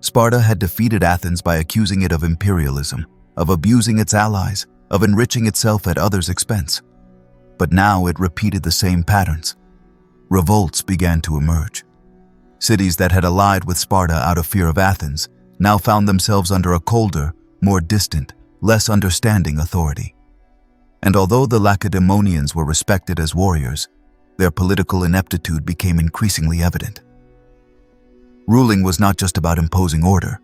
Speaker 1: Sparta had defeated Athens by accusing it of imperialism, of abusing its allies, of enriching itself at others' expense. But now it repeated the same patterns. Revolts began to emerge. Cities that had allied with Sparta out of fear of Athens now found themselves under a colder, more distant, less understanding authority. And although the Lacedaemonians were respected as warriors, their political ineptitude became increasingly evident. Ruling was not just about imposing order.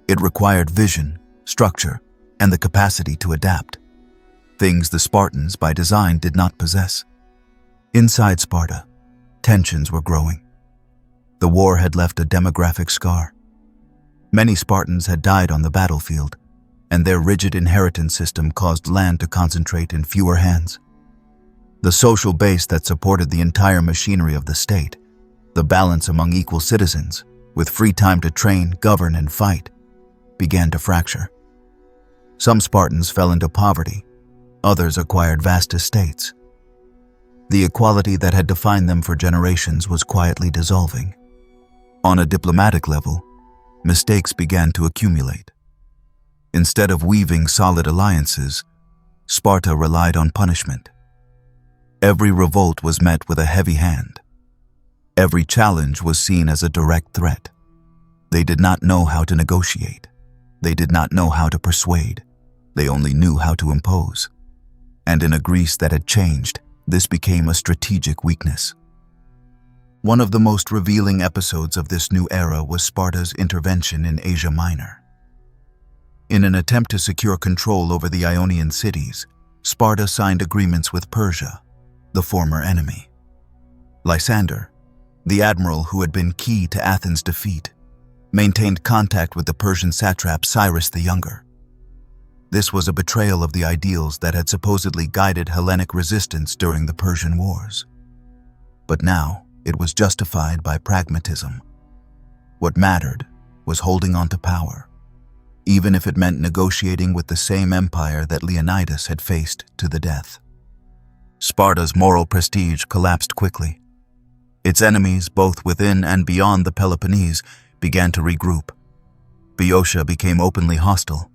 Speaker 1: It required vision, structure, and the capacity to adapt, things the Spartans, by design, did not possess. Inside Sparta, tensions were growing. The war had left a demographic scar. Many Spartans had died on the battlefield, and their rigid inheritance system caused land to concentrate in fewer hands. The social base that supported the entire machinery of the state, the balance among equal citizens, with free time to train, govern, and fight, began to fracture. Some Spartans fell into poverty, others acquired vast estates. The equality that had defined them for generations was quietly dissolving. On a diplomatic level, mistakes began to accumulate. Instead of weaving solid alliances, Sparta relied on punishment. Every revolt was met with a heavy hand. Every challenge was seen as a direct threat. They did not know how to negotiate. They did not know how to persuade. They only knew how to impose. And in a Greece that had changed, this became a strategic weakness. One of the most revealing episodes of this new era was Sparta's intervention in Asia Minor. In an attempt to secure control over the Ionian cities, Sparta signed agreements with Persia, the former enemy. Lysander, the admiral who had been key to Athens' defeat, maintained contact with the Persian satrap Cyrus the Younger. This was a betrayal of the ideals that had supposedly guided Hellenic resistance during the Persian Wars. But now, it was justified by pragmatism. What mattered was holding on to power, even if it meant negotiating with the same empire that Leonidas had faced to the death. Sparta's moral prestige collapsed quickly. Its enemies, both within and beyond the Peloponnese, began to regroup. Boeotia became openly hostile.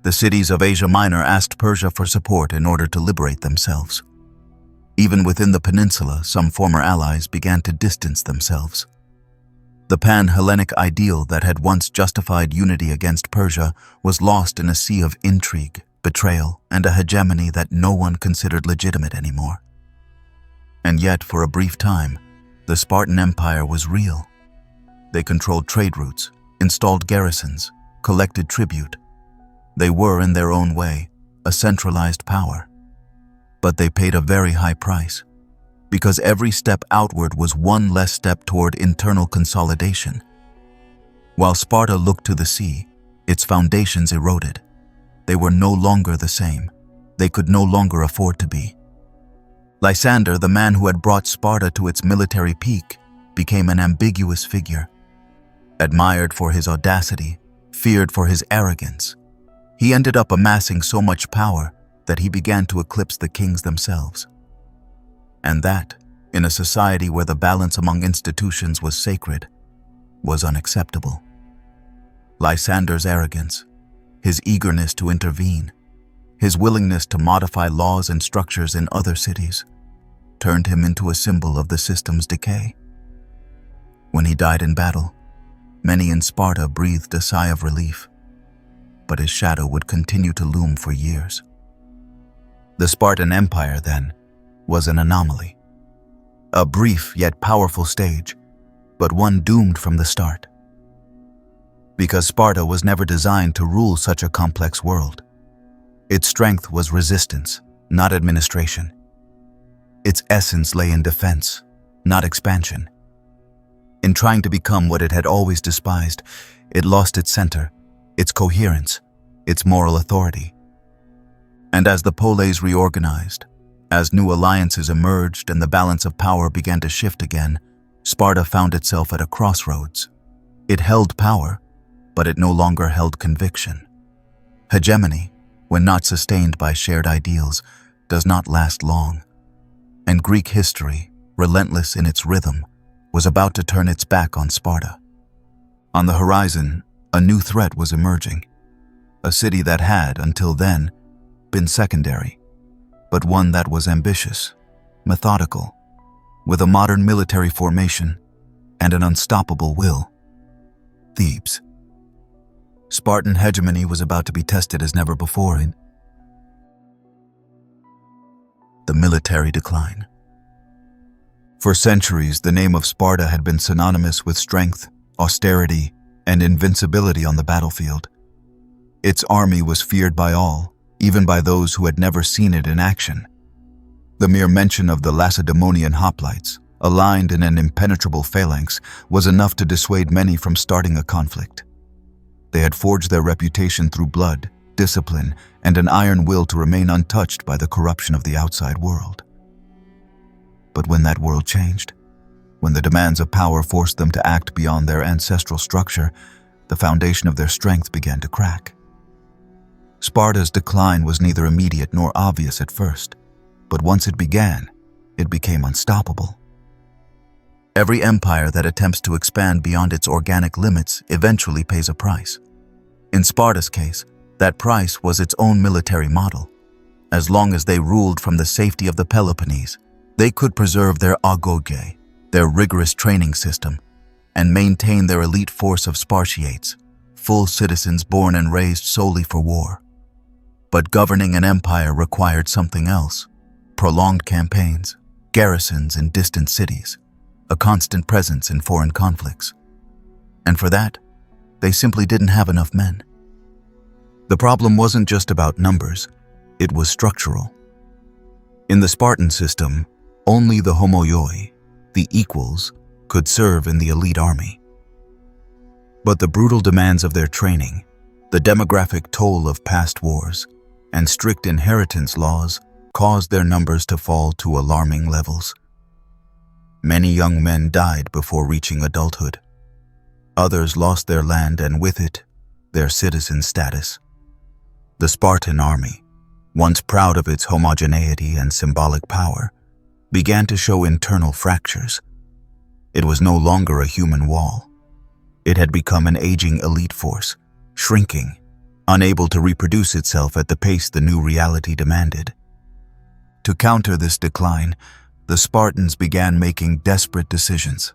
Speaker 1: The cities of Asia Minor asked Persia for support in order to liberate themselves. Even within the peninsula, some former allies began to distance themselves. The pan-Hellenic ideal that had once justified unity against Persia was lost in a sea of intrigue, betrayal, and a hegemony that no one considered legitimate anymore. And yet, for a brief time, the Spartan Empire was real. They controlled trade routes, installed garrisons, collected tribute. They were, in their own way, a centralized power. But they paid a very high price, because every step outward was one less step toward internal consolidation. While Sparta looked to the sea, its foundations eroded. They were no longer the same. They could no longer afford to be. Lysander, the man who had brought Sparta to its military peak, became an ambiguous figure. Admired for his audacity, feared for his arrogance, he ended up amassing so much power that he began to eclipse the kings themselves. And that, in a society where the balance among institutions was sacred, was unacceptable. Lysander's arrogance, his eagerness to intervene, his willingness to modify laws and structures in other cities, turned him into a symbol of the system's decay. When he died in battle, many in Sparta breathed a sigh of relief, but his shadow would continue to loom for years. The Spartan Empire, then, was an anomaly. A brief yet powerful stage, but one doomed from the start. Because Sparta was never designed to rule such a complex world. Its strength was resistance, not administration. Its essence lay in defense, not expansion. In trying to become what it had always despised, it lost its center, its coherence, its moral authority. And as the poleis reorganized, as new alliances emerged and the balance of power began to shift again, Sparta found itself at a crossroads. It held power, but it no longer held conviction. Hegemony, when not sustained by shared ideals, does not last long. And Greek history, relentless in its rhythm, was about to turn its back on Sparta. On the horizon, a new threat was emerging. A city that had, until then, been secondary, but one that was ambitious, methodical, with a modern military formation and an unstoppable will. Thebes. Spartan hegemony was about to be tested as never before in the military decline. For centuries, the name of Sparta had been synonymous with strength, austerity, and invincibility on the battlefield. Its army was feared by all, even by those who had never seen it in action. The mere mention of the Lacedaemonian hoplites, aligned in an impenetrable phalanx, was enough to dissuade many from starting a conflict. They had forged their reputation through blood, discipline, and an iron will to remain untouched by the corruption of the outside world. But when that world changed, when the demands of power forced them to act beyond their ancestral structure, the foundation of their strength began to crack. Sparta's decline was neither immediate nor obvious at first, but once it began, it became unstoppable. Every empire that attempts to expand beyond its organic limits eventually pays a price. In Sparta's case, that price was its own military model. As long as they ruled from the safety of the Peloponnese, they could preserve their agoge, their rigorous training system, and maintain their elite force of Spartiates, full citizens born and raised solely for war. But governing an empire required something else: prolonged campaigns, garrisons in distant cities, a constant presence in foreign conflicts. And for that, they simply didn't have enough men. The problem wasn't just about numbers, it was structural. In the Spartan system, only the homoioi, the equals, could serve in the elite army. But the brutal demands of their training, the demographic toll of past wars, and strict inheritance laws caused their numbers to fall to alarming levels. Many young men died before reaching adulthood. Others lost their land and with it, their citizen status. The Spartan army, once proud of its homogeneity and symbolic power, began to show internal fractures. It was no longer a human wall. It had become an aging elite force, shrinking, unable to reproduce itself at the pace the new reality demanded. To counter this decline, the Spartans began making desperate decisions.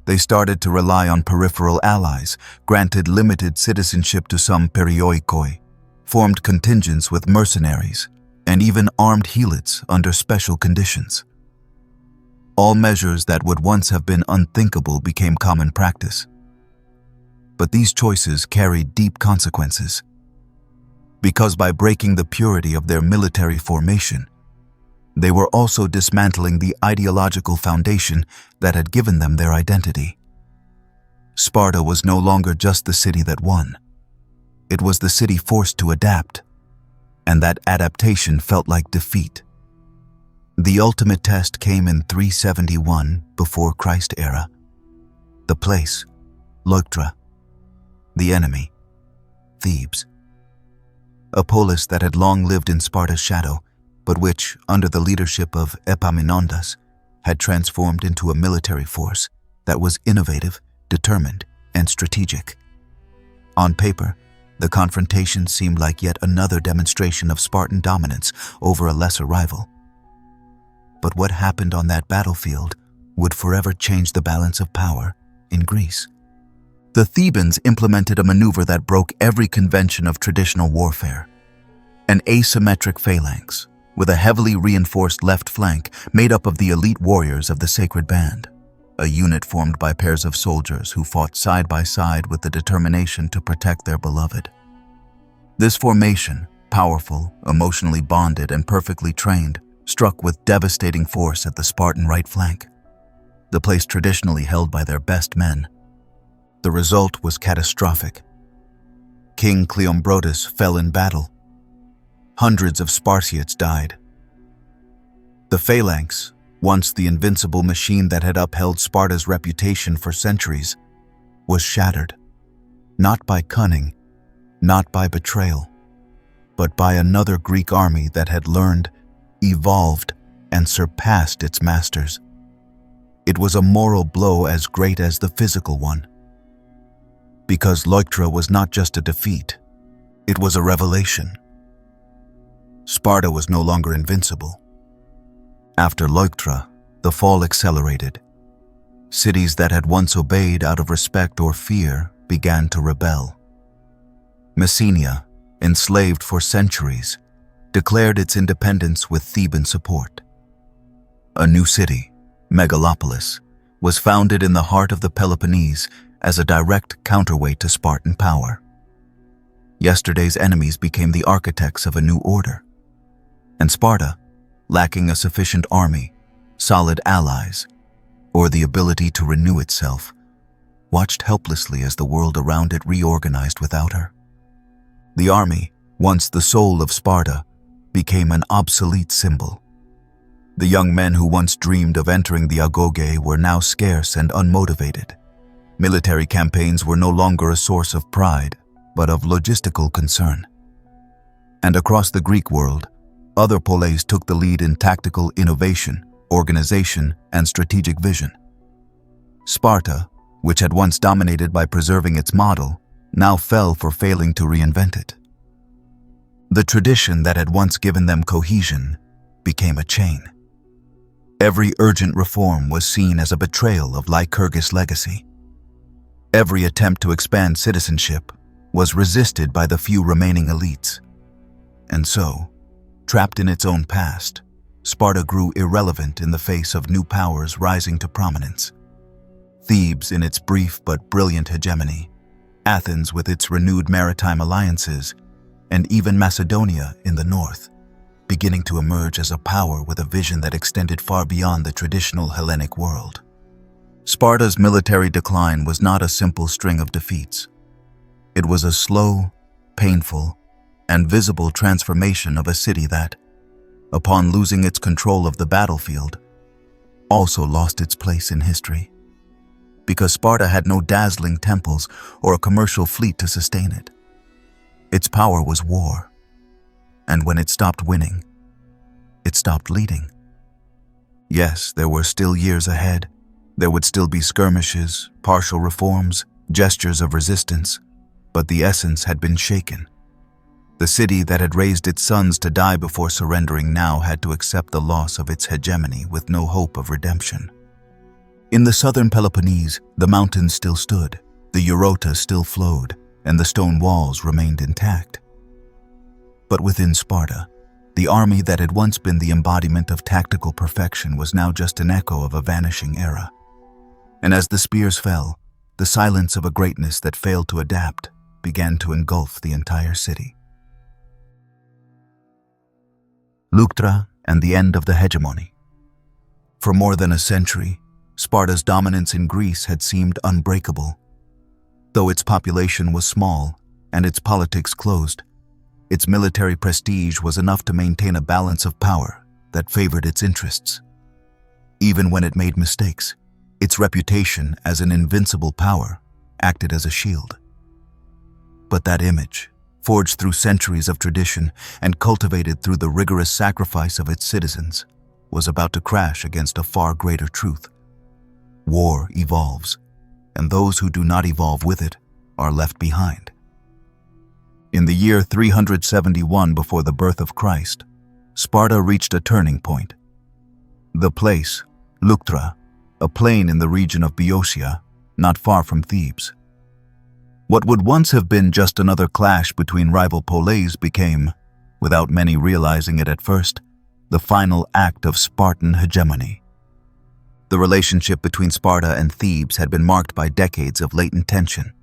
Speaker 1: They started to rely on peripheral allies, granted limited citizenship to some perioikoi, formed contingents with mercenaries, and even armed helots under special conditions. All measures that would once have been unthinkable became common practice. But these choices carried deep consequences. Because by breaking the purity of their military formation, they were also dismantling the ideological foundation that had given them their identity. Sparta was no longer just the city that won. It was the city forced to adapt, and that adaptation felt like defeat. The ultimate test came in 371 before Christ era. The place, Leuctra. The enemy, Thebes. a polis that had long lived in Sparta's shadow, but which, under the leadership of Epaminondas, had transformed into a military force that was innovative, determined, and strategic. On paper, the confrontation seemed like yet another demonstration of Spartan dominance over a lesser rival. But what happened on that battlefield would forever change the balance of power in Greece. The Thebans implemented a maneuver that broke every convention of traditional warfare. An asymmetric phalanx, with a heavily reinforced left flank made up of the elite warriors of the Sacred Band, a unit formed by pairs of soldiers who fought side by side with the determination to protect their beloved. This formation, powerful, emotionally bonded, and perfectly trained, struck with devastating force at the Spartan right flank, the place traditionally held by their best men. The result was catastrophic. King Cleombrotus fell in battle. Hundreds of Spartiates died. The phalanx, once the invincible machine that had upheld Sparta's reputation for centuries, was shattered, not by cunning, not by betrayal, but by another Greek army that had learned, evolved, and surpassed its masters. It was a moral blow as great as the physical one. Because Leuctra was not just a defeat, it was a revelation. Sparta was no longer invincible. After Leuctra, the fall accelerated. Cities that had once obeyed out of respect or fear began to rebel. Messenia, enslaved for centuries, declared its independence with Theban support. A new city, Megalopolis, was founded in the heart of the Peloponnese as a direct counterweight to Spartan power. Yesterday's enemies became the architects of a new order. And Sparta, lacking a sufficient army, solid allies, or the ability to renew itself, watched helplessly as the world around it reorganized without her. The army, once the soul of Sparta, became an obsolete symbol. The young men who once dreamed of entering the agoge were now scarce and unmotivated. Military campaigns were no longer a source of pride, but of logistical concern. And across the Greek world, other poleis took the lead in tactical innovation, organization, and strategic vision. Sparta, which had once dominated by preserving its model, now fell for failing to reinvent it. The tradition that had once given them cohesion became a chain. Every urgent reform was seen as a betrayal of Lycurgus' legacy. Every attempt to expand citizenship was resisted by the few remaining elites. And so, trapped in its own past, Sparta grew irrelevant in the face of new powers rising to prominence. Thebes in its brief but brilliant hegemony, Athens with its renewed maritime alliances, and even Macedonia in the north, beginning to emerge as a power with a vision that extended far beyond the traditional Hellenic world. Sparta's military decline was not a simple string of defeats. It was a slow, painful, and visible transformation of a city that, upon losing its control of the battlefield, also lost its place in history. Because Sparta had no dazzling temples or a commercial fleet to sustain it. Its power was war, and when it stopped winning, it stopped leading. Yes, there were still years ahead. There would still be skirmishes, partial reforms, gestures of resistance, but the essence had been shaken. The city that had raised its sons to die before surrendering now had to accept the loss of its hegemony with no hope of redemption. In the southern Peloponnese, the mountains still stood, the Eurotas still flowed, and the stone walls remained intact. But within Sparta, the army that had once been the embodiment of tactical perfection was now just an echo of a vanishing era. And as the spears fell, the silence of a greatness that failed to adapt began to engulf the entire city. Leuctra and the end of the hegemony. For more than a century, Sparta's dominance in Greece had seemed unbreakable. Though its population was small and its politics closed, its military prestige was enough to maintain a balance of power that favored its interests. Even when it made mistakes, its reputation as an invincible power acted as a shield. But that image, forged through centuries of tradition and cultivated through the rigorous sacrifice of its citizens, was about to crash against a far greater truth. War evolves, and those who do not evolve with it are left behind. In the year 371 before the birth of Christ, Sparta reached a turning point. The place, Leuctra, a plain in the region of Boeotia, not far from Thebes. What would once have been just another clash between rival poleis became, without many realizing it at first, the final act of Spartan hegemony. The relationship between Sparta and Thebes had been marked by decades of latent tension.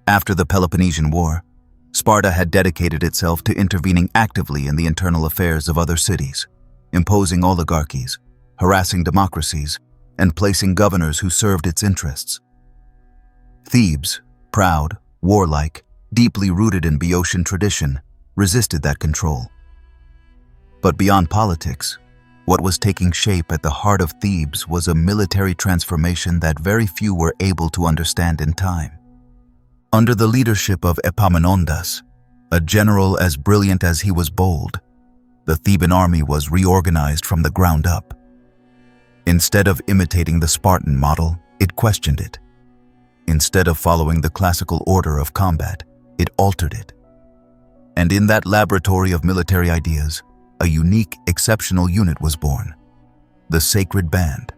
Speaker 1: After the Peloponnesian War, Sparta had dedicated itself to intervening actively in the internal affairs of other cities, imposing oligarchies, harassing democracies, and placing governors who served its interests. Thebes, proud, warlike, deeply rooted in Boeotian tradition, resisted that control. But beyond politics, what was taking shape at the heart of Thebes was a military transformation that very few were able to understand in time. Under the leadership of Epaminondas, a general as brilliant as he was bold, the Theban army was reorganized from the ground up. Instead of imitating the Spartan model, it questioned it. Instead of following the classical order of combat, it altered it. And in that laboratory of military ideas, a unique, exceptional unit was born, the Sacred Band,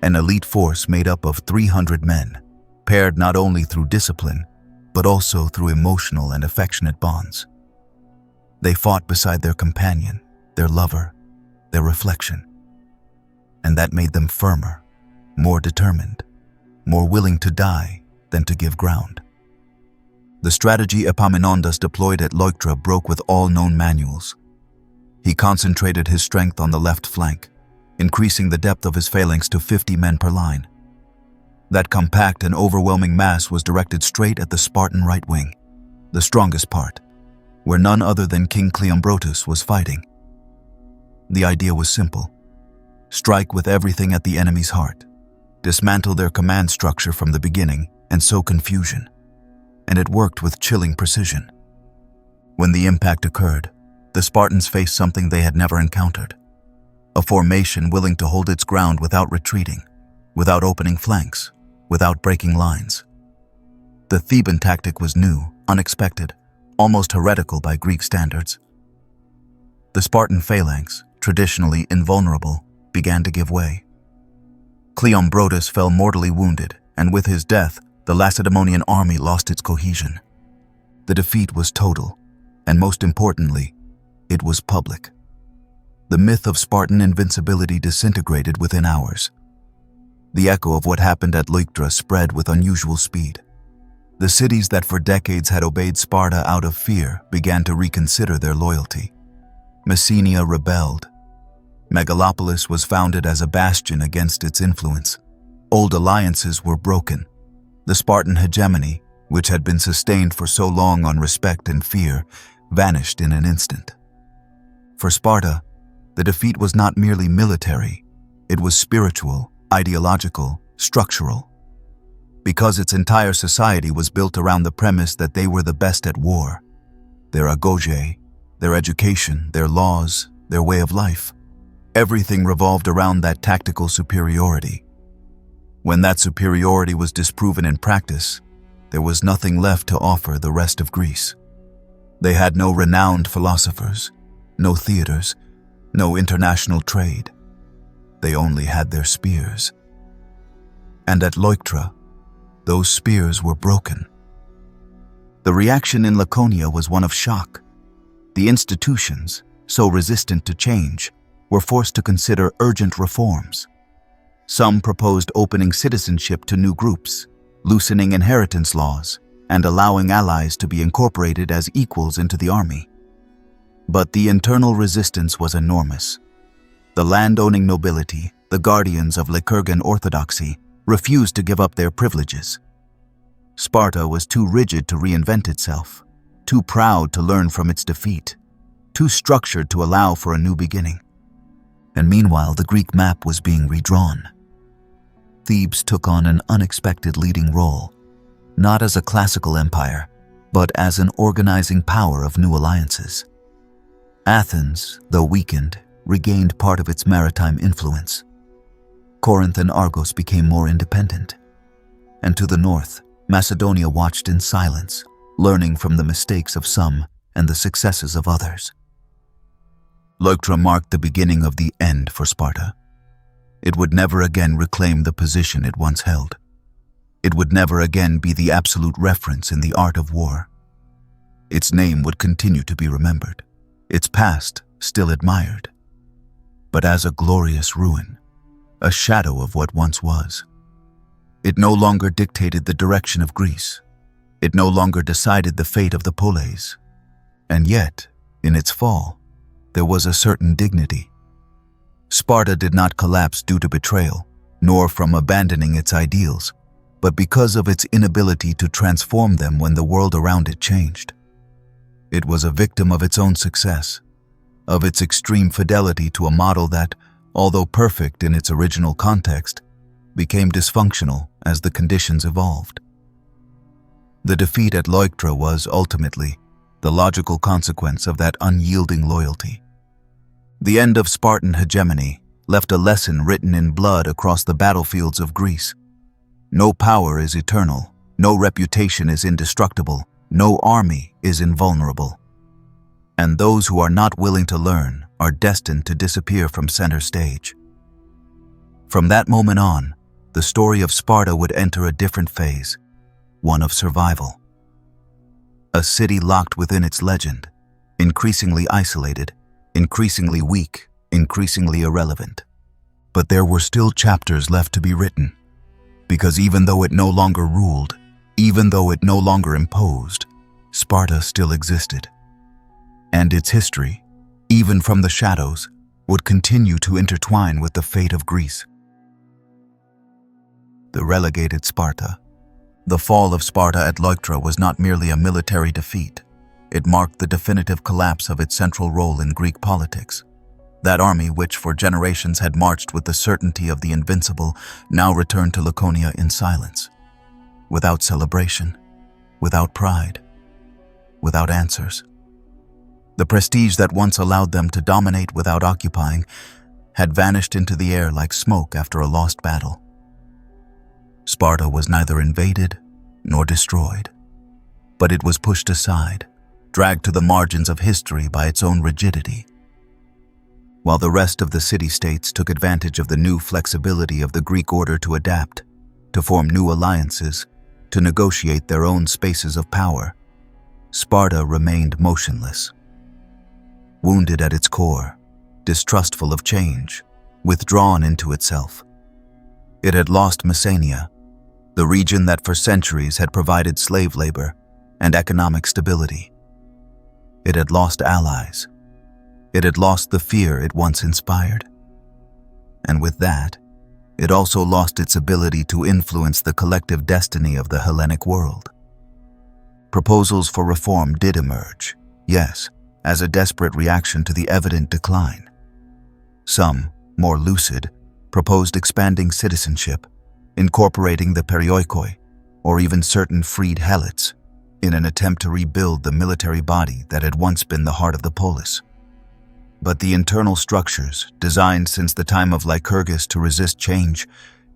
Speaker 1: an elite force made up of 300 men, paired not only through discipline, but also through emotional and affectionate bonds. They fought beside their companion, their lover, their reflection. And that made them firmer, more determined, more willing to die than to give ground. The strategy Epaminondas deployed at Leuctra broke with all known manuals. He concentrated his strength on the left flank, increasing the depth of his phalanx to 50 men per line. That compact and overwhelming mass was directed straight at the Spartan right wing, the strongest part, where none other than King Cleombrotus was fighting. The idea was simple: strike with everything at the enemy's heart, dismantle their command structure from the beginning, and sow confusion. And it worked with chilling precision. When the impact occurred, the Spartans faced something they had never encountered: a formation willing to hold its ground without retreating, without opening flanks, without breaking lines. The Theban tactic was new, unexpected, almost heretical by Greek standards. The Spartan phalanx, traditionally invulnerable, began to give way. Cleombrotus fell mortally wounded, and with his death, the Lacedaemonian army lost its cohesion. The defeat was total, and most importantly, it was public. The myth of Spartan invincibility disintegrated within hours. The echo of what happened at Leuctra spread with unusual speed. The cities that for decades had obeyed Sparta out of fear began to reconsider their loyalty. Messenia rebelled. Megalopolis was founded as a bastion against its influence. Old alliances were broken. The Spartan hegemony, which had been sustained for so long on respect and fear, vanished in an instant. For Sparta, the defeat was not merely military, it was spiritual, ideological, structural. Because its entire society was built around the premise that they were the best at war. Their agoge, their education, their laws, their way of life. Everything revolved around that tactical superiority. When that superiority was disproven in practice, there was nothing left to offer the rest of Greece. They had no renowned philosophers, no theaters, no international trade. They only had their spears. And at Leuctra, those spears were broken. The reaction in Laconia was one of shock. The institutions, so resistant to change, were forced to consider urgent reforms. Some proposed opening citizenship to new groups, loosening inheritance laws, and allowing allies to be incorporated as equals into the army. But the internal resistance was enormous. The land-owning nobility, the guardians of Lycurgan orthodoxy, refused to give up their privileges. Sparta was too rigid to reinvent itself, too proud to learn from its defeat, too structured to allow for a new beginning. And meanwhile, the Greek map was being redrawn. Thebes took on an unexpected leading role, not as a classical empire, but as an organizing power of new alliances. Athens, though weakened, regained part of its maritime influence. Corinth and Argos became more independent. And to the north, Macedonia watched in silence, learning from the mistakes of some and the successes of others. Leuctra marked the beginning of the end for Sparta. It would never again reclaim the position it once held. It would never again be the absolute reference in the art of war. Its name would continue to be remembered, its past still admired, but as a glorious ruin, a shadow of what once was. It no longer dictated the direction of Greece. It no longer decided the fate of the poleis. And yet, in its fall, there was a certain dignity. Sparta did not collapse due to betrayal, nor from abandoning its ideals, but because of its inability to transform them when the world around it changed. It was a victim of its own success, of its extreme fidelity to a model that, although perfect in its original context, became dysfunctional as the conditions evolved. The defeat at Leuctra was, ultimately, the logical consequence of that unyielding loyalty. The end of Spartan hegemony left a lesson written in blood across the battlefields of Greece. No power is eternal, no reputation is indestructible, no army is invulnerable. And those who are not willing to learn are destined to disappear from center stage. From that moment on, the story of Sparta would enter a different phase, one of survival. A city locked within its legend, increasingly isolated, increasingly weak, increasingly irrelevant. But there were still chapters left to be written, because even though it no longer ruled, even though it no longer imposed, Sparta still existed. And its history, even from the shadows, would continue to intertwine with the fate of Greece. The Relegated Sparta. The fall of Sparta at Leuctra was not merely a military defeat. It marked the definitive collapse of its central role in Greek politics. That army, which for generations had marched with the certainty of the invincible, now returned to Laconia in silence, without celebration, without pride, without answers. The prestige that once allowed them to dominate without occupying had vanished into the air like smoke after a lost battle. Sparta was neither invaded nor destroyed, but it was pushed aside, dragged to the margins of history by its own rigidity. While the rest of the city-states took advantage of the new flexibility of the Greek order to adapt, to form new alliances, to negotiate their own spaces of power, Sparta remained motionless. Wounded at its core, distrustful of change, withdrawn into itself. It had lost Messenia, the region that for centuries had provided slave labor and economic stability. It had lost allies. It had lost the fear it once inspired. And with that, it also lost its ability to influence the collective destiny of the Hellenic world. Proposals for reform did emerge, yes, as a desperate reaction to the evident decline. Some, more lucid, proposed expanding citizenship, incorporating the perioikoi, or even certain freed helots, in an attempt to rebuild the military body that had once been the heart of the polis. But the internal structures, designed since the time of Lycurgus to resist change,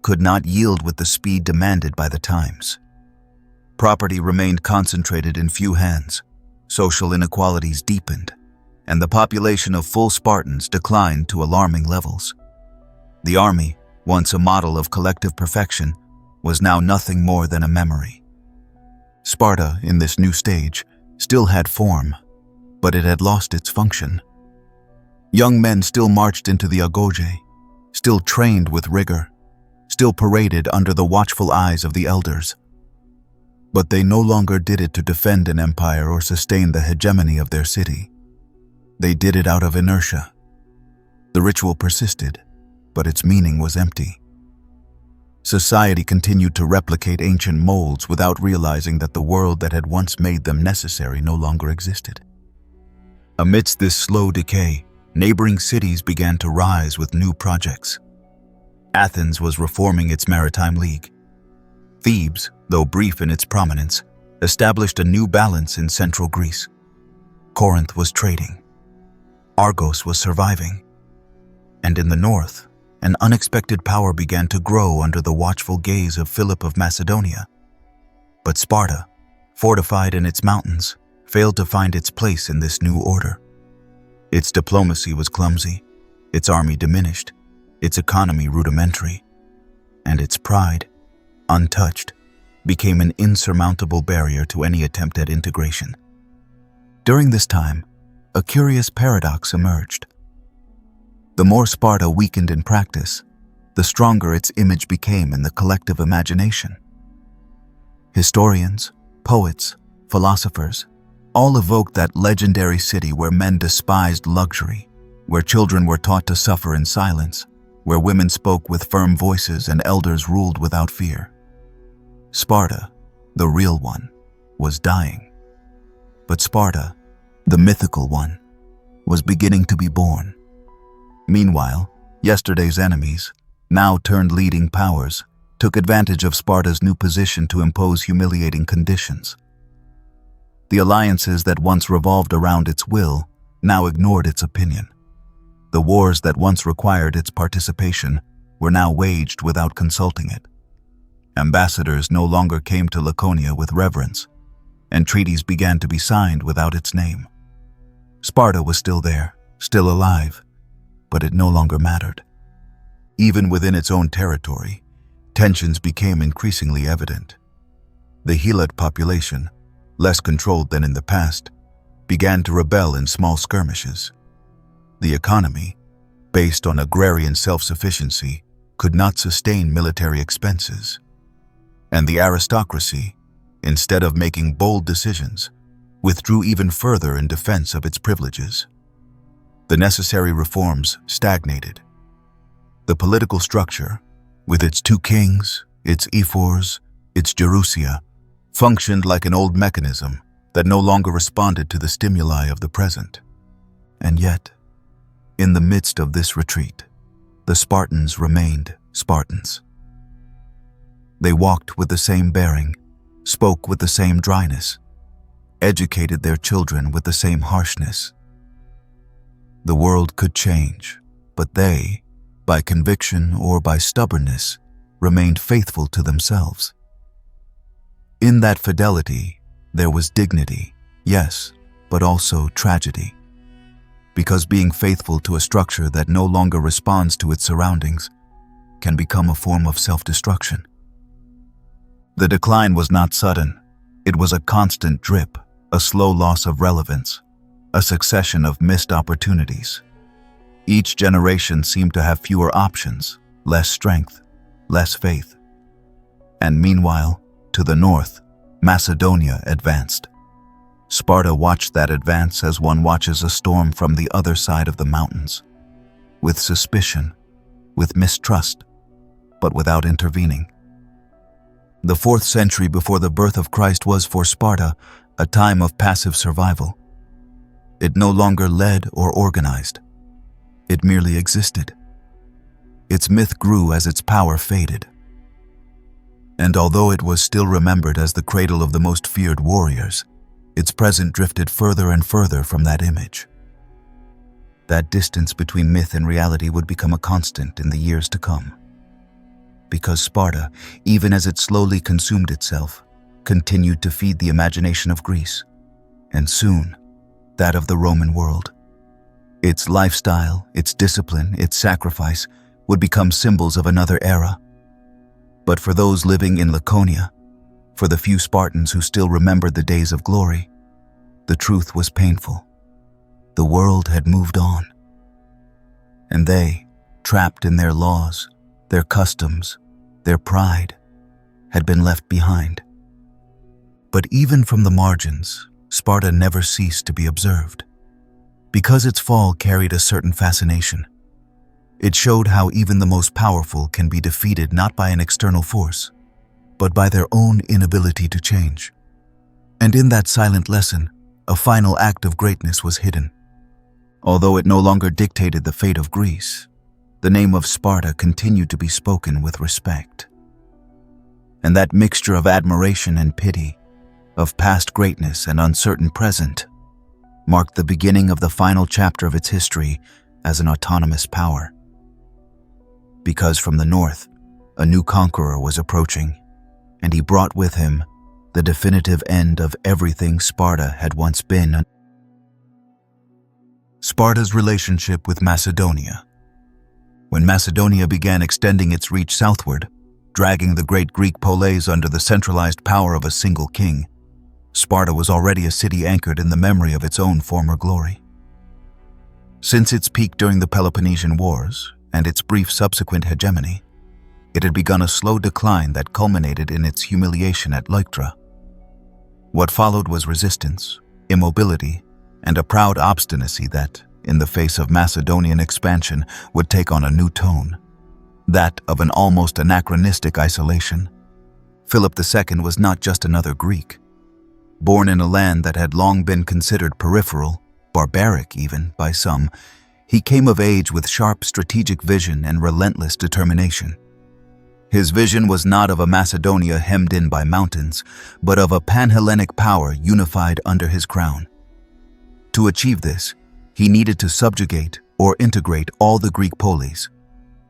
Speaker 1: could not yield with the speed demanded by the times. Property remained concentrated in few hands, social inequalities deepened, and the population of full Spartans declined to alarming levels. The army, once a model of collective perfection, was now nothing more than a memory. Sparta, in this new stage, still had form, but it had lost its function. Young men still marched into the agoge, still trained with rigor, still paraded under the watchful eyes of the elders. But they no longer did it to defend an empire or sustain the hegemony of their city. They did it out of inertia. The ritual persisted, but its meaning was empty. Society continued to replicate ancient molds without realizing that the world that had once made them necessary no longer existed. Amidst this slow decay, neighboring cities began to rise with new projects. Athens was reforming its maritime league. Thebes, though brief in its prominence, established a new balance in central Greece. Corinth was trading. Argos was surviving. And in the north, an unexpected power began to grow under the watchful gaze of Philip of Macedonia. But Sparta, fortified in its mountains, failed to find its place in this new order. Its diplomacy was clumsy, its army diminished, its economy rudimentary, and its pride, untouched, became an insurmountable barrier to any attempt at integration. During this time, a curious paradox emerged. The more Sparta weakened in practice, the stronger its image became in the collective imagination. Historians, poets, philosophers, all evoked that legendary city where men despised luxury, where children were taught to suffer in silence, where women spoke with firm voices and elders ruled without fear. Sparta, the real one, was dying. But Sparta, the mythical one, was beginning to be born. Meanwhile, yesterday's enemies, now turned leading powers, took advantage of Sparta's new position to impose humiliating conditions. The alliances that once revolved around its will now ignored its opinion. The wars that once required its participation were now waged without consulting it. Ambassadors no longer came to Laconia with reverence, and treaties began to be signed without its name. Sparta was still there, still alive, but it no longer mattered. Even within its own territory, tensions became increasingly evident. The Helot population, less controlled than in the past, began to rebel in small skirmishes. The economy, based on agrarian self-sufficiency, could not sustain military expenses. And the aristocracy, instead of making bold decisions, withdrew even further in defense of its privileges. The necessary reforms stagnated. The political structure, with its two kings, its ephors, its gerousia, functioned like an old mechanism that no longer responded to the stimuli of the present. And yet, in the midst of this retreat, the Spartans remained Spartans. They walked with the same bearing, spoke with the same dryness, educated their children with the same harshness. The world could change, but they, by conviction or by stubbornness, remained faithful to themselves. In that fidelity, there was dignity, yes, but also tragedy. Because being faithful to a structure that no longer responds to its surroundings can become a form of self-destruction. The decline was not sudden. It was a constant drip, a slow loss of relevance, a succession of missed opportunities. Each generation seemed to have fewer options, less strength, less faith. And meanwhile, to the north, Macedonia advanced. Sparta watched that advance as one watches a storm from the other side of the mountains, with suspicion, with mistrust, but without intervening. The 4th century before the birth of Christ was for Sparta a time of passive survival. It no longer led or organized. It merely existed. Its myth grew as its power faded. And although it was still remembered as the cradle of the most feared warriors, its present drifted further and further from that image. That distance between myth and reality would become a constant in the years to come. Because Sparta, even as it slowly consumed itself, continued to feed the imagination of Greece, and soon, that of the Roman world. Its lifestyle, its discipline, its sacrifice would become symbols of another era. But for those living in Laconia, for the few Spartans who still remembered the days of glory, the truth was painful. The world had moved on. And they, trapped in their laws, their customs, their pride, had been left behind. But even from the margins, Sparta never ceased to be observed. Because its fall carried a certain fascination. It showed how even the most powerful can be defeated not by an external force, but by their own inability to change. And in that silent lesson, a final act of greatness was hidden. Although it no longer dictated the fate of Greece, the name of Sparta continued to be spoken with respect. And that mixture of admiration and pity, of past greatness and uncertain present, marked the beginning of the final chapter of its history as an autonomous power. Because from the north, a new conqueror was approaching, and he brought with him the definitive end of everything Sparta had once been. Sparta's relationship with Macedonia. When Macedonia began extending its reach southward, dragging the great Greek poleis under the centralized power of a single king, Sparta was already a city anchored in the memory of its own former glory. Since its peak during the Peloponnesian Wars and its brief subsequent hegemony, it had begun a slow decline that culminated in its humiliation at Leuctra. What followed was resistance, immobility, and a proud obstinacy that, in the face of Macedonian expansion, would take on a new tone, that of an almost anachronistic isolation. Philip II was not just another Greek. Born in a land that had long been considered peripheral, barbaric even, by some, he came of age with sharp strategic vision and relentless determination. His vision was not of a Macedonia hemmed in by mountains, but of a pan-Hellenic power unified under his crown. To achieve this, he needed to subjugate or integrate all the Greek polis,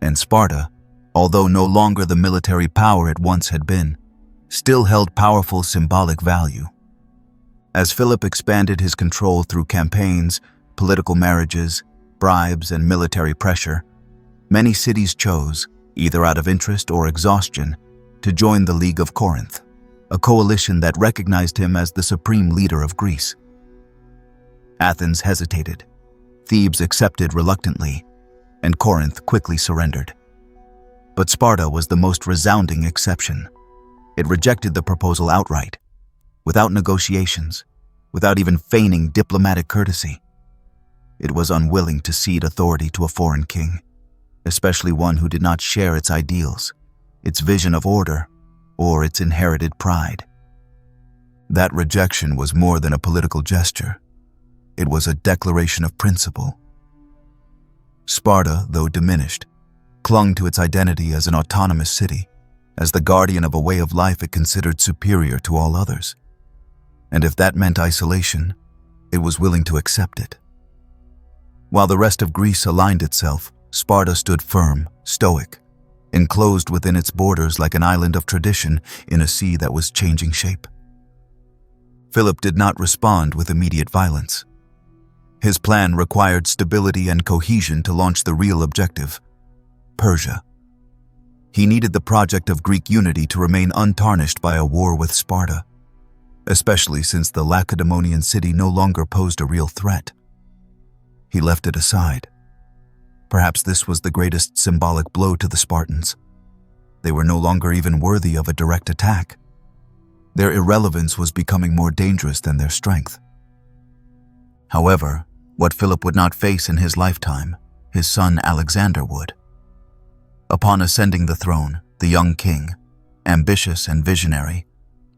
Speaker 1: and Sparta, although no longer the military power it once had been, still held powerful symbolic value. As Philip expanded his control through campaigns, political marriages, bribes, and military pressure, many cities chose, either out of interest or exhaustion, to join the League of Corinth, a coalition that recognized him as the supreme leader of Greece. Athens hesitated, Thebes accepted reluctantly, and Corinth quickly surrendered. But Sparta was the most resounding exception. It rejected the proposal outright, without negotiations, without even feigning diplomatic courtesy. It was unwilling to cede authority to a foreign king, especially one who did not share its ideals, its vision of order, or its inherited pride. That rejection was more than a political gesture. It was a declaration of principle. Sparta, though diminished, clung to its identity as an autonomous city, as the guardian of a way of life it considered superior to all others. And if that meant isolation, it was willing to accept it. While the rest of Greece aligned itself, Sparta stood firm, stoic, enclosed within its borders like an island of tradition in a sea that was changing shape. Philip did not respond with immediate violence. His plan required stability and cohesion to launch the real objective, Persia. He needed the project of Greek unity to remain untarnished by a war with Sparta, especially since the Lacedaemonian city no longer posed a real threat. He left it aside. Perhaps this was the greatest symbolic blow to the Spartans. They were no longer even worthy of a direct attack. Their irrelevance was becoming more dangerous than their strength. However, what Philip would not face in his lifetime, his son Alexander would. Upon ascending the throne, the young king, ambitious and visionary,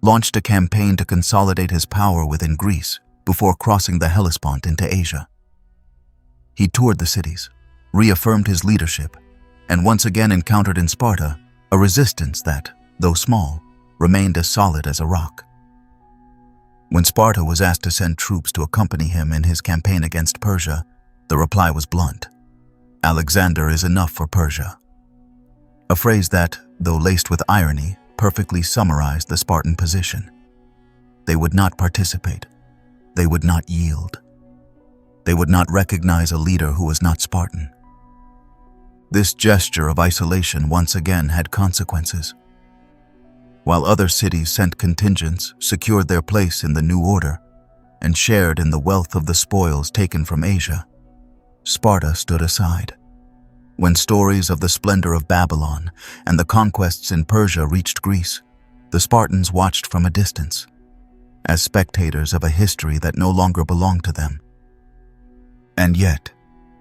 Speaker 1: launched a campaign to consolidate his power within Greece before crossing the Hellespont into Asia. He toured the cities, reaffirmed his leadership, and once again encountered in Sparta a resistance that, though small, remained as solid as a rock. When Sparta was asked to send troops to accompany him in his campaign against Persia, the reply was blunt: "Alexander is enough for Persia." A phrase that, though laced with irony, perfectly summarized the Spartan position. They would not participate. They would not yield. They would not recognize a leader who was not Spartan. This gesture of isolation once again had consequences. While other cities sent contingents, secured their place in the new order, and shared in the wealth of the spoils taken from Asia, Sparta stood aside. When stories of the splendor of Babylon and the conquests in Persia reached Greece, the Spartans watched from a distance, as spectators of a history that no longer belonged to them. And yet,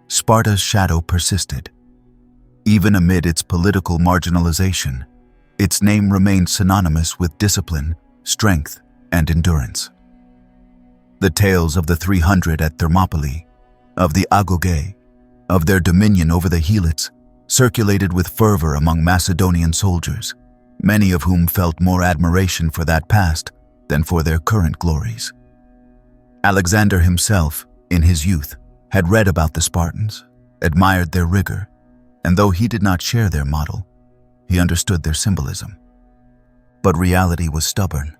Speaker 1: Sparta's shadow persisted. Even amid its political marginalization, its name remained synonymous with discipline, strength, and endurance. The tales of the 300 at Thermopylae, of the Agoge, of their dominion over the Helots, circulated with fervor among Macedonian soldiers, many of whom felt more admiration for that past than for their current glories. Alexander himself, in his youth, had read about the Spartans, admired their rigor, and though he did not share their model, he understood their symbolism. But reality was stubborn.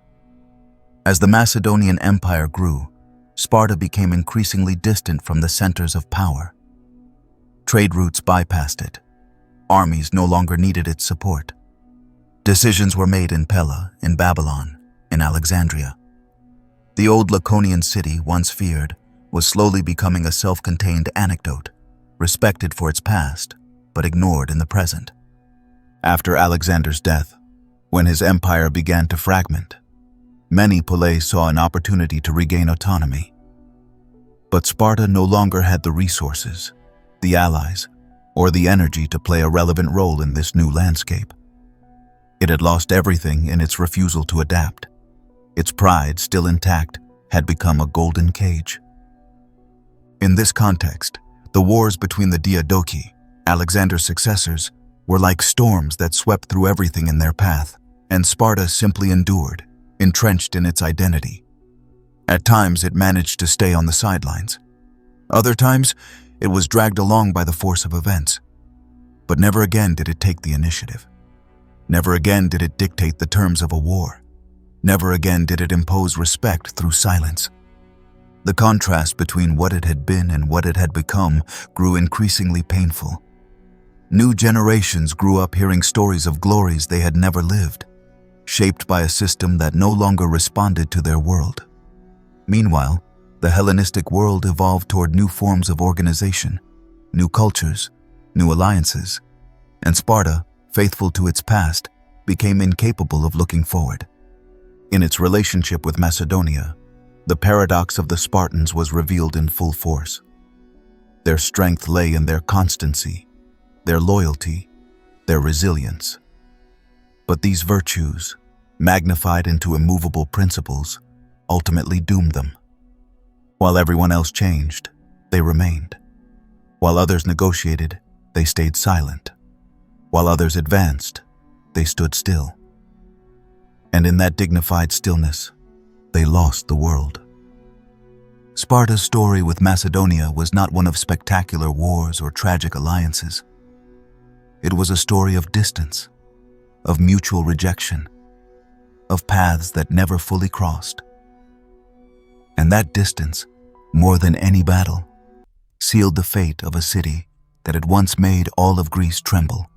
Speaker 1: As the Macedonian Empire grew, Sparta became increasingly distant from the centers of power. Trade routes bypassed it. Armies no longer needed its support. Decisions were made in Pella, in Babylon, in Alexandria. The old Laconian city, once feared, was slowly becoming a self-contained anecdote, respected for its past, but ignored in the present. After Alexander's death, when his empire began to fragment, many Pulae saw an opportunity to regain autonomy. But Sparta no longer had the resources, the allies, or the energy to play a relevant role in this new landscape. It had lost everything in its refusal to adapt. Its pride, still intact, had become a golden cage. In this context, the wars between the Diadochi, Alexander's successors, were like storms that swept through everything in their path, and Sparta simply endured, entrenched in its identity. At times, it managed to stay on the sidelines. Other times, it was dragged along by the force of events. But never again did it take the initiative. Never again did it dictate the terms of a war. Never again did it impose respect through silence. The contrast between what it had been and what it had become grew increasingly painful. New generations grew up hearing stories of glories they had never lived, shaped by a system that no longer responded to their world. Meanwhile, the Hellenistic world evolved toward new forms of organization, new cultures, new alliances, and Sparta, faithful to its past, became incapable of looking forward. In its relationship with Macedonia, the paradox of the Spartans was revealed in full force. Their strength lay in their constancy, their loyalty, their resilience. But these virtues, magnified into immovable principles, ultimately doomed them. While everyone else changed, they remained. While others negotiated, they stayed silent. While others advanced, they stood still. And in that dignified stillness, they lost the world. Sparta's story with Macedonia was not one of spectacular wars or tragic alliances. It was a story of distance, of mutual rejection, of paths that never fully crossed. And that distance, more than any battle, sealed the fate of a city that had once made all of Greece tremble.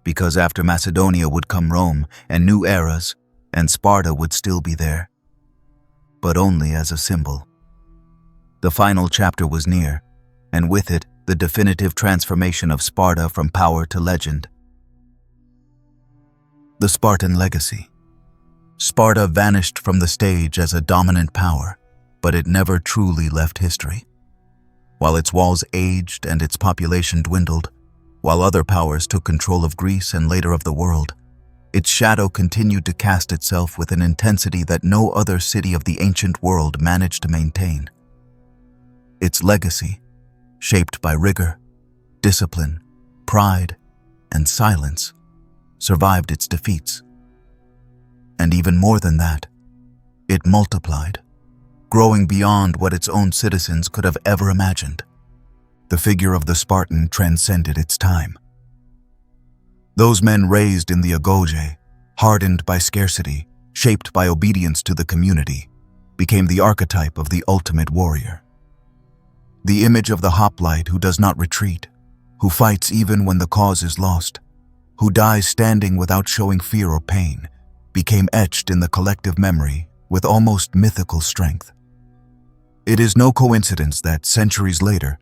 Speaker 1: Because after Macedonia would come Rome and new eras, and Sparta would still be there, but only as a symbol. The final chapter was near, and with it, the definitive transformation of Sparta from power to legend. The Spartan Legacy. Sparta vanished from the stage as a dominant power, but it never truly left history. While its walls aged and its population dwindled, while other powers took control of Greece and later of the world, its shadow continued to cast itself with an intensity that no other city of the ancient world managed to maintain. Its legacy, shaped by rigor, discipline, pride, and silence, survived its defeats. And even more than that, it multiplied, growing beyond what its own citizens could have ever imagined. The figure of the Spartan transcended its time. Those men raised in the agoge, hardened by scarcity, shaped by obedience to the community, became the archetype of the ultimate warrior. The image of the hoplite who does not retreat, who fights even when the cause is lost, who dies standing without showing fear or pain, became etched in the collective memory with almost mythical strength. It is no coincidence that centuries later,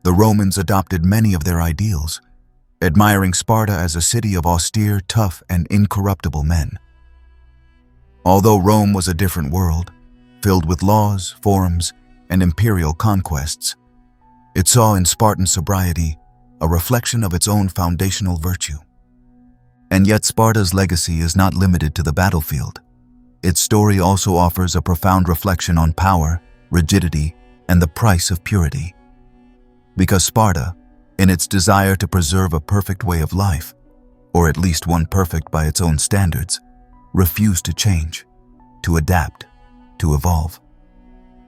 Speaker 1: the Romans adopted many of their ideals, admiring Sparta as a city of austere, tough, and incorruptible men. Although Rome was a different world, filled with laws, forums, and imperial conquests, it saw in Spartan sobriety a reflection of its own foundational virtue. And yet Sparta's legacy is not limited to the battlefield. Its story also offers a profound reflection on power, rigidity, and the price of purity. Because Sparta, in its desire to preserve a perfect way of life, or at least one perfect by its own standards, refused to change. to adapt, to evolve.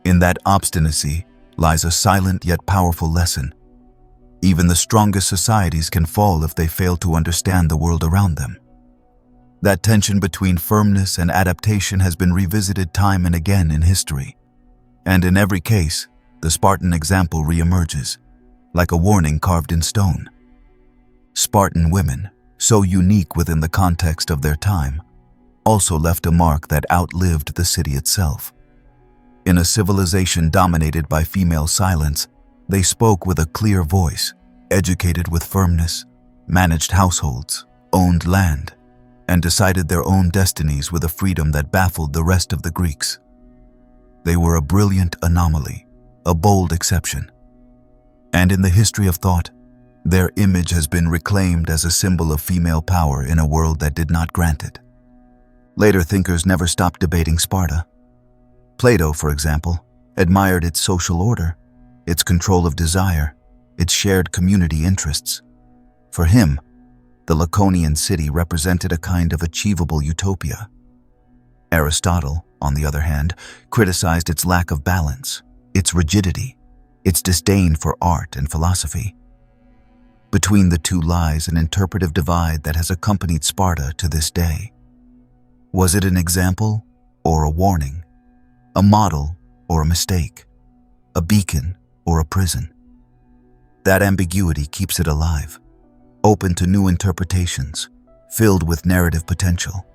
Speaker 1: In that obstinacy lies a silent yet powerful lesson. Even the strongest societies can fall if they fail to understand the world around them. That tension between firmness and adaptation has been revisited time and again in history. And in every case, the Spartan example reemerges, like a warning carved in stone. Spartan women, so unique within the context of their time, also left a mark that outlived the city itself. In a civilization dominated by female silence, they spoke with a clear voice, educated with firmness, managed households, owned land, and decided their own destinies with a freedom that baffled the rest of the Greeks. They were a brilliant anomaly, a bold exception. And in the history of thought, their image has been reclaimed as a symbol of female power in a world that did not grant it. Later thinkers never stopped debating Sparta. Plato, for example, admired its social order, its control of desire, its shared community interests. For him, the Laconian city represented a kind of achievable utopia. Aristotle, on the other hand, criticized its lack of balance, its rigidity, its disdain for art and philosophy. Between the two lies an interpretive divide that has accompanied Sparta to this day. Was it an example or a warning? A model or a mistake? A beacon or a prison? That ambiguity keeps it alive, open to new interpretations, filled with narrative potential.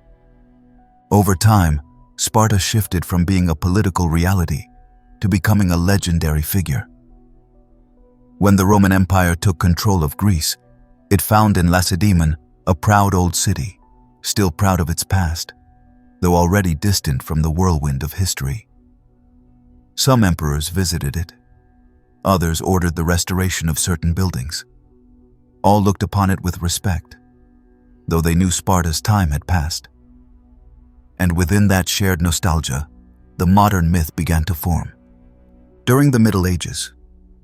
Speaker 1: Over time, Sparta shifted from being a political reality to becoming a legendary figure. When the Roman Empire took control of Greece, it found in Lacedaemon a proud old city, still proud of its past, though already distant from the whirlwind of history. Some emperors visited it. Others ordered the restoration of certain buildings. All looked upon it with respect, though they knew Sparta's time had passed. And within that shared nostalgia, the modern myth began to form. During the Middle Ages,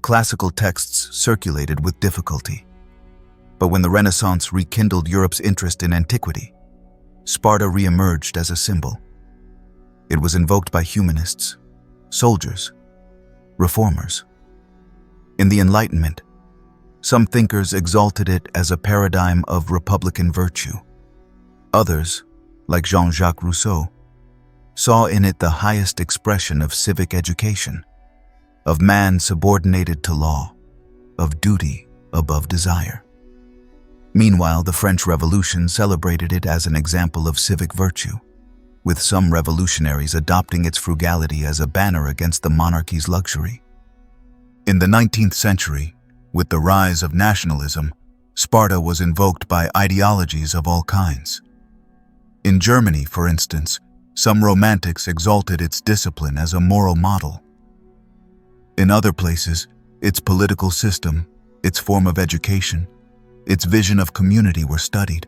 Speaker 1: classical texts circulated with difficulty. But when the Renaissance rekindled Europe's interest in antiquity, Sparta re-emerged as a symbol. It was invoked by humanists, soldiers, reformers. In the Enlightenment, some thinkers exalted it as a paradigm of republican virtue. Others, like Jean-Jacques Rousseau, saw in it the highest expression of civic education, of man subordinated to law, of duty above desire. Meanwhile, the French Revolution celebrated it as an example of civic virtue, with some revolutionaries adopting its frugality as a banner against the monarchy's luxury. In the 19th century, with the rise of nationalism, Sparta was invoked by ideologies of all kinds. In Germany, for instance, some romantics exalted its discipline as a moral model. In other places, its political system, its form of education, its vision of community were studied.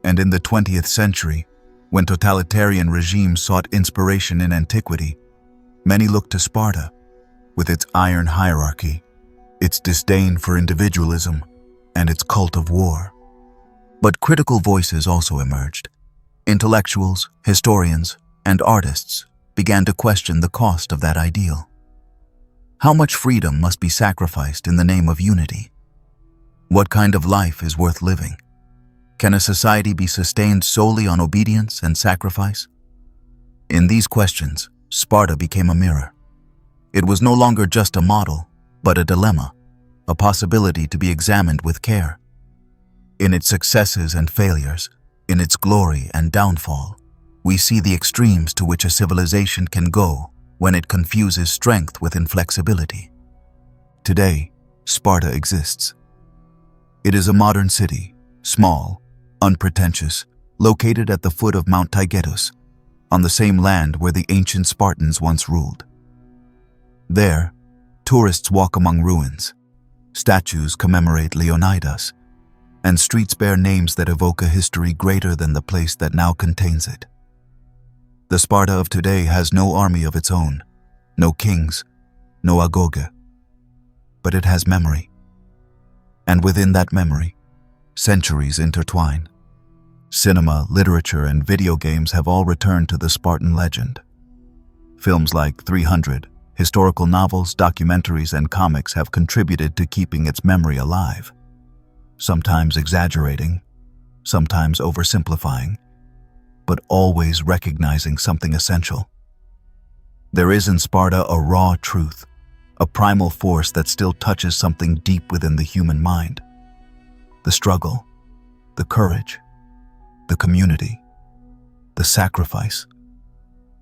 Speaker 1: And in the 20th century, when totalitarian regimes sought inspiration in antiquity, many looked to Sparta, with its iron hierarchy, its disdain for individualism, and its cult of war. But critical voices also emerged. Intellectuals, historians, and artists began to question the cost of that ideal. How much freedom must be sacrificed in the name of unity? What kind of life is worth living? Can a society be sustained solely on obedience and sacrifice? In these questions, Sparta became a mirror. It was no longer just a model, but a dilemma, a possibility to be examined with care. In its successes and failures, in its glory and downfall, we see the extremes to which a civilization can go when it confuses strength with inflexibility. Today, Sparta exists. It is a modern city, small, unpretentious, located at the foot of Mount Taygetus, on the same land where the ancient Spartans once ruled. There, tourists walk among ruins, statues commemorate Leonidas, and streets bear names that evoke a history greater than the place that now contains it. The Sparta of today has no army of its own, no kings, no agoge, but it has memory. And within that memory, centuries intertwine. Cinema, literature, and video games have all returned to the Spartan legend. Films like 300, historical novels, documentaries, and comics have contributed to keeping its memory alive, sometimes exaggerating, sometimes oversimplifying, but always recognizing something essential. There is in Sparta a raw truth, a primal force that still touches something deep within the human mind. The struggle, the courage, the community, the sacrifice,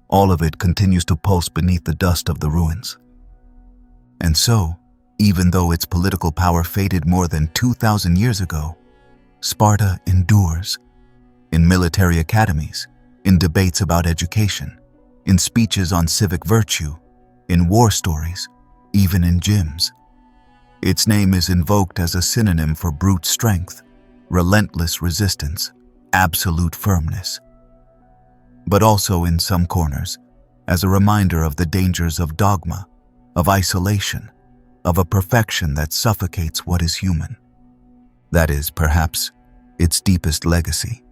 Speaker 1: all of it continues to pulse beneath the dust of the ruins. And so, even though its political power faded more than 2,000 years ago, Sparta endures. In military academies, in debates about education, in speeches on civic virtue, in war stories, even in gyms. Its name is invoked as a synonym for brute strength, relentless resistance, absolute firmness. But also in some corners, as a reminder of the dangers of dogma, of isolation, of a perfection that suffocates what is human. That is, perhaps, its deepest legacy.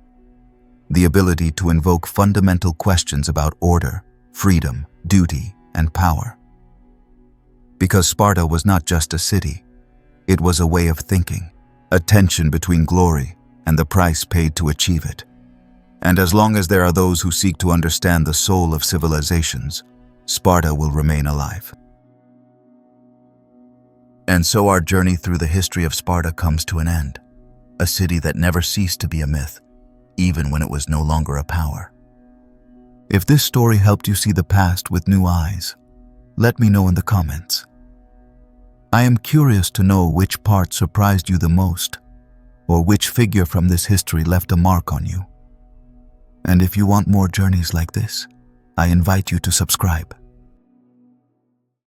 Speaker 1: The ability to invoke fundamental questions about order, freedom, duty, and power. Because Sparta was not just a city, it was a way of thinking, a tension between glory and the price paid to achieve it. And as long as there are those who seek to understand the soul of civilizations, Sparta will remain alive. And so our journey through the history of Sparta comes to an end, a city that never ceased to be a myth, even when it was no longer a power. If this story helped you see the past with new eyes, let me know in the comments. I am curious to know which part surprised you the most, or which figure from this history left a mark on you. And if you want more journeys like this, I invite you to subscribe.